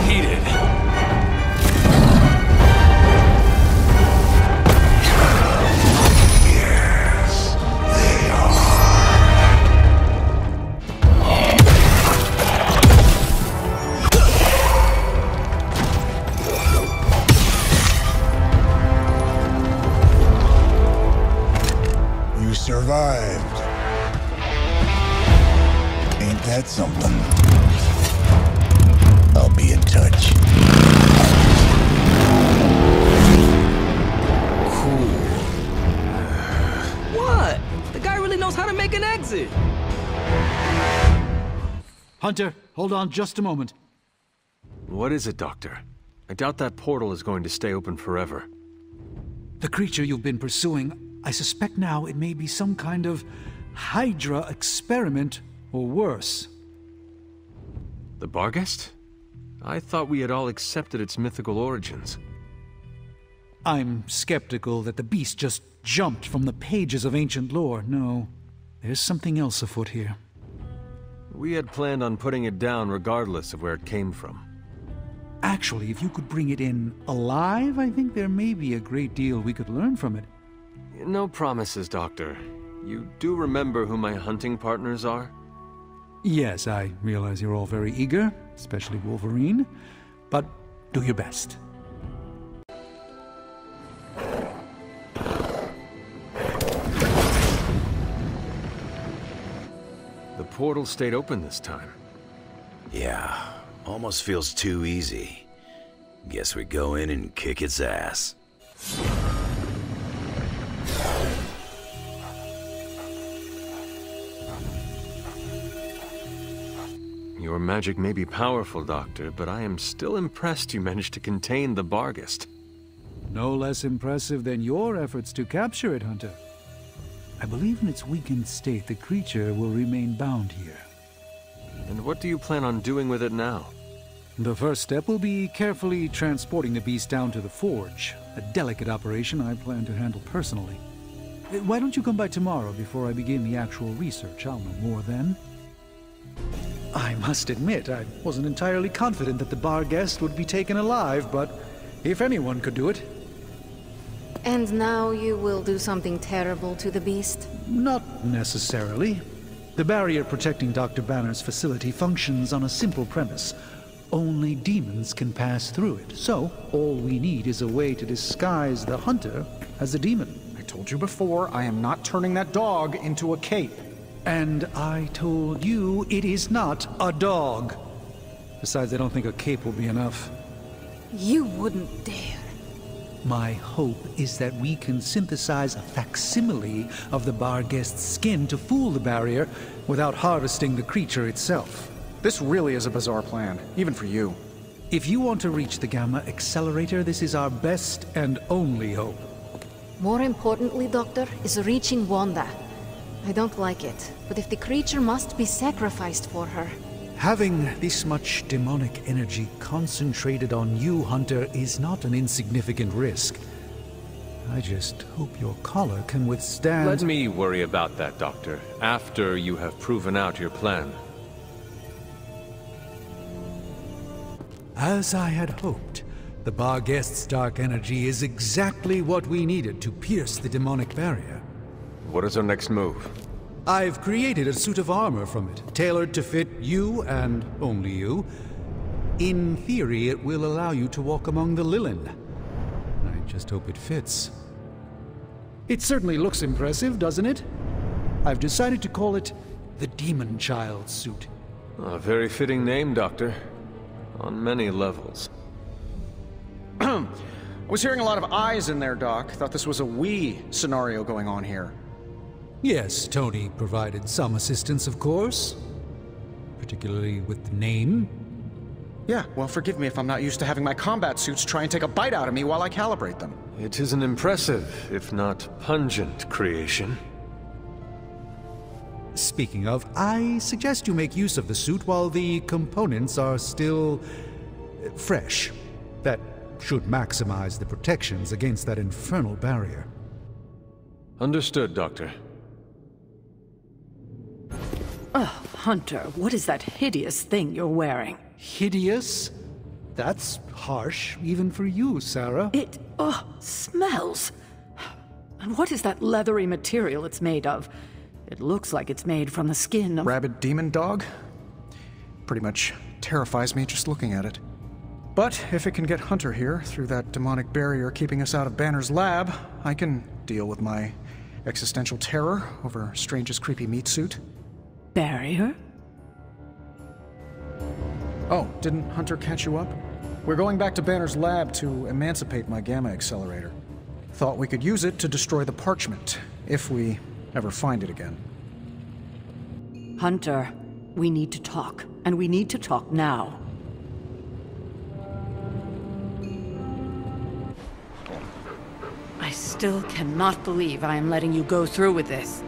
heated. Yes, they are. that something. I'll be in touch. What? The guy really knows how to make an exit. Hunter, hold on just a moment. What is it, Doctor? I doubt that portal is going to stay open forever. The creature you've been pursuing, I suspect now it may be some kind of Hydra experiment, or worse. The Barghest? I thought we had all accepted its mythical origins. I'm skeptical that the beast just jumped from the pages of ancient lore. No, there's something else afoot here. We had planned on putting it down regardless of where it came from. Actually, if you could bring it in alive, I think there may be a great deal we could learn from it. No promises, Doctor. You do remember who my hunting partners are? Yes, I realize you're all very eager, especially Wolverine, but do your best. The portal stayed open this time. Yeah, almost feels too easy. Guess we go in and kick its ass. Your magic may be powerful, Doctor, but I am still impressed you managed to contain the Barghest. No less impressive than your efforts to capture it, Hunter. I believe in its weakened state, the creature will remain bound here. And what do you plan on doing with it now? The first step will be carefully transporting the beast down to the forge, a delicate operation I plan to handle personally. Why don't you come by tomorrow before I begin the actual research? I'll know more then. I must admit, I wasn't entirely confident that the Barghest would be taken alive, but if anyone could do it... And now you will do something terrible to the beast? Not necessarily. The barrier protecting Dr. Banner's facility functions on a simple premise. Only demons can pass through it, so all we need is a way to disguise the hunter as a demon. I told you before, I am not turning that dog into a cape. And I told you it is not a dog. Besides, I don't think a cape will be enough. You wouldn't dare. My hope is that we can synthesize a facsimile of the Barghest's skin to fool the barrier without harvesting the creature itself. This really is a bizarre plan, even for you. If you want to reach the Gamma Accelerator, this is our best and only hope. More importantly, Doctor, is reaching Wanda. I don't like it, but if the creature must be sacrificed for her... Having this much demonic energy concentrated on you, Hunter, is not an insignificant risk. I just hope your collar can withstand... Let me worry about that, Doctor, after you have proven out your plan. As I had hoped, the Barghest's dark energy is exactly what we needed to pierce the demonic barrier. What is our next move? I've created a suit of armor from it, tailored to fit you and only you. In theory, it will allow you to walk among the Lilin. I just hope it fits. It certainly looks impressive, doesn't it? I've decided to call it the Demon Child suit. A very fitting name, Doctor. On many levels. I was hearing a lot of eyes in there, Doc. Thought this was a we scenario going on here. Yes, Tony provided some assistance, of course. Particularly with the name. Yeah, well, forgive me if I'm not used to having my combat suits try and take a bite out of me while I calibrate them. It is an impressive, if not pungent, creation. Speaking of, I suggest you make use of the suit while the components are still... fresh. That should maximize the protections against that infernal barrier. Understood, Doctor. Oh, Hunter, what is that hideous thing you're wearing? Hideous? That's harsh, even for you, Sarah. It, smells. And what is that leathery material it's made of? It looks like it's made from the skin of... Rabid demon dog? Pretty much terrifies me just looking at it. But if it can get Hunter here through that demonic barrier keeping us out of Banner's lab, I can deal with my existential terror over Strange's creepy meat suit. Barrier? Oh, didn't Hunter catch you up? We're going back to Banner's lab to emancipate my gamma accelerator. Thought we could use it to destroy the parchment, if we ever find it again. Hunter, we need to talk, and we need to talk now. I still cannot believe I am letting you go through with this.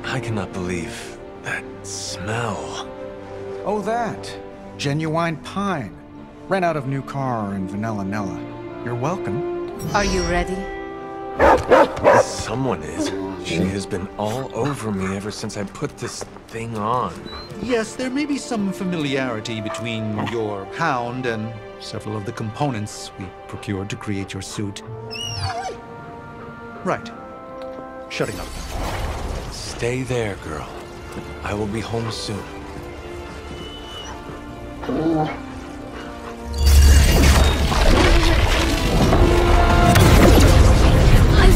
I cannot believe that smell. Oh, that. Genuine pine. Ran out of new car and vanilla Nella. You're welcome. Are you ready? Someone is. She has been all over me ever since I put this thing on. Yes, there may be some familiarity between your hound and several of the components we procured to create your suit. Right. Shutting up. Stay there, girl. I will be home soon. I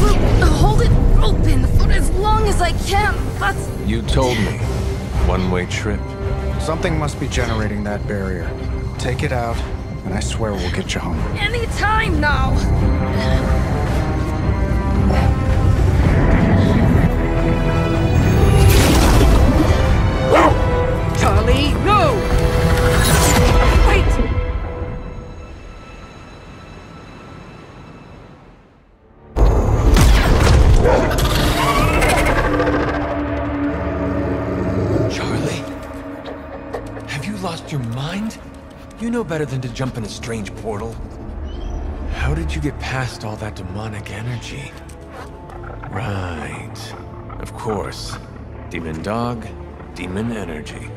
will hold it open for as long as I can, but... You told me. One-way trip. Something must be generating that barrier. Take it out, and I swear we'll get you home. Any time now! Charlie, no! Wait! Charlie? Have you lost your mind? You know better than to jump in a strange portal. How did you get past all that demonic energy? Right. Of course. Demon dog, demon energy.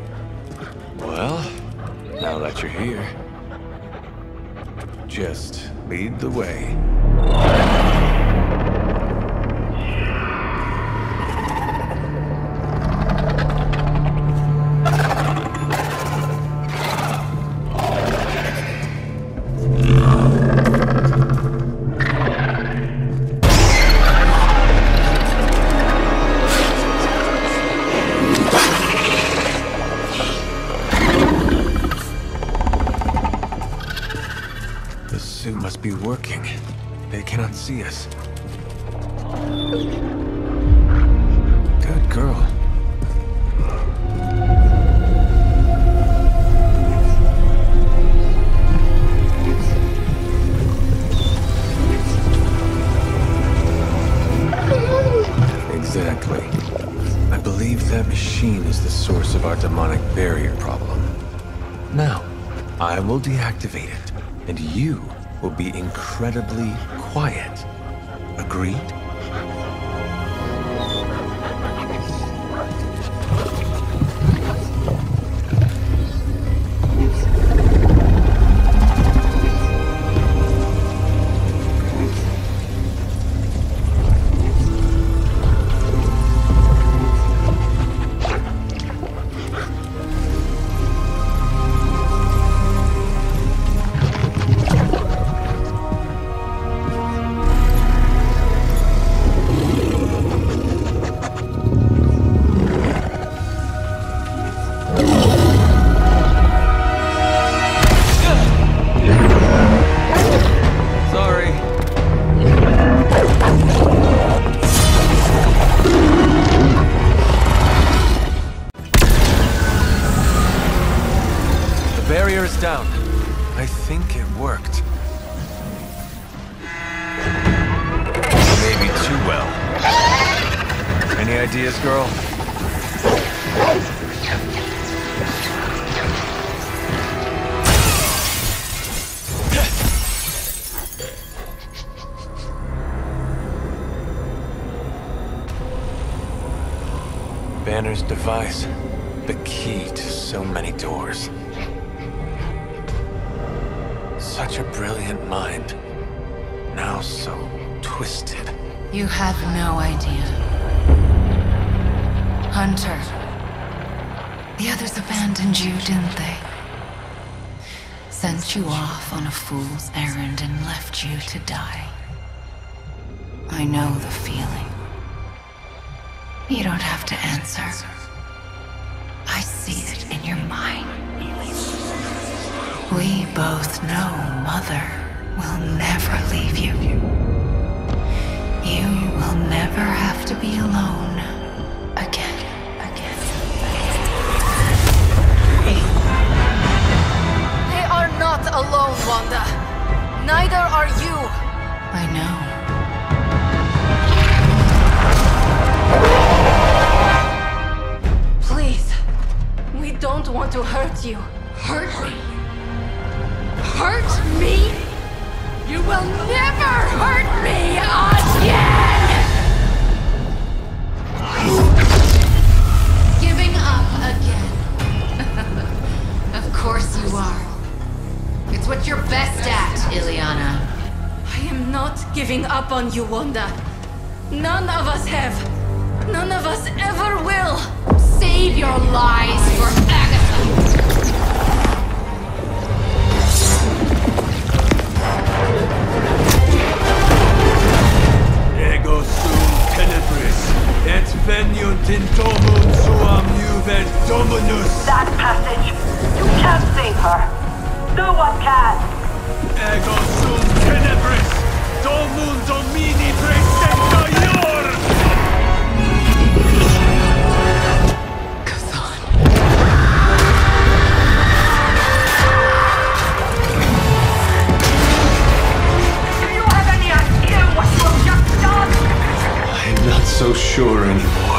Well, now that you're here, just lead the way. Be working. They cannot see us. Good girl. Exactly. I believe that machine is the source of our demonic barrier problem. Now, I will deactivate it, and you will be incredibly quiet. Agreed? Down. I think it worked. Maybe too well. Any ideas, girl? Banner's device. The key to so many doors. Such a brilliant mind. Now so twisted. You have no idea. Hunter. The others abandoned you, didn't they? Sent you off on a fool's errand and left you to die. I know the feeling. You don't have to answer. I see it in your mind. We both know Mother will never leave you. You will never have to be alone again. They are not alone, Wanda. Neither are you. I know. Please, we don't want to hurt you. Hurt me? Hurt me? You will never hurt me again! Giving up again. Of course you are. It's what you're best at, Ileana. I am not giving up on you, Wanda. None of us have. None of us ever will. Save your lies for Agatha. Ego sum tenebris, et veniunt in domum suam juve dominus. That passage, you can't save her. No one can. Ego sum tenebris, domum domini presenta ior. I'm not so sure anymore.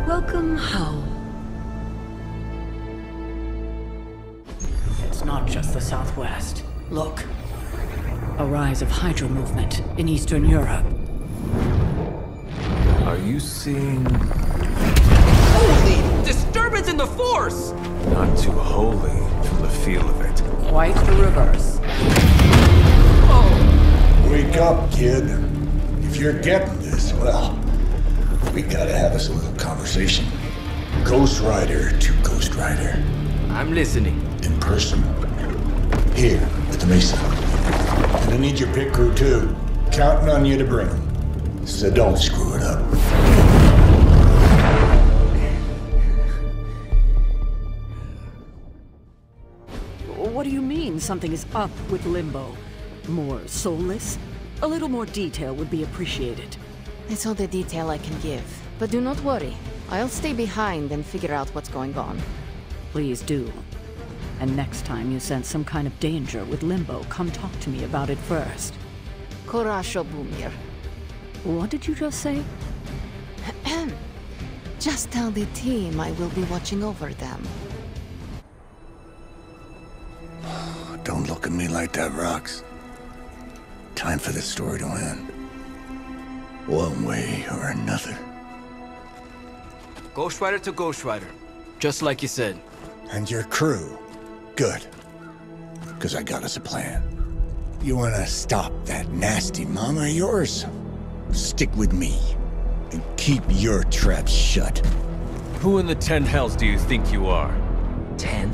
Welcome home. It's not just the Southwest. Look. A rise of Hydra movement in Eastern Europe. Are you seeing... Holy disturbance in the Force! Not too holy from the feel of it. Quite the reverse. Wake up, kid. If you're getting this, well, we gotta have us a little conversation. Ghost Rider to Ghost Rider. I'm listening. In person. Here, at the Mesa. And I need your pit crew too. Counting on you to bring them. So don't screw it up. What do you mean something is up with Limbo? More soulless? A little more detail would be appreciated. It's all the detail I can give. But do not worry. I'll stay behind and figure out what's going on. Please do. And next time you sense some kind of danger with Limbo, come talk to me about it first. Korasho Bumir. What did you just say? Just tell the team I will be watching over them. Don't look at me like that, Rox. Time for this story to end. One way or another. Ghost Rider to Ghost Rider. Just like you said. And your crew. Good. Because I got us a plan. You want to stop that nasty mama of yours? Stick with me. And keep your traps shut. Who in the 10 hells do you think you are? 10?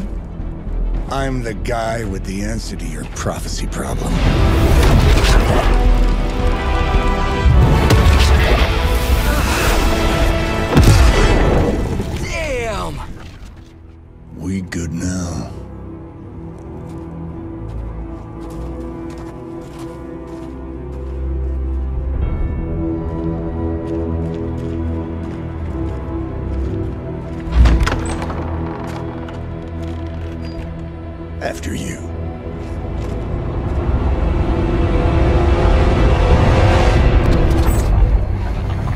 I'm the guy with the answer to your prophecy problem. Damn! We good now? After you.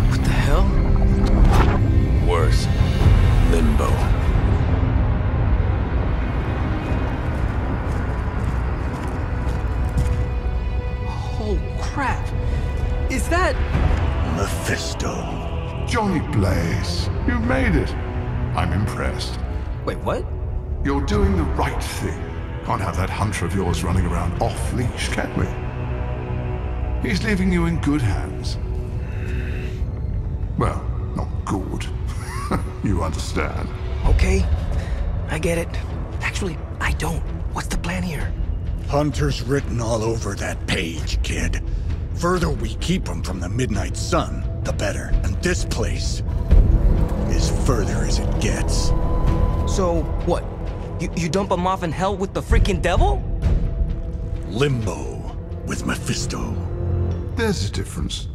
What the hell? Worse. Limbo. Oh, crap. Is that... Mephisto. Johnny Blaze, you made it. I'm impressed. Wait, what? You're doing the right thing. Can't have that hunter of yours running around off-leash, can we? He's leaving you in good hands. Well, not good. You understand. Okay, I get it. Actually, I don't. What's the plan here? Hunter's written all over that page, kid. Further we keep him from the midnight sun, the better. And this place is further as it gets. So, what? You dump him off in hell with the freaking devil? Limbo with Mephisto. There's a difference.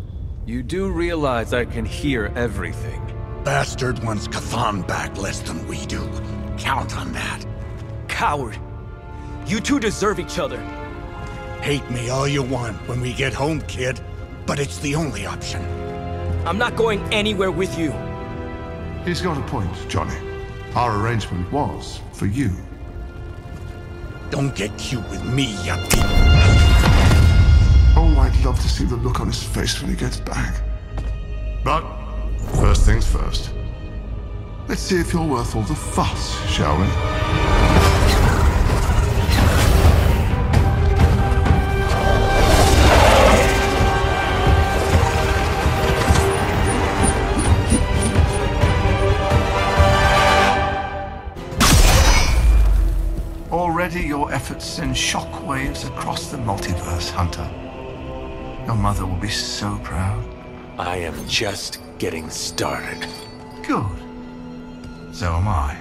You do realize I can hear everything. Bastard wants Cathan back less than we do. Count on that. Coward. You two deserve each other. Hate me all you want when we get home, kid. But it's the only option. I'm not going anywhere with you. He's got a point, Johnny. Our arrangement was for you. Don't get cute with me, you Oh, I'd love to see the look on his face when he gets back. But, first things first. Let's see if you're worth all the fuss, shall we? Already your efforts send shockwaves across the multiverse, Hunter. Your mother will be so proud. I am just getting started. Good. So am I.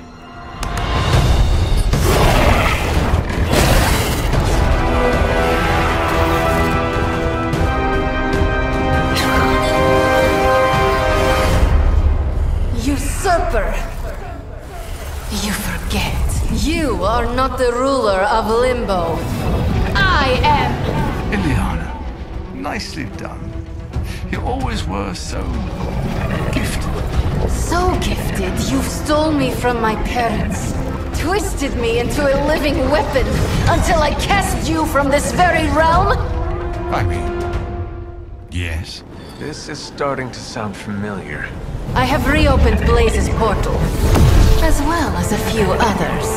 Usurper! You forget. You are not the ruler of Limbo. I am! Ileana, nicely done. You always were so gifted. So gifted, you've stolen me from my parents. Twisted me into a living weapon until I cast you from this very realm? I mean, yes. This is starting to sound familiar. I have reopened Blaze's portal, as well as a few others.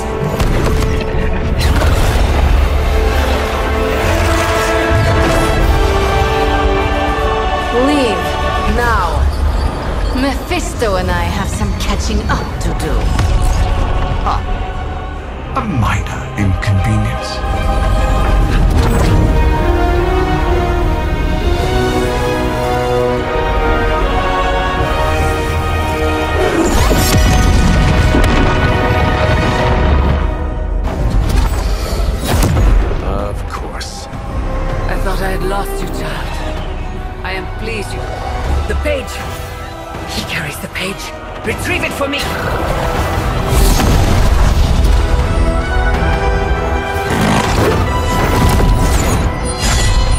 Leave, now. Mephisto and I have some catching up to do. A minor inconvenience. Of course. I thought I had lost you, child. I am pleased you... The page! He carries the page. Retrieve it for me!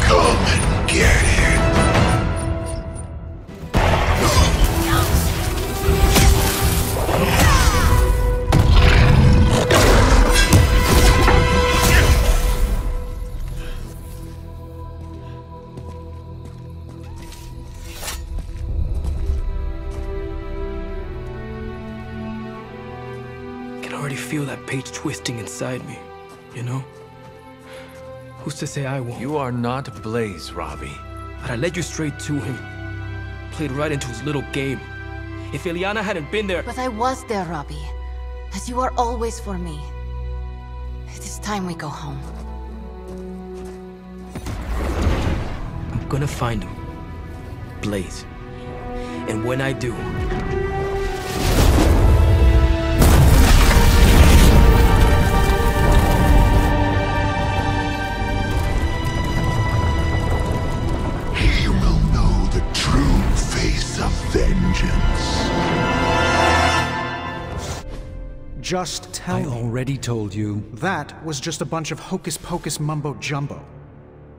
Come and get it. I can already feel that page twisting inside me, you know? Who's to say I won't? You are not Blaze, Robbie. But I led you straight to him. Played right into his little game. If Ileana hadn't been there... But I was there, Robbie. As you are always for me. It is time we go home. I'm gonna find him. Blaze. And when I do... He will know the true face of vengeance. Just tell me. I already told you. That was just a bunch of hocus-pocus mumbo-jumbo.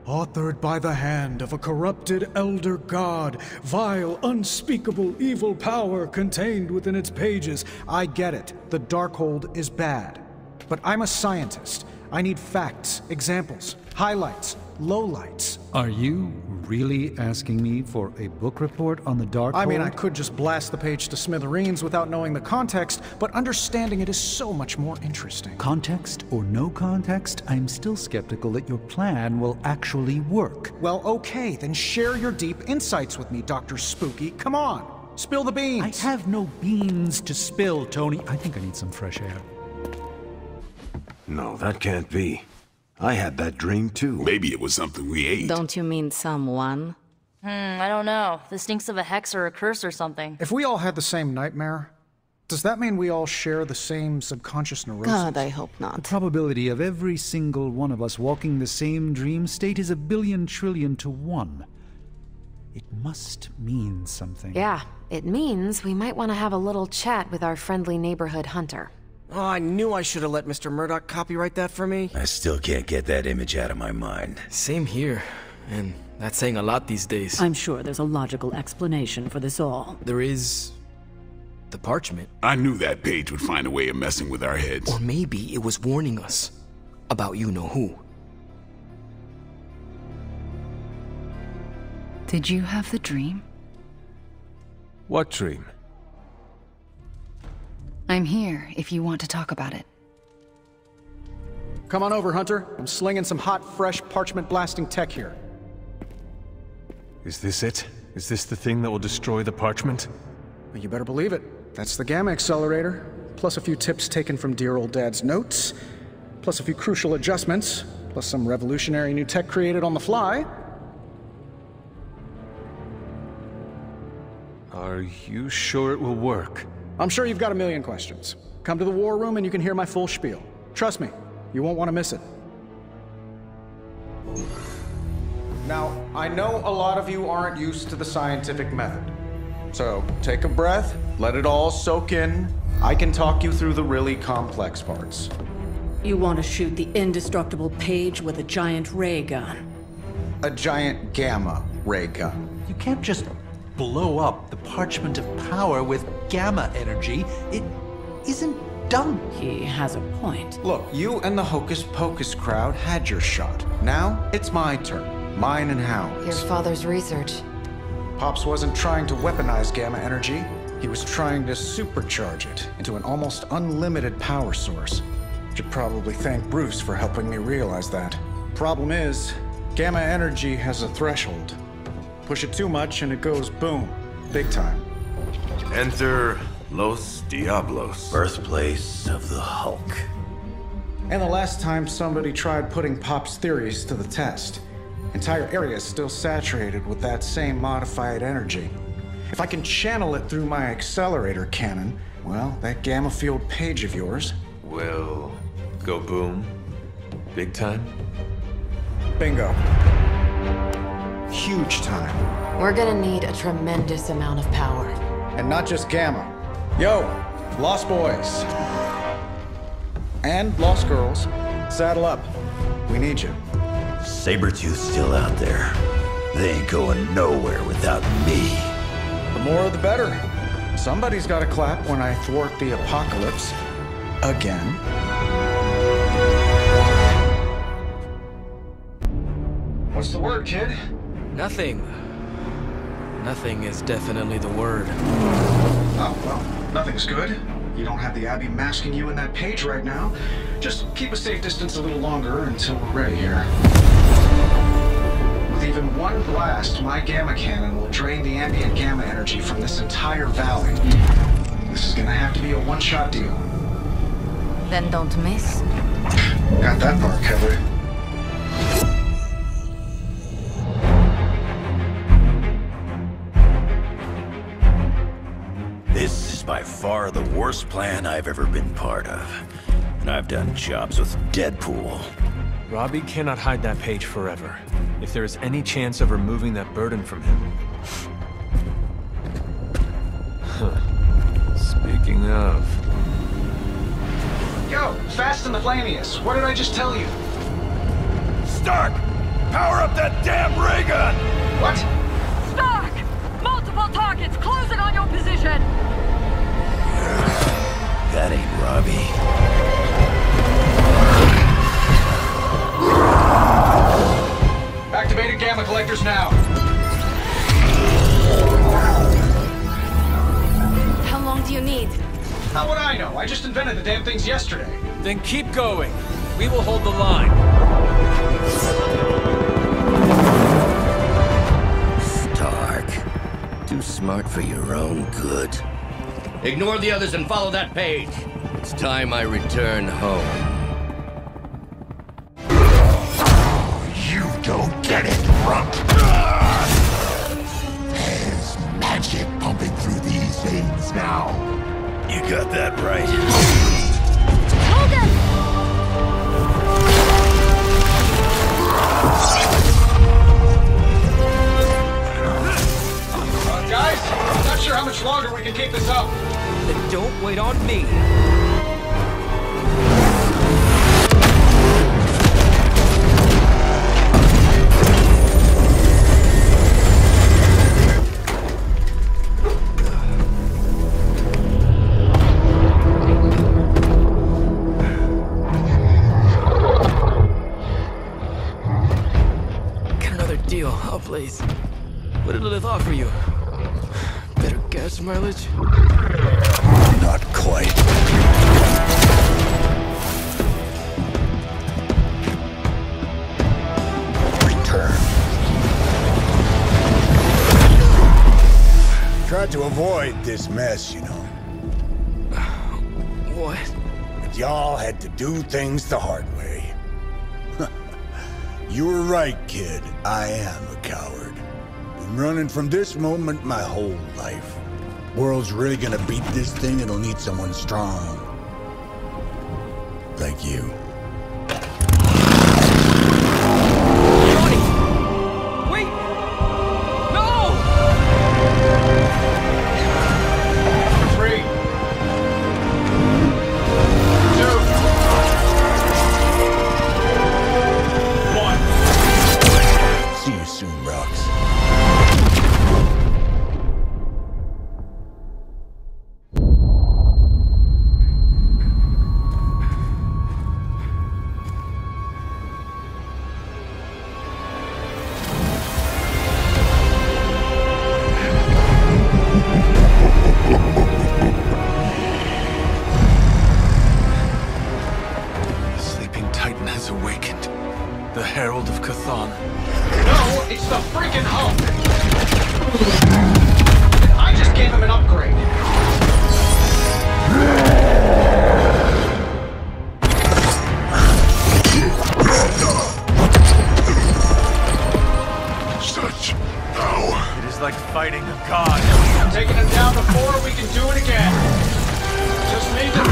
Authored by the hand of a corrupted elder god, vile, unspeakable evil power contained within its pages. I get it. The Darkhold is bad. But I'm a scientist. I need facts, examples, highlights, lowlights. Are you really asking me for a book report on the Dark Hold? I mean, I could just blast the page to smithereens without knowing the context, but understanding it is so much more interesting. Context or no context, I'm still skeptical that your plan will actually work. Well, okay, then share your deep insights with me, Dr. Spooky. Come on, spill the beans. I have no beans to spill, Tony. I think I need some fresh air. No, that can't be. I had that dream too. Maybe it was something we ate. Don't you mean someone? I don't know. This stinks of a hex or a curse or something. If we all had the same nightmare, does that mean we all share the same subconscious neurosis? God, I hope not. The probability of every single one of us walking the same dream state is 1,000,000,000 trillion to 1. It must mean something. Yeah, it means we might want to have a little chat with our friendly neighborhood hunter. Oh, I knew I should have let Mr. Murdoch copyright that for me. I still can't get that image out of my mind. Same here. And that's saying a lot these days. I'm sure there's a logical explanation for this all. There is... the parchment. I knew that page would find a way of messing with our heads. Or maybe it was warning us about you-know-who. Did you have the dream? What dream? I'm here if you want to talk about it. Come on over, Hunter. I'm slinging some hot, fresh parchment blasting tech here. Is this it? Is this the thing that will destroy the parchment? Well, you better believe it. That's the Gamma Accelerator, plus a few tips taken from dear old Dad's notes, plus a few crucial adjustments, plus some revolutionary new tech created on the fly. Are you sure it will work? I'm sure you've got a million questions. Come to the war room and you can hear my full spiel. Trust me, you won't want to miss it. Now, I know a lot of you aren't used to the scientific method. So, take a breath, let it all soak in. I can talk you through the really complex parts. You want to shoot the indestructible page with a giant ray gun. A giant gamma ray gun. You can't just blow up the parchment of power with gamma energy. It isn't done. He has a point. Look, you and the Hocus Pocus crowd had your shot. Now, it's my turn. Mine and Howard's. Your father's research. Pops wasn't trying to weaponize gamma energy. He was trying to supercharge it into an almost unlimited power source. Should probably thank Bruce for helping me realize that. Problem is, gamma energy has a threshold. Push it too much and it goes boom. Big time. Enter Los Diablos. Birthplace of the Hulk. And the last time somebody tried putting Pop's theories to the test, entire areas still saturated with that same modified energy. If I can channel it through my accelerator cannon, well, that gamma field page of yours will go boom. Big time? Bingo. Huge time. We're gonna need a tremendous amount of power. And not just gamma. Yo, Lost Boys. And Lost Girls, saddle up. We need you. Sabretooth's still out there. They ain't going nowhere without me. The more the better. Somebody's gotta clap when I thwart the apocalypse. Again. What's the word, kid? Nothing. Nothing is definitely the word. Oh, well, nothing's good. You don't have the Abbey masking you in that page right now. Just keep a safe distance a little longer until we're ready here. With even one blast, my gamma cannon will drain the ambient gamma energy from this entire valley. This is gonna have to be a one-shot deal. Then don't miss. Got that part covered. This is by far the worst plan I've ever been part of. And I've done jobs with Deadpool. Robbie cannot hide that page forever. If there is any chance of removing that burden from him. Speaking of... Yo, Fast and the Flamius, what did I just tell you? Stark! Power up that damn ray gun! What? Stark! Multiple targets closing on your position! That ain't Robbie. Activated gamma gamma collectors now. How long do you need? How would I know? I just invented the damn things yesterday. Then keep going. We will hold the line. Stark. Too smart for your own good. Ignore the others and follow that page. It's time I return home. You don't get it, Runt. There's magic pumping through these veins now. You got that right. Hogan! Guys, I'm not sure how much longer we can keep this up. Then don't wait on me. Get another deal, oh please. What did Lilith offer you? Better gas mileage? Not quite. Return. Tried to avoid this mess, you know. What? But y'all had to do things the hard way. You were right, kid. I am a coward. Been running from this moment my whole life. World's really gonna beat this thing, it'll need someone strong. Like you. Wait! No! 3, 2, 1. See you soon, Rox. Sleeping Titan has awakened. The Herald of Chthon. No, it's the freaking Hulk! I just gave him an upgrade. Such power. It is like fighting a god. I'm taking him down before we can do it again. Just need to...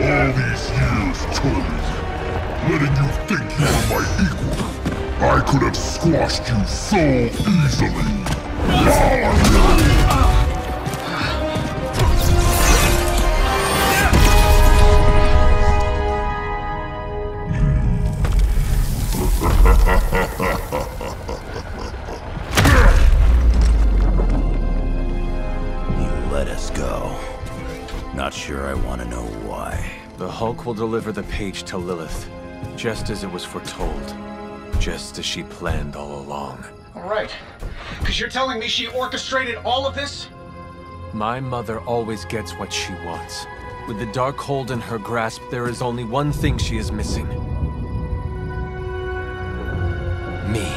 All these years told, letting you think you were my equal. I could have squashed you so easily. You let us go. Not sure I want to know why. The Hulk will deliver the page to Lilith, just as it was foretold. Just as she planned all along. All right. Because you're telling me she orchestrated all of this? My mother always gets what she wants. With the Darkhold in her grasp, there is only one thing she is missing. Me.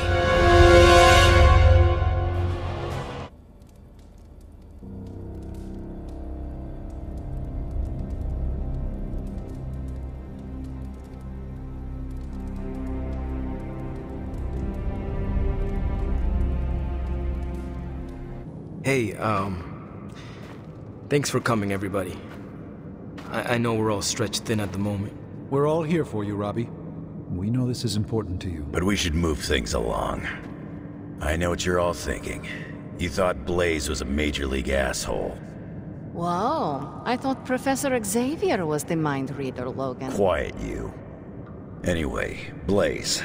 Hey, thanks for coming, everybody. I know we're all stretched thin at the moment. We're all here for you, Robbie. We know this is important to you. But we should move things along. I know what you're all thinking. You thought Blaze was a major league asshole. Whoa, I thought Professor Xavier was the mind reader, Logan. Quiet, you. Anyway, Blaze.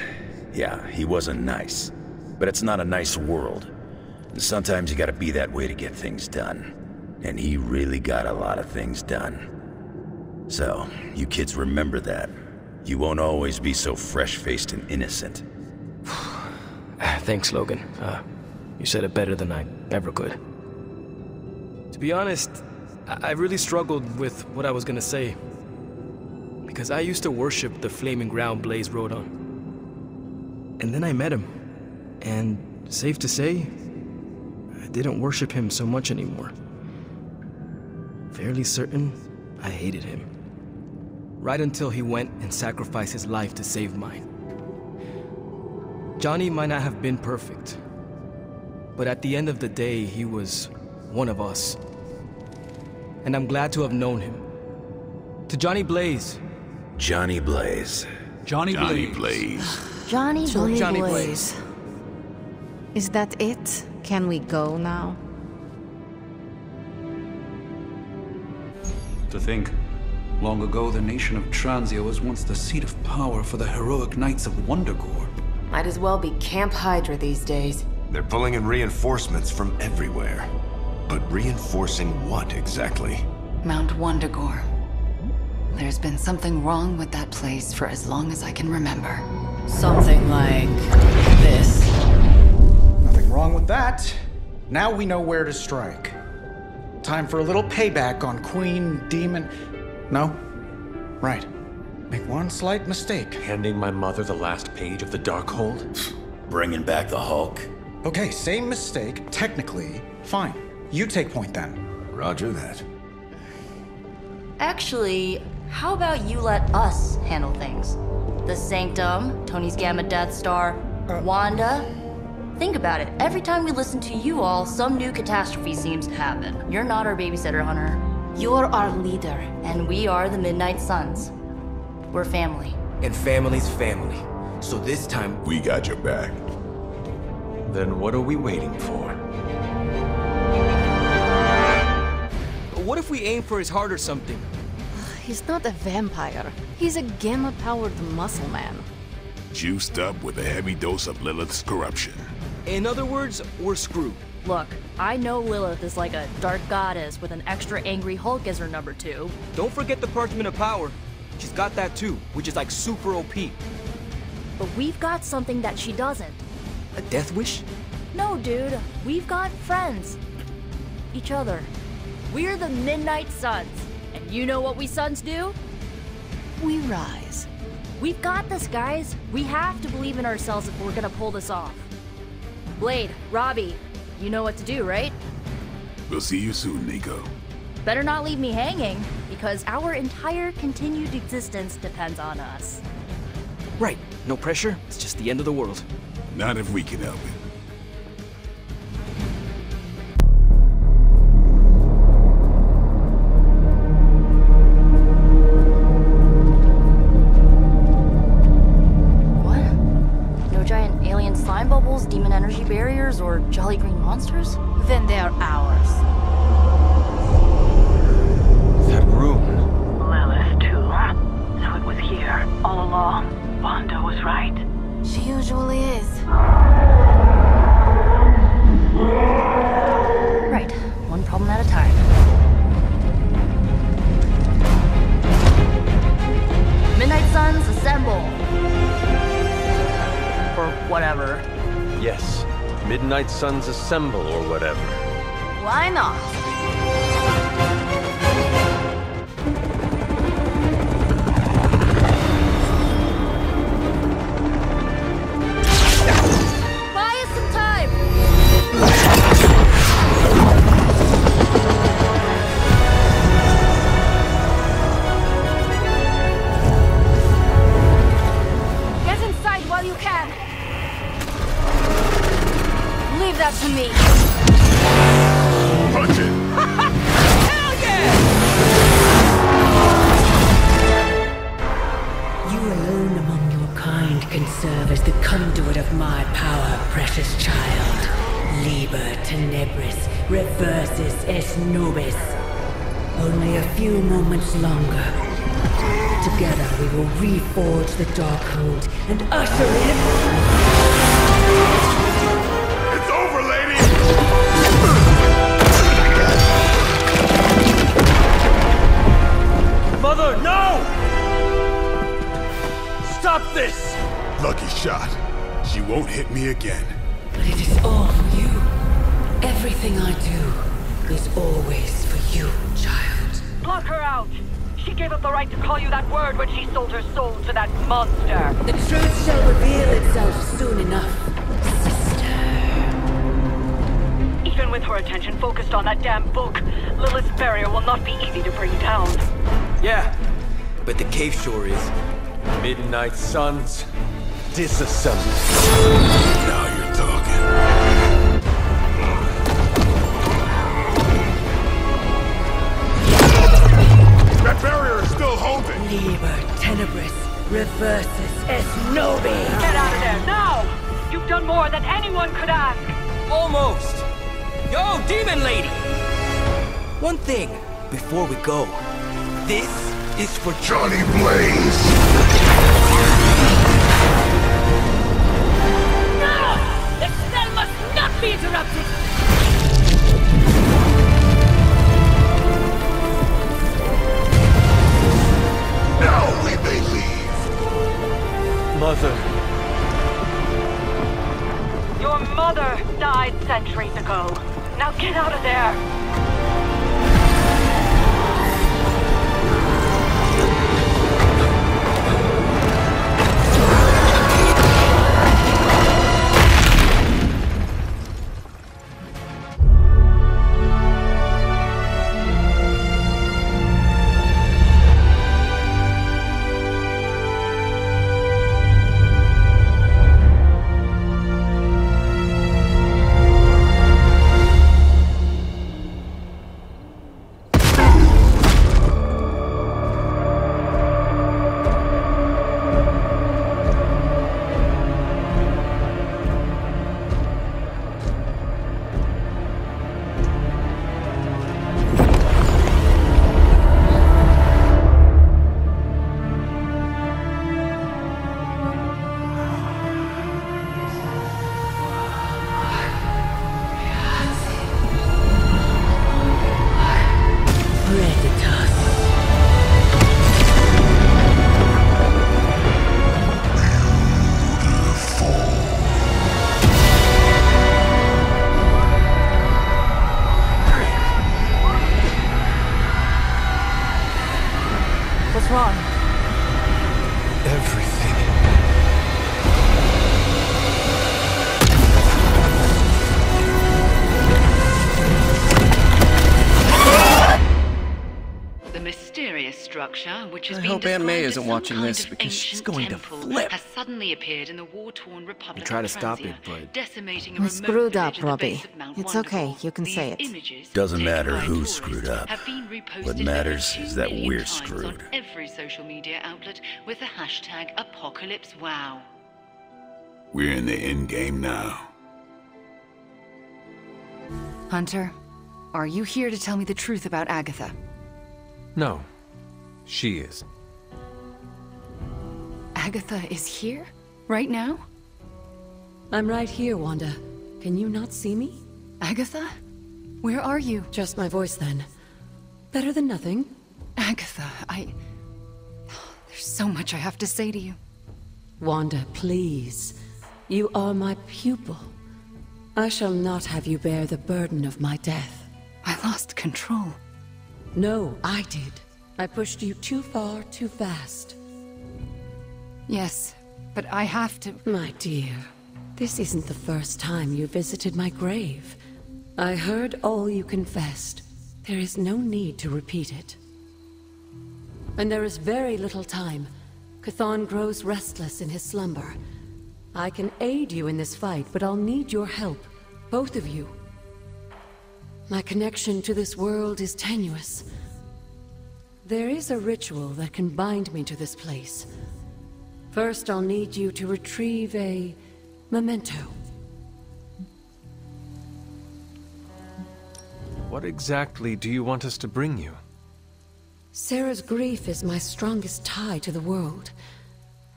Yeah, he wasn't nice. But it's not a nice world. And sometimes you gotta be that way to get things done. And he really got a lot of things done. So, you kids remember that. You won't always be so fresh-faced and innocent. Thanks, Logan. You said it better than I ever could. To be honest, I really struggled with what I was gonna say. Because I used to worship the flaming ground Blaze rode on. And then I met him. And safe to say, I didn't worship him so much anymore. Fairly certain I hated him. Right until he went and sacrificed his life to save mine. Johnny might not have been perfect, but at the end of the day, he was one of us. And I'm glad to have known him. To Johnny Blaze. Johnny Blaze. Johnny Blaze. Johnny Johnny Blaze. Blaze. Is that it? Can we go now? To think, long ago the nation of Transia was once the seat of power for the heroic knights of Wondergore. Might as well be Camp Hydra these days. They're pulling in reinforcements from everywhere. But reinforcing what exactly? Mount Wondergore. There's been something wrong with that place for as long as I can remember. Something like this. Nothing wrong with that. Now we know where to strike. Time for a little payback on Queen, Demon... No? Right. Make one slight mistake. Handing my mother the last page of the Darkhold? Bringing back the Hulk? Okay, same mistake. Technically, fine. You take point then. Roger that. Actually, how about you let us handle things? The Sanctum, Tony's Gamma Death Star, Wanda. Think about it. Every time we listen to you all, some new catastrophe seems to happen. You're not our babysitter, Hunter. You're our leader. And we are the Midnight Suns. We're family. And family's family. So this time, we got your back. Then what are we waiting for? What if we aim for his heart or something? He's not a vampire. He's a gamma-powered muscle man. Juiced up with a heavy dose of Lilith's corruption. In other words, we're screwed. Look, I know Lilith is like a dark goddess with an extra angry Hulk as her number 2. Don't forget the Parchment of Power. She's got that too, which is like super OP. But we've got something that she doesn't. A death wish? No, dude. We've got friends. Each other. We're the Midnight Suns. And you know what we Suns do? We rise. We've got this, guys. We have to believe in ourselves if we're gonna pull this off. Blade, Robbie, you know what to do, right? We'll see you soon, Nico. Better not leave me hanging, because our entire continued existence depends on us. Right. No pressure. It's just the end of the world. Not if we can help it. Slime bubbles, demon energy barriers, or jolly green monsters? Then they're ours. That room. Lilith, too. So it was here, all along. Wanda was right. She usually is. Right. One problem at a time. Midnight Suns, assemble! Or whatever. Yes. Midnight Suns assemble or whatever. Why not? Buy us some time! Get inside while you can! Leave that to me. Punch it! Hell yeah! You alone among your kind can serve as the conduit of my power, precious child. Liber tenebris, reversus es nobis. Only a few moments longer. Together we will reforge the Darkhold and usher in... Mother, no! Stop this! Lucky shot. She won't hit me me again. But it is all for you. Everything I do is always for you, child. Block her out! She gave up the right to call you that word when she sold her soul to that monster. The truth shall reveal itself soon enough, sister. Even with her attention focused on that damn book, Lilith's barrier will not be easy to bring down. Yeah, but the cave shore is. Midnight suns, disassemble. Now you're talking. That barrier is still holding! Liber tenebris reversus es nobi! Get out of there, now! You've done more than anyone could ask! Almost! Yo, demon lady! One thing, before we go. This is for Johnny Blaze! No! The spell must not be interrupted! Now we may leave. Mother. Your mother died centuries ago. Now get out of there! Which I hope Aunt May isn't watching this because she's going to flip. Has suddenly appeared in the war-torn Republic I try to of stop Francia, it, but decimating a We remote screwed up, village at the base Robbie. of Mount It's Wonderful. okay, you can These say it. images, Doesn't matter taken by who tourists, screwed up. have been reposted What over matters 2 is that million we're times screwed. on every social media outlet with the hashtag #ApocalypseWow. We're in the end game now. Hunter, are you here to tell me the truth about Agatha? No, she is. Agatha is here? Right now? I'm right here, Wanda. Can you not see me? Agatha? Where are you? Just my voice, then. Better than nothing. Agatha, there's so much I have to say to you. Wanda, please. You are my pupil. I shall not have you bear the burden of my death. I lost control. No, I did. I pushed you too far, too fast. Yes, but I have to... My dear, this isn't the first time you visited my grave. I heard all you confessed. There is no need to repeat it. And there is very little time. Chthon grows restless in his slumber. I can aid you in this fight, but I'll need your help. Both of you. My connection to this world is tenuous. There is a ritual that can bind me to this place. First, I'll need you to retrieve a memento. What exactly do you want us to bring you? Sarah's grief is my strongest tie to the world.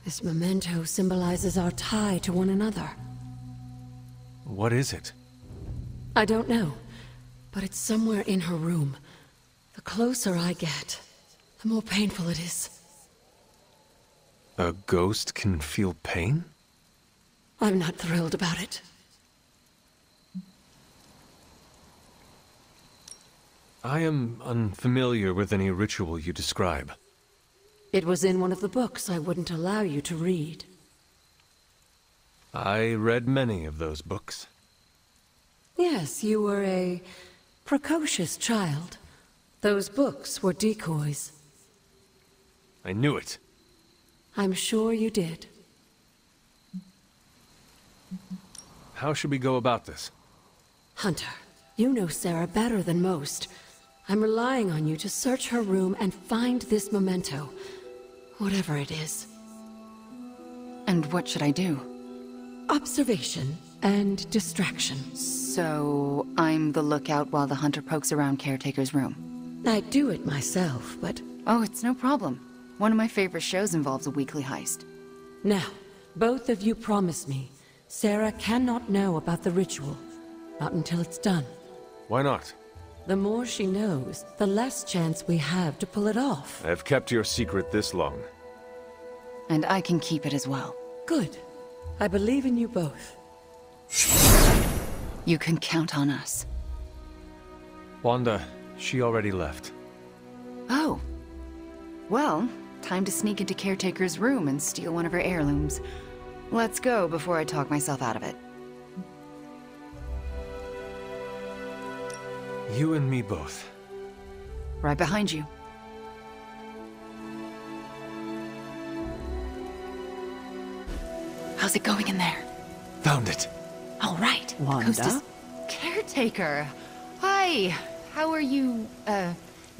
This memento symbolizes our tie to one another. What is it? I don't know, but it's somewhere in her room. The closer I get, the more painful it is. A ghost can feel pain? I'm not thrilled about it. I am unfamiliar with any ritual you describe. It was in one of the books I wouldn't allow you to read. I read many of those books. Yes, you were a precocious child. Those books were decoys. I knew it. I'm sure you did. How should we go about this? Hunter, you know Sarah better than most. I'm relying on you to search her room and find this memento. Whatever it is. And what should I do? Observation and distraction. So, I'm the lookout while the hunter pokes around Caretaker's room. I'd do it myself, but... Oh, it's no problem. One of my favorite shows involves a weekly heist. Now, both of you promise me, Sarah cannot know about the ritual. Not until it's done. Why not? The more she knows, the less chance we have to pull it off. I've kept your secret this long. And I can keep it as well. Good. I believe in you both. You can count on us. Wanda, she already left. Oh. Well, time to sneak into Caretaker's room and steal one of her heirlooms. Let's go before I talk myself out of it. You and me both. Right behind you. How's it going in there? Found it. All right. Wanda? Coast is Caretaker. Hi. How are you,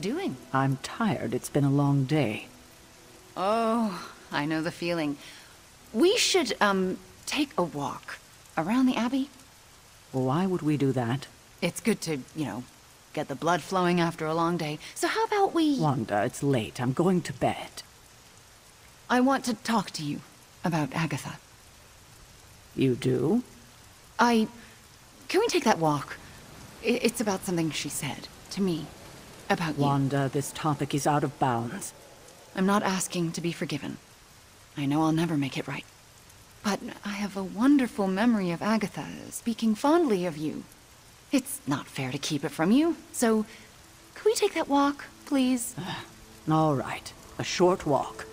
doing? I'm tired. It's been a long day. Oh, I know the feeling. We should, take a walk around the Abbey. Why would we do that? It's good to, you know, get the blood flowing after a long day. So how about we... Wanda, it's late. I'm going to bed. I want to talk to you about Agatha. You do? Can we take that walk? It's about something she said to me. About you. Wanda, this topic is out of bounds. I'm not asking to be forgiven. I know I'll never make it right. But I have a wonderful memory of Agatha speaking fondly of you. It's not fair to keep it from you, so... Could we take that walk, please? All right. A short walk.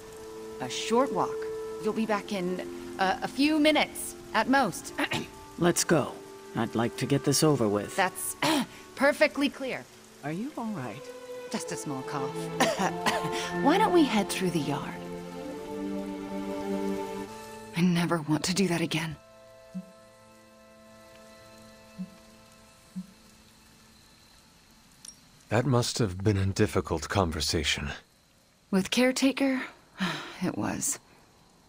A short walk. You'll be back in a few minutes, at most. Let's go. I'd like to get this over with. That's perfectly clear. Are you all right? Just a small cough. Why don't we head through the yard? I never want to do that again. That must have been a difficult conversation. With Caretaker, it was.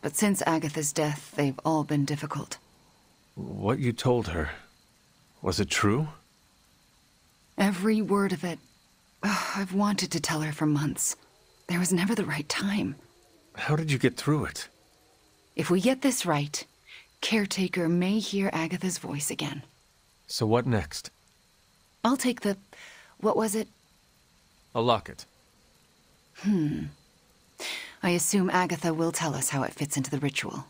But since Agatha's death, they've all been difficult. What you told her, was it true? Every word of it. I've wanted to tell her for months. There was never the right time. How did you get through it? If we get this right, Caretaker may hear Agatha's voice again. So what next? I'll take the... what was it? A locket. I assume Agatha will tell us how it fits into the ritual.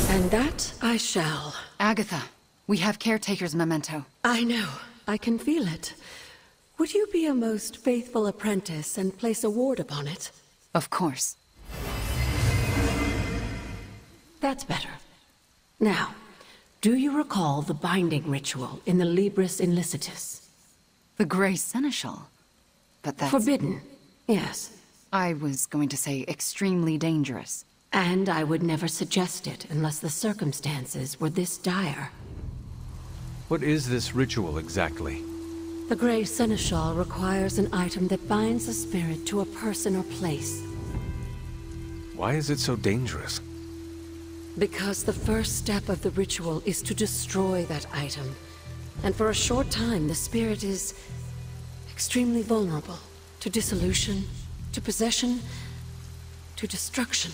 And that I shall. Agatha, we have Caretaker's memento. I know. I can feel it. Would you be a most faithful apprentice and place a ward upon it? Of course. That's better. Now, do you recall the binding ritual in the Libris Inlicitus? The Grey Seneschal? But that's... Forbidden, yes. I was going to say extremely dangerous. And I would never suggest it unless the circumstances were this dire. What is this ritual exactly? The Grey Seneschal requires an item that binds a spirit to a person or place. Why is it so dangerous? Because the first step of the ritual is to destroy that item. And for a short time, the spirit is extremely vulnerable to dissolution, to possession, to destruction.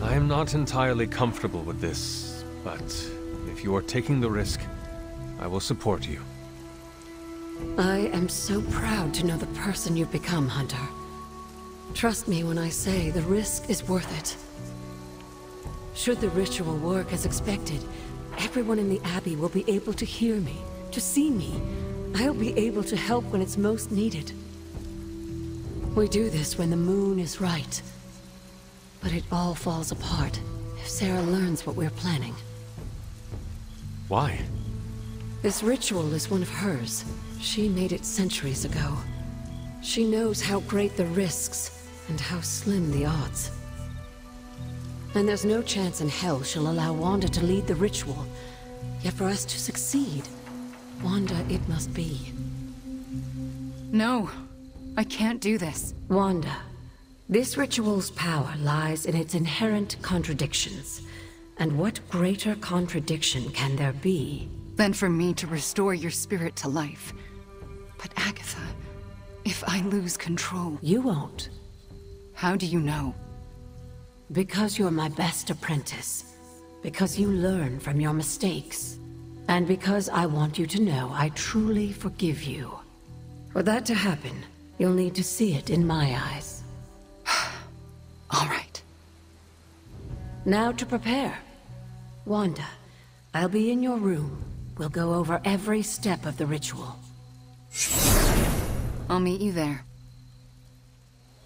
I am not entirely comfortable with this, but if you are taking the risk, I will support you. I am so proud to know the person you've become, Hunter. Trust me when I say the risk is worth it. Should the ritual work as expected, everyone in the Abbey will be able to hear me, to see me. I'll be able to help when it's most needed. We do this when the moon is right. But it all falls apart if Sarah learns what we're planning. Why? This ritual is one of hers. She made it centuries ago. She knows how great the risks and how slim the odds. And there's no chance in hell she'll allow Wanda to lead the ritual. Yet for us to succeed, Wanda it must be. No, I can't do this. Wanda, this ritual's power lies in its inherent contradictions. And what greater contradiction can there be than for me to restore your spirit to life? But Agatha, if I lose control... You won't. How do you know? Because you're my best apprentice. Because you learn from your mistakes. And because I want you to know I truly forgive you. For that to happen, you'll need to see it in my eyes. All right. Now to prepare. Wanda, I'll be in your room. We'll go over every step of the ritual. I'll meet you there.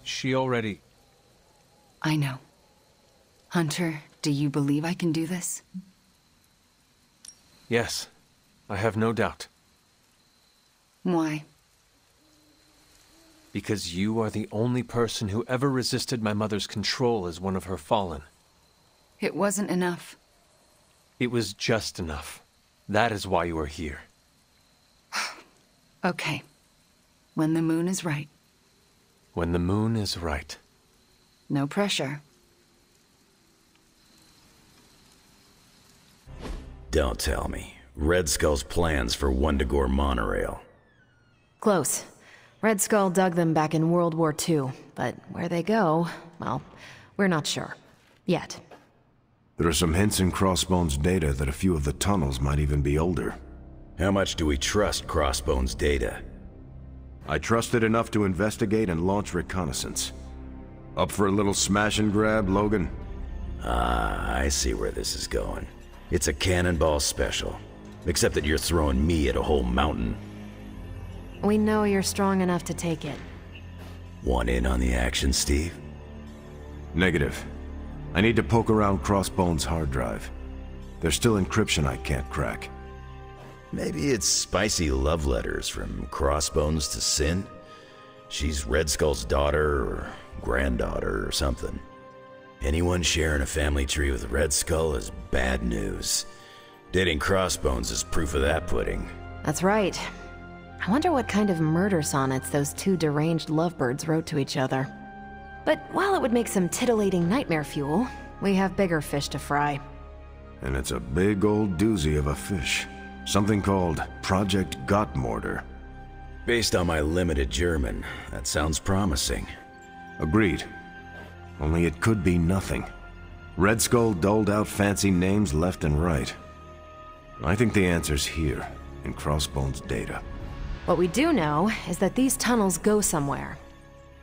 She already... I know. Hunter, do you believe I can do this? Yes, I have no doubt. Why? Because you are the only person who ever resisted my mother's control as one of her fallen. It wasn't enough. It was just enough. That is why you are here. Okay. When the moon is right. When the moon is right. No pressure. Don't tell me. Red Skull's plans for Wundagore monorail. Close. Red Skull dug them back in World War II, but where they go, well, we're not sure. Yet. There are some hints in Crossbone's data that a few of the tunnels might even be older. How much do we trust Crossbone's data? I trust it enough to investigate and launch reconnaissance. Up for a little smash and grab, Logan? Ah, I see where this is going. It's a cannonball special. Except that you're throwing me at a whole mountain. We know you're strong enough to take it. Want in on the action, Steve? Negative. I need to poke around Crossbone's hard drive. There's still encryption I can't crack. Maybe it's spicy love letters from Crossbones to Sin? She's Red Skull's daughter or granddaughter or something. Anyone sharing a family tree with Red Skull is bad news. Dating Crossbones is proof of that pudding. That's right. I wonder what kind of murder sonnets those two deranged lovebirds wrote to each other. But while it would make some titillating nightmare fuel, we have bigger fish to fry. And it's a big old doozy of a fish. Something called Project Gottmortar. Based on my limited German, that sounds promising. Agreed. Only it could be nothing. Red Skull doled out fancy names left and right. I think the answer's here, in Crossbone's data. What we do know is that these tunnels go somewhere.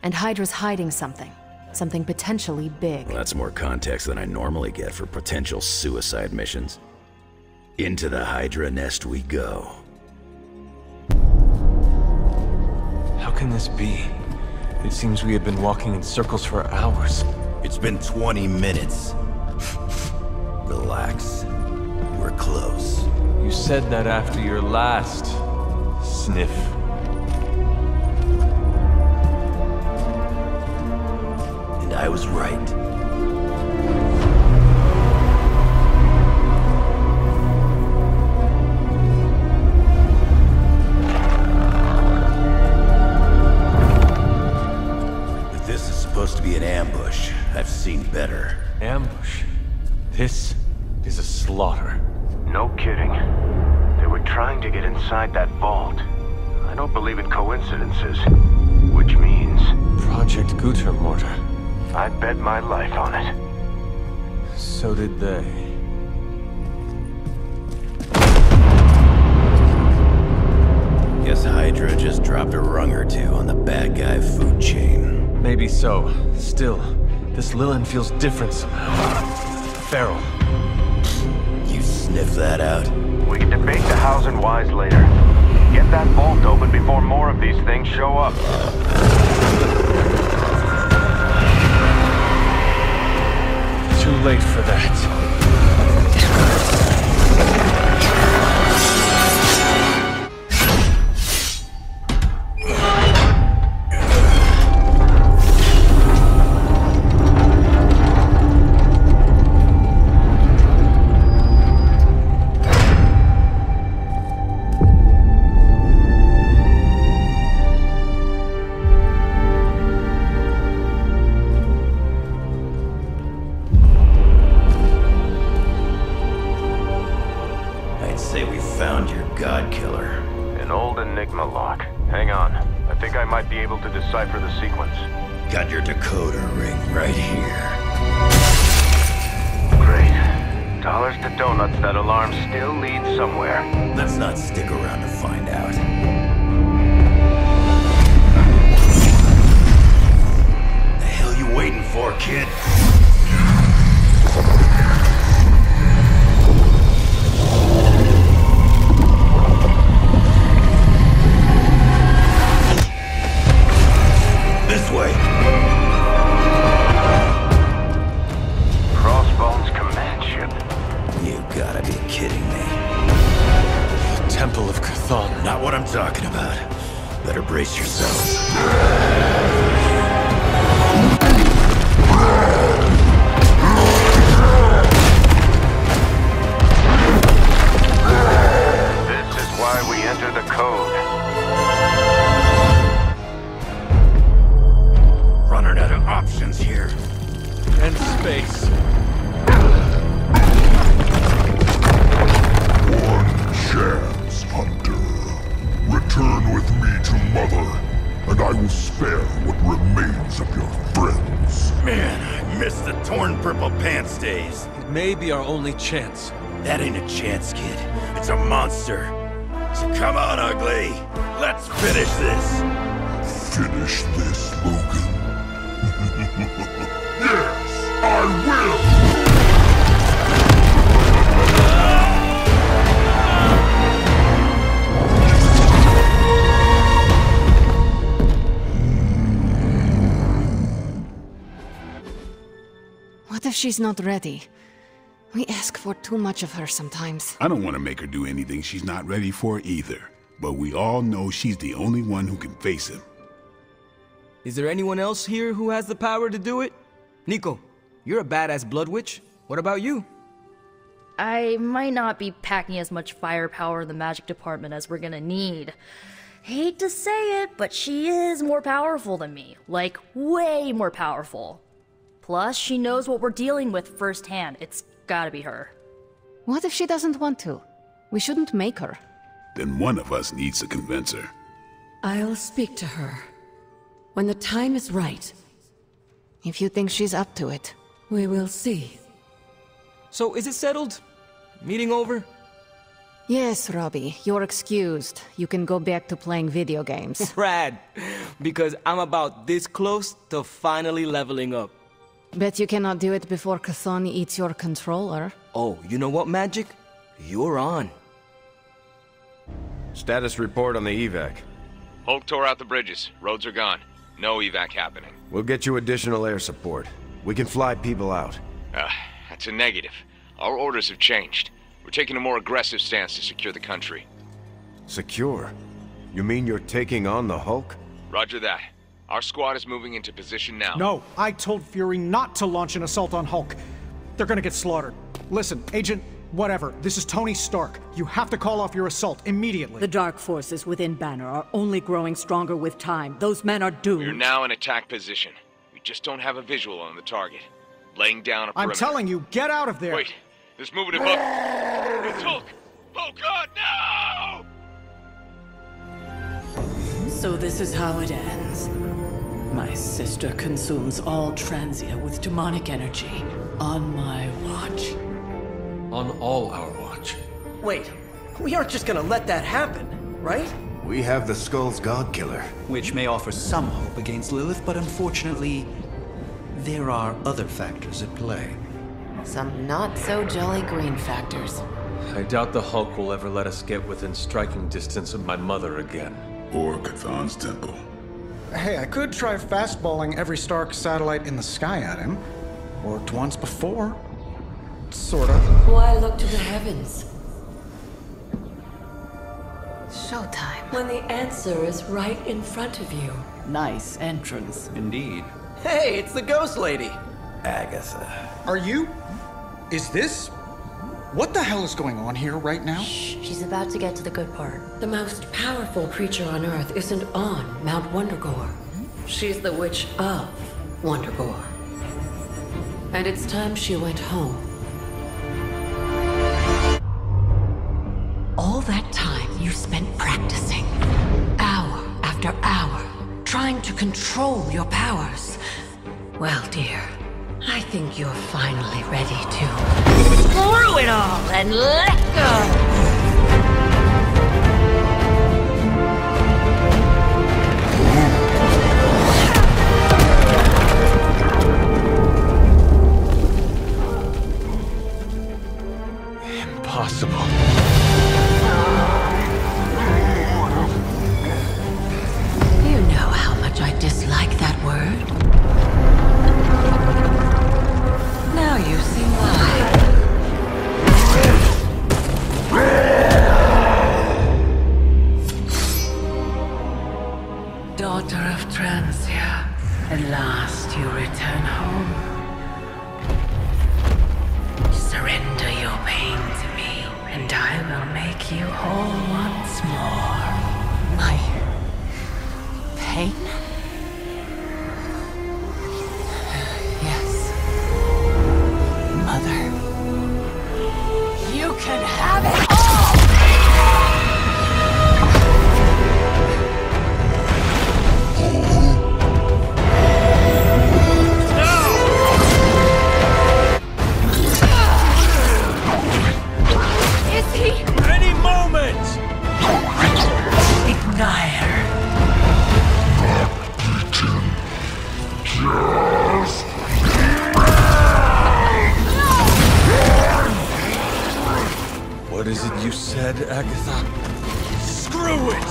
And Hydra's hiding something. Something potentially big. Well, that's more context than I normally get for potential suicide missions. Into the Hydra nest we go. How can this be? It seems we had been walking in circles for hours. It's been 20 minutes. Relax. We're close. You said that after your last sniff. And I was right. If this is supposed to be an ambush, I've seen better. Ambush? This is a slaughter. No kidding. They were trying to get inside that vault. I don't believe in coincidences. Which means... Project Gutermortar. I'd bet my life on it. So did they. Guess Hydra just dropped a rung or two on the bad guy food chain. Maybe so. Still, this Lilin feels different somehow. Feral. You sniff that out? We can debate the hows and whys later. Get that vault open before more of these things show up. Too late for that. Decipher the sequence. Got your decoder ring right here. Great. Dollars to donuts, that alarm still leads somewhere. Let's not stick around to find out. The hell you waiting for, kid? This way. Crossbones command ship. You gotta be kidding me. The Temple of Chthon. Not what I'm talking about. Better brace yourselves. This is why we enter the code. Running out of options here. And space. One chance, Hunter. Return with me to Mother, and I will spare what remains of your friends. Man, I miss the torn purple pants days. It may be our only chance. That ain't a chance, kid. It's a monster. So come on, ugly. Let's finish this. Finish this, Logan. Yes, I will! What if she's not ready? We ask for too much of her sometimes. I don't want to make her do anything she's not ready for either. But we all know she's the only one who can face him. Is there anyone else here who has the power to do it? Nico, you're a badass blood witch. What about you? I might not be packing as much firepower in the magic department as we're gonna need. Hate to say it, but she is more powerful than me. Like, way more powerful. Plus, she knows what we're dealing with firsthand. It's gotta be her. What if she doesn't want to? We shouldn't make her. Then one of us needs to convince her. I'll speak to her. When the time is right. If you think she's up to it. We will see. So, is it settled? Meeting over? Yes, Robbie, you're excused. You can go back to playing video games. Rad! Because I'm about this close to finally leveling up. Bet you cannot do it before Chthon eats your controller. Oh, you know what, Magic? You're on. Status report on the evac. Hulk tore out the bridges. Roads are gone. No evac happening. We'll get you additional air support. We can fly people out. That's a negative. Our orders have changed. We're taking a more aggressive stance to secure the country. Secure? You mean you're taking on the Hulk? Roger that. Our squad is moving into position now. No, I told Fury not to launch an assault on Hulk. They're gonna get slaughtered. Listen, Agent, whatever, this is Tony Stark. You have to call off your assault immediately. The dark forces within Banner are only growing stronger with time. Those men are doomed. We're now in attack position. We just don't have a visual on the target. Laying down a perimeter. I'm telling you, get out of there! Wait, there's movement in Hulk. It's Hulk! Oh God, no! So this is how it ends. My sister consumes all Transia with demonic energy on my watch. On all our watch. Wait, we aren't just gonna let that happen, right? We have the Skull's God-Killer. Which may offer some hope against Lilith, but unfortunately, there are other factors at play. Some not-so-jolly green factors. I doubt the Hulk will ever let us get within striking distance of my mother again. Or Cathan's temple. Hey, I could try fastballing every Stark satellite in the sky at him. Worked once before. Sort of. Why look to the heavens? Showtime. When the answer is right in front of you. Nice entrance. Indeed. Hey, it's the ghost lady. Agatha. Are you? Is this? What the hell is going on here right now? She's about to get to the good part. The most powerful creature on Earth isn't on Mount Wondergore. She's the witch of Wondergore. And it's time she went home. All that time you spent practicing, hour after hour, trying to control your powers. Well, dear, I think you're finally ready to screw it all and let go! Impossible. You know how much I dislike that word. Now you see why. Daughter of Transia, at last you return home. Surrender your pain to me, and I will make you whole once more. My pain? Yes. Mother. You can have it all! Is he? Any moment! Ignite her. What is it you said, Agatha? Screw it!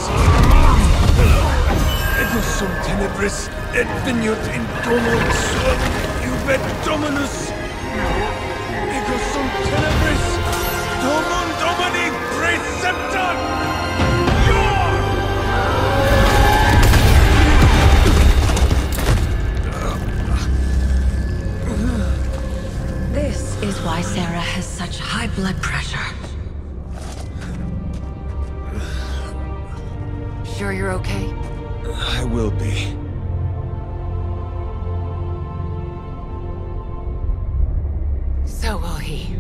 Ego sum tenebris et veniut in domo suum iubet dominus. Ego sum tenebris domum domini preceptor. This is why Sarah has such high blood pressure. Sure you're okay? I will be. So will he.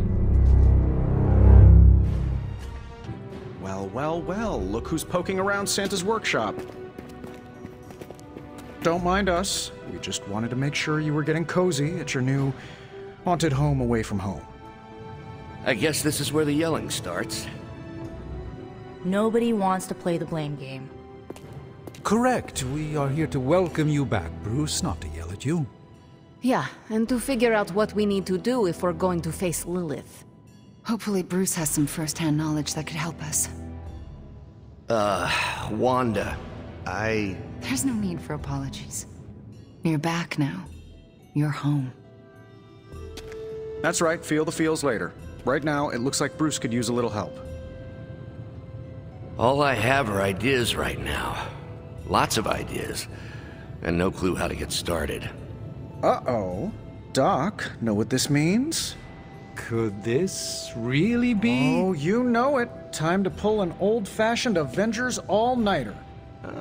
Well, well, well. Look who's poking around Santa's workshop. Don't mind us. We just wanted to make sure you were getting cozy at your new haunted home away from home. I guess this is where the yelling starts. Nobody wants to play the blame game. Correct. We are here to welcome you back, Bruce, not to yell at you. Yeah, and to figure out what we need to do if we're going to face Lilith. Hopefully Bruce has some first-hand knowledge that could help us. Wanda, There's no need for apologies. You're back now. You're home. That's right, feel the feels later. Right now, it looks like Bruce could use a little help. All I have are ideas right now. Lots of ideas. And no clue how to get started. Uh-oh. Doc, know what this means? Could this really be? Oh, you know it. Time to pull an old-fashioned Avengers all-nighter.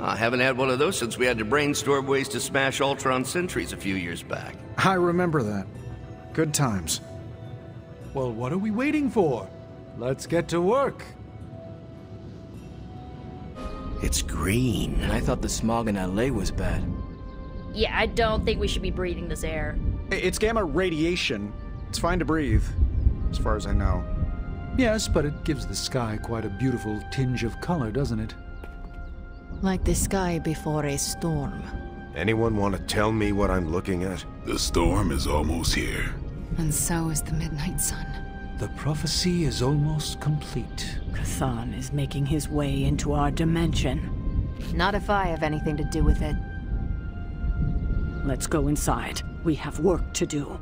I haven't had one of those since we had to brainstorm ways to smash Ultron sentries a few years back. I remember that. Good times. Well, what are we waiting for? Let's get to work. It's green. I thought the smog in LA was bad. Yeah, I don't think we should be breathing this air. It's gamma radiation. It's fine to breathe, as far as I know. Yes, but it gives the sky quite a beautiful tinge of color, doesn't it? Like the sky before a storm. Anyone want to tell me what I'm looking at? The storm is almost here. And so is the midnight sun. The prophecy is almost complete. Chthon is making his way into our dimension. Not if I have anything to do with it. Let's go inside. We have work to do.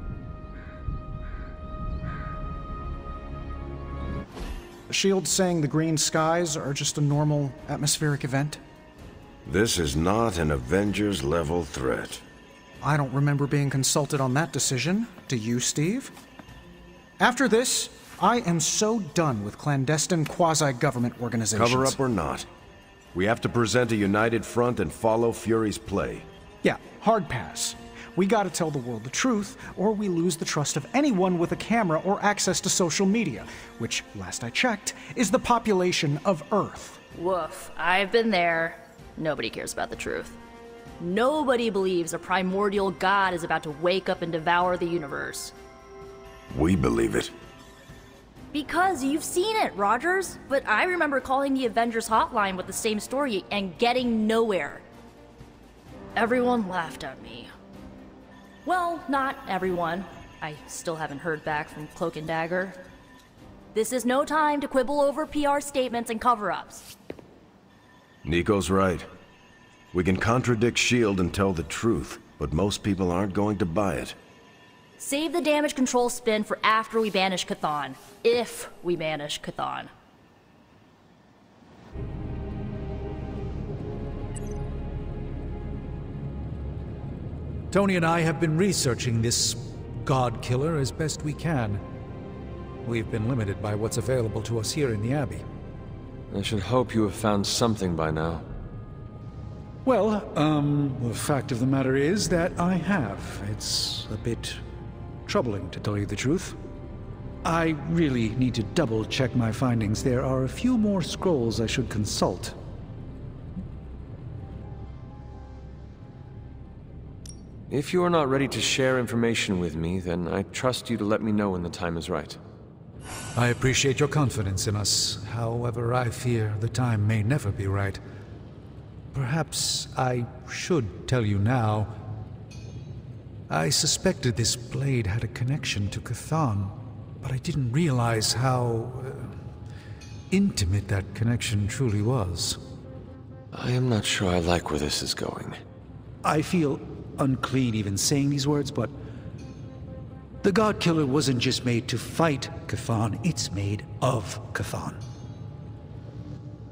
The shield's saying the green skies are just a normal atmospheric event? This is not an Avengers-level threat. I don't remember being consulted on that decision. Do you, Steve? After this, I am so done with clandestine quasi-government organizations. Cover up or not, we have to present a united front and follow Fury's play. Yeah, hard pass. We gotta tell the world the truth, or we lose the trust of anyone with a camera or access to social media, which, last I checked, is the population of Earth. Woof. I've been there. Nobody cares about the truth. Nobody believes a primordial god is about to wake up and devour the universe. We believe it. Because you've seen it, Rogers. But I remember calling the Avengers hotline with the same story and getting nowhere. Everyone laughed at me. Well, not everyone. I still haven't heard back from Cloak and Dagger. This is no time to quibble over PR statements and cover-ups. Nico's right. We can contradict S.H.I.E.L.D. and tell the truth, but most people aren't going to buy it. Save the damage control spin for after we banish Chthon. If we banish Chthon. Tony and I have been researching this god killer as best we can. We've been limited by what's available to us here in the Abbey. I should hope you have found something by now. Well, the fact of the matter is that I have. It's a bit troubling, to tell you the truth. I really need to double-check my findings. There are a few more scrolls I should consult. If you are not ready to share information with me, then I trust you to let me know when the time is right. I appreciate your confidence in us. However, I fear the time may never be right. Perhaps I should tell you now. I suspected this blade had a connection to Chthon, but I didn't realize how intimate that connection truly was. I am not sure I like where this is going. I feel unclean even saying these words, but the God Killer wasn't just made to fight Chthon, it's made of Chthon.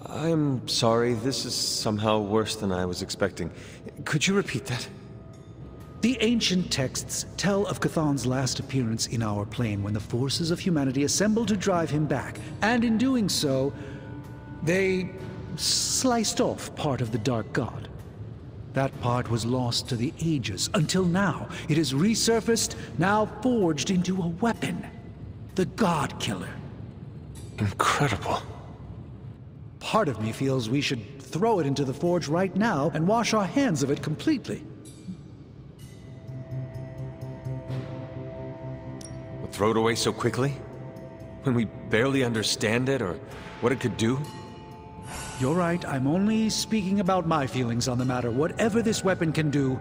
I'm sorry, this is somehow worse than I was expecting. Could you repeat that? The ancient texts tell of Chthon's last appearance in our plane when the forces of humanity assembled to drive him back, and in doing so, they sliced off part of the Dark God. That part was lost to the ages, until now. It has resurfaced, now forged into a weapon. The God Killer. Incredible. Part of me feels we should throw it into the forge right now and wash our hands of it completely. We'll throw it away so quickly? When we barely understand it or what it could do? You're right, I'm only speaking about my feelings on the matter. Whatever this weapon can do,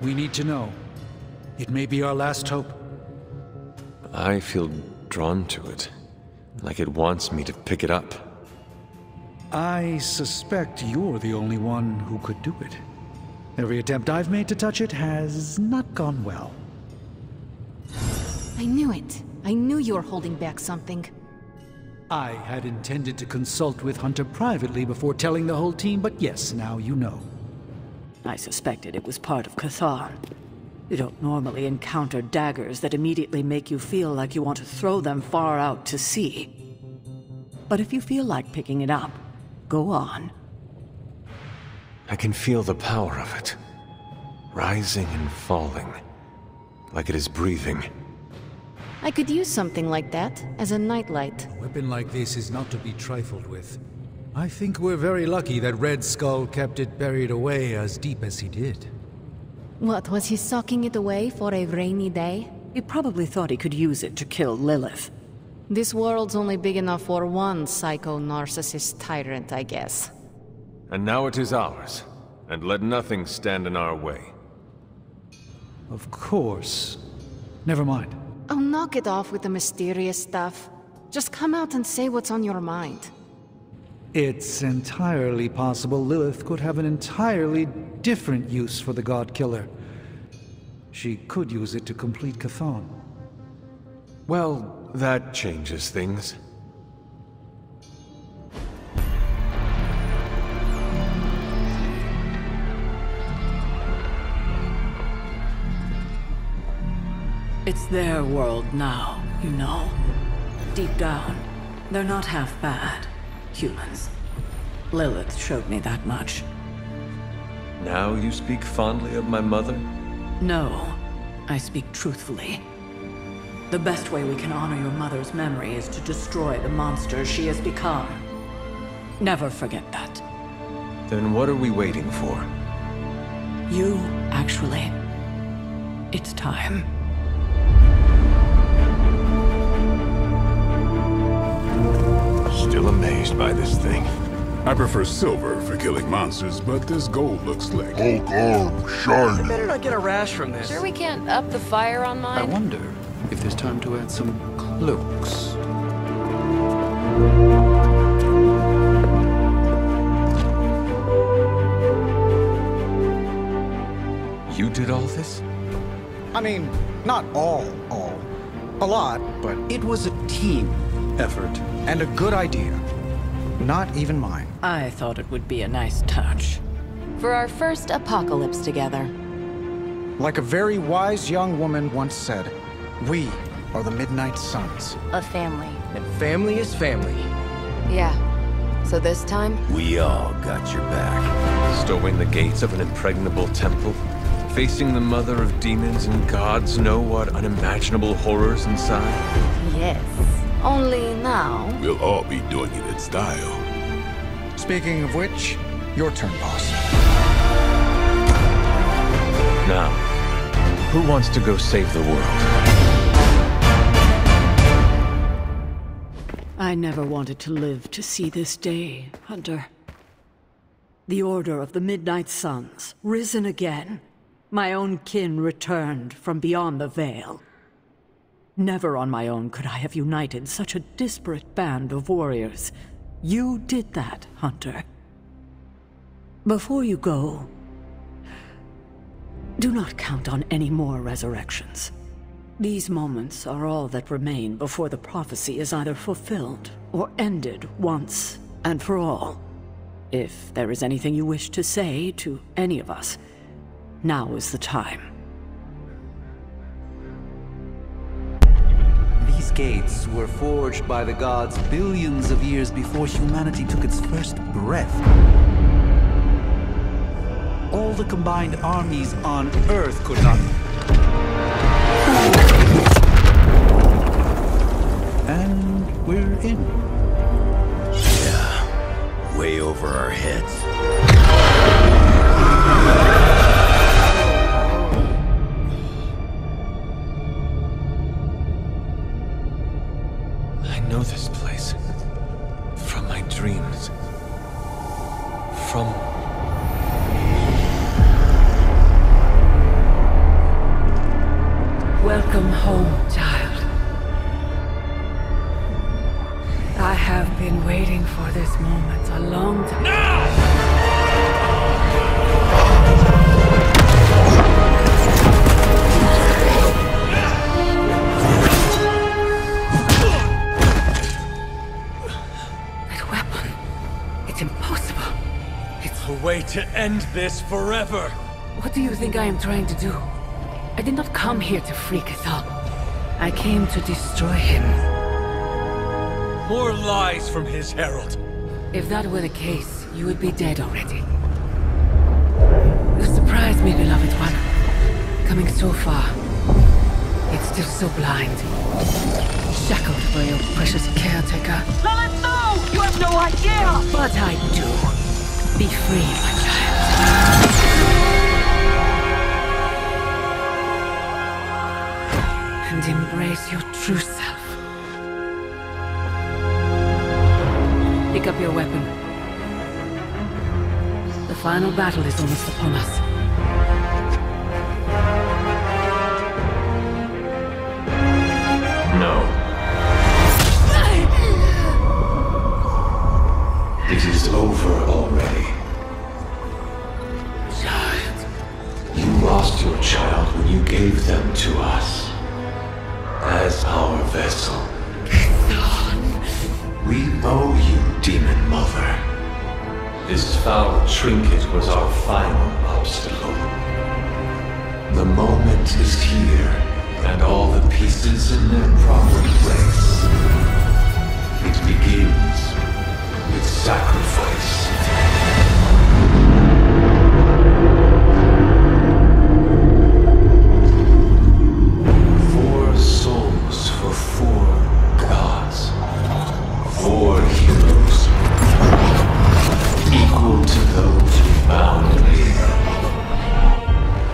we need to know. It may be our last hope. I feel drawn to it, like it wants me to pick it up. I suspect you're the only one who could do it. Every attempt I've made to touch it has not gone well. I knew it. I knew you were holding back something. I had intended to consult with Hunter privately before telling the whole team, but yes, now you know. I suspected it was part of Chthon. You don't normally encounter daggers that immediately make you feel like you want to throw them far out to sea. But if you feel like picking it up, go on. I can feel the power of it. Rising and falling. Like it is breathing. I could use something like that as a nightlight. A weapon like this is not to be trifled with. I think we're very lucky that Red Skull kept it buried away as deep as he did. What, was he socking it away for a rainy day? He probably thought he could use it to kill Lilith. This world's only big enough for one psycho-narcissist tyrant, I guess. And now it is ours. And let nothing stand in our way. Of course. Never mind. Oh, knock it off with the mysterious stuff. Just come out and say what's on your mind. It's entirely possible Lilith could have an entirely different use for the God Killer. She could use it to complete Chthon. Well, that changes things. It's their world now, you know. Deep down, they're not half bad. Humans. Lilith showed me that much. Now you speak fondly of my mother? No, I speak truthfully. The best way we can honor your mother's memory is to destroy the monster she has become. Never forget that. Then what are we waiting for? You, actually. It's time. Still amazed by this thing. I prefer silver for killing monsters, but this gold looks slick. Hulk arm, shiny. Better not get a rash from this. Sure we can't up the fire on mine? I wonder if there's time to add some cloaks. You did all this? I mean, not all. A lot, but it was a team effort and a good idea. Not even mine. I thought it would be a nice touch. For our first apocalypse together. Like a very wise young woman once said, we are the Midnight Suns. A family. And family is family. Yeah. So this time? We all got your back. Storming the gates of an impregnable temple? Facing the mother of demons and gods know what unimaginable horrors inside? Yes. Only now... We'll all be doing it in style. Speaking of which, your turn, boss. Now, who wants to go save the world? I never wanted to live to see this day, Hunter. The Order of the Midnight Suns, risen again. My own kin returned from beyond the veil. Never on my own could I have united such a disparate band of warriors. You did that, Hunter. Before you go, do not count on any more resurrections. These moments are all that remain before the prophecy is either fulfilled or ended once and for all. If there is anything you wish to say to any of us, now is the time. These gates were forged by the gods billions of years before humanity took its first breath. All the combined armies on Earth could not... And we're in. Yeah, way over our heads. I know this place. From my dreams. From... Welcome home, child. I have been waiting for this moment a long time. Now! It's impossible. It's a way to end this forever. What do you think I am trying to do? I did not come here to free Chthon. I came to destroy him. More lies from his herald. If that were the case, you would be dead already. You surprised me, beloved one. Coming so far, yet still so blind. Shackled by your precious caretaker. Lilith, no! You have no idea! But I do. Be free, my child. And embrace your true self. Pick up your weapon. final battle is almost upon us. No. It is over already. Child. You lost your child when you gave them to us. As our vessel. We owe you, Demon Mother. This foul trinket was our final obstacle. The moment is here, and all the pieces in their proper place. It begins with sacrifice. Four souls for four gods. 4 heroes. Equal to those who bound me.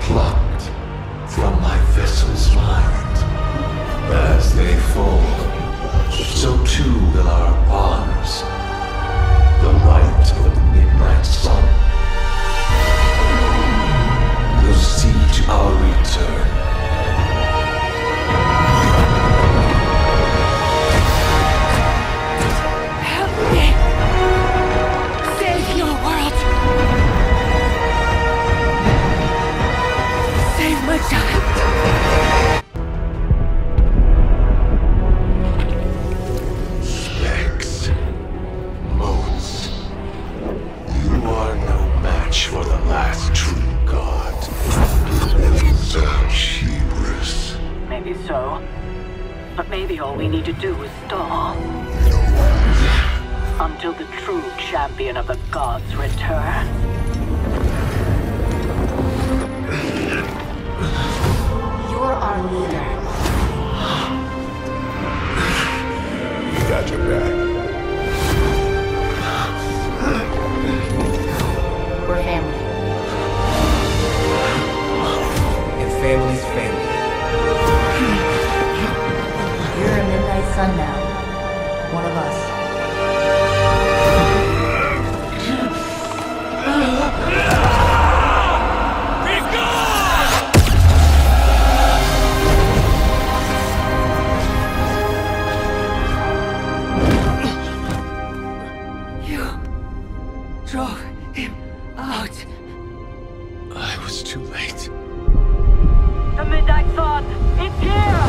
Plucked from my vessel's mind. As they fall, so too will our bonds. The light of the midnight sun will see to our return. Help me! Save your world! Save my child! Specs. Motes. You are no match for the last true god. Hubris. Maybe so. But maybe all we need to do is stall. Until the true champion of the gods return. You're our leader. We got your back. We're family. And family's family. You're a midnight sun now. One of us. You drove him out. I was too late. The midnight sun! It's here!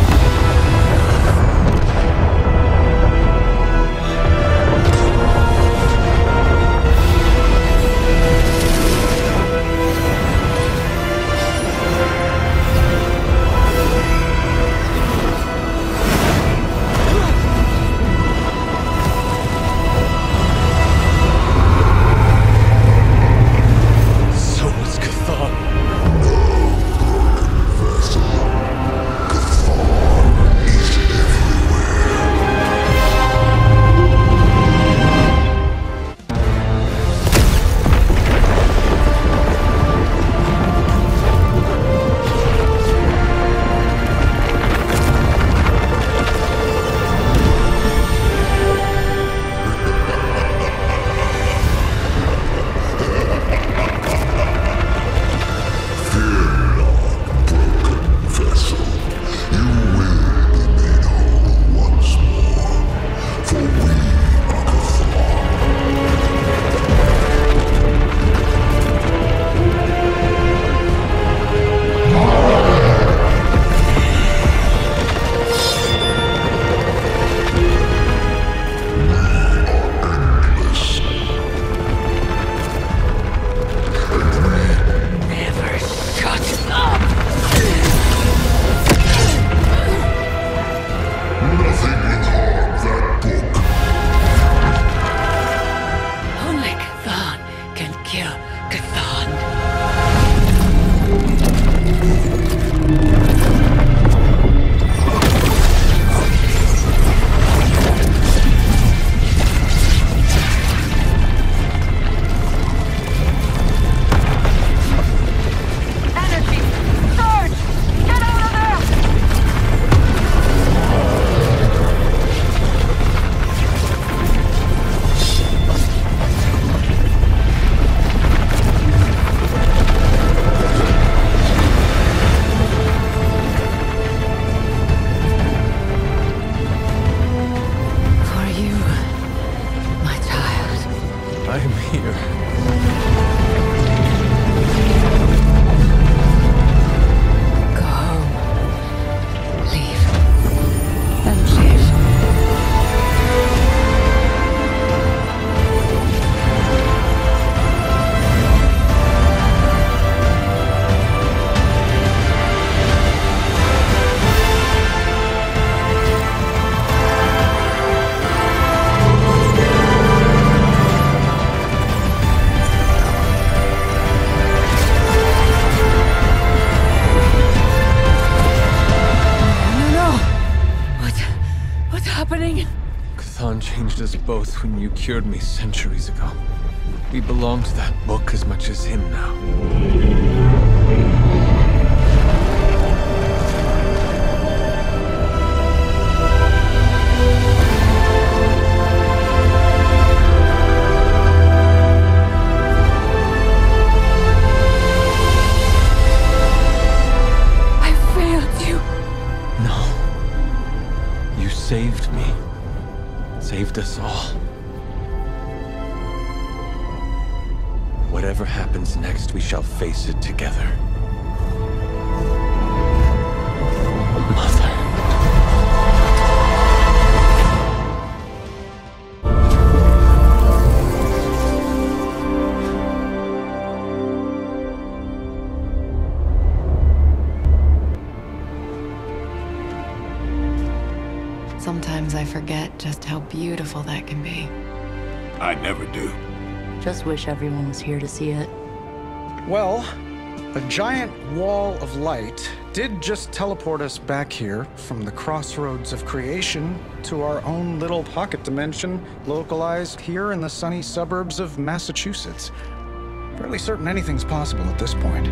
What's happening? Chthon changed us both when you cured me centuries ago. We belong to that book as much as him now. Saved me. Saved us all. Whatever happens next, we shall face it together. Mother. Sometimes I forget just how beautiful that can be. I never do. Just wish everyone was here to see it. Well, a giant wall of light did just teleport us back here from the crossroads of creation to our own little pocket dimension localized here in the sunny suburbs of Massachusetts. Fairly certain anything's possible at this point.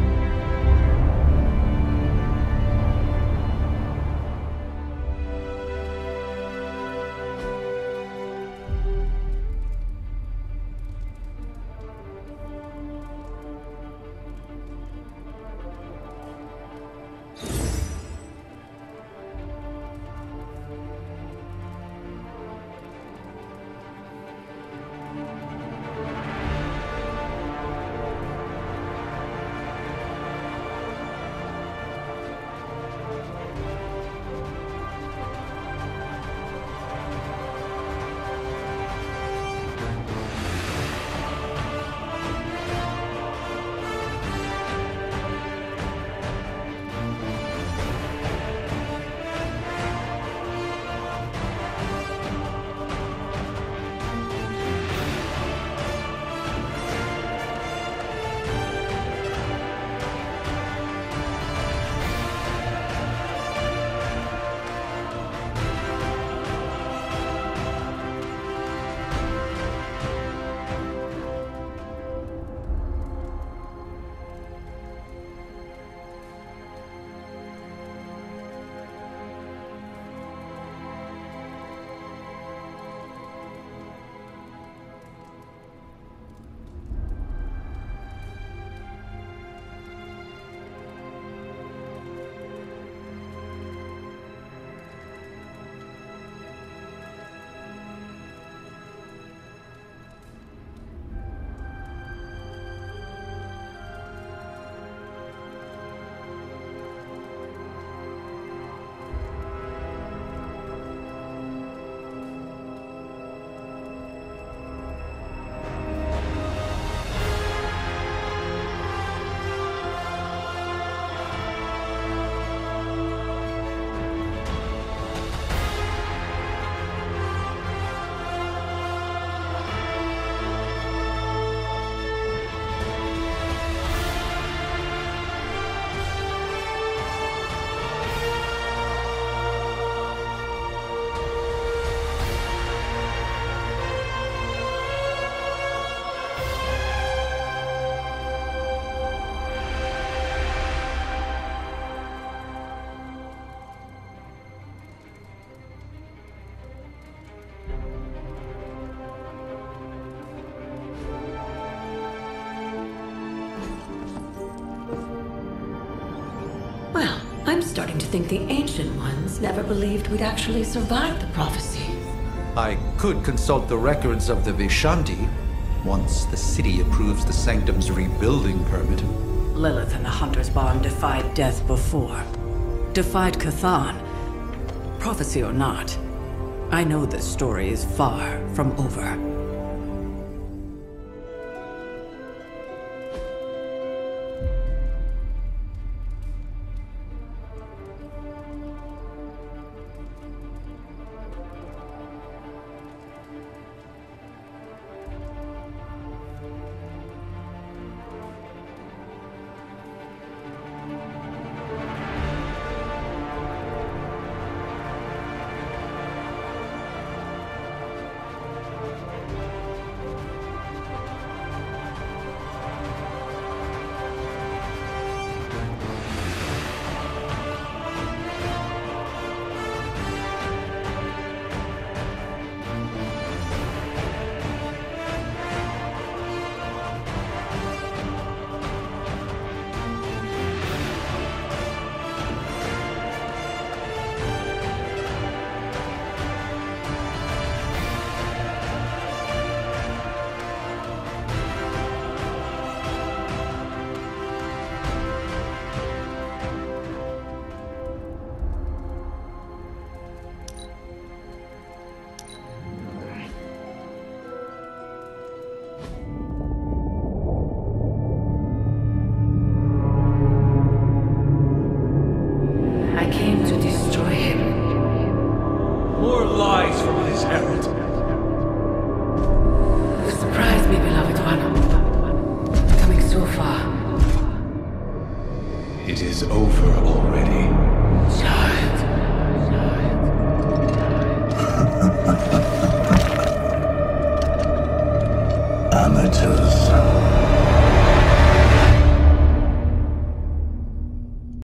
I'm starting to think the Ancient Ones never believed we'd actually survive the prophecy. I could consult the records of the Vishanti once the city approves the Sanctum's rebuilding permit. Lilith and the Hunter's Bond defied death before. Defied Chthon. Prophecy or not, I know this story is far from over. It is over already. Amateurs.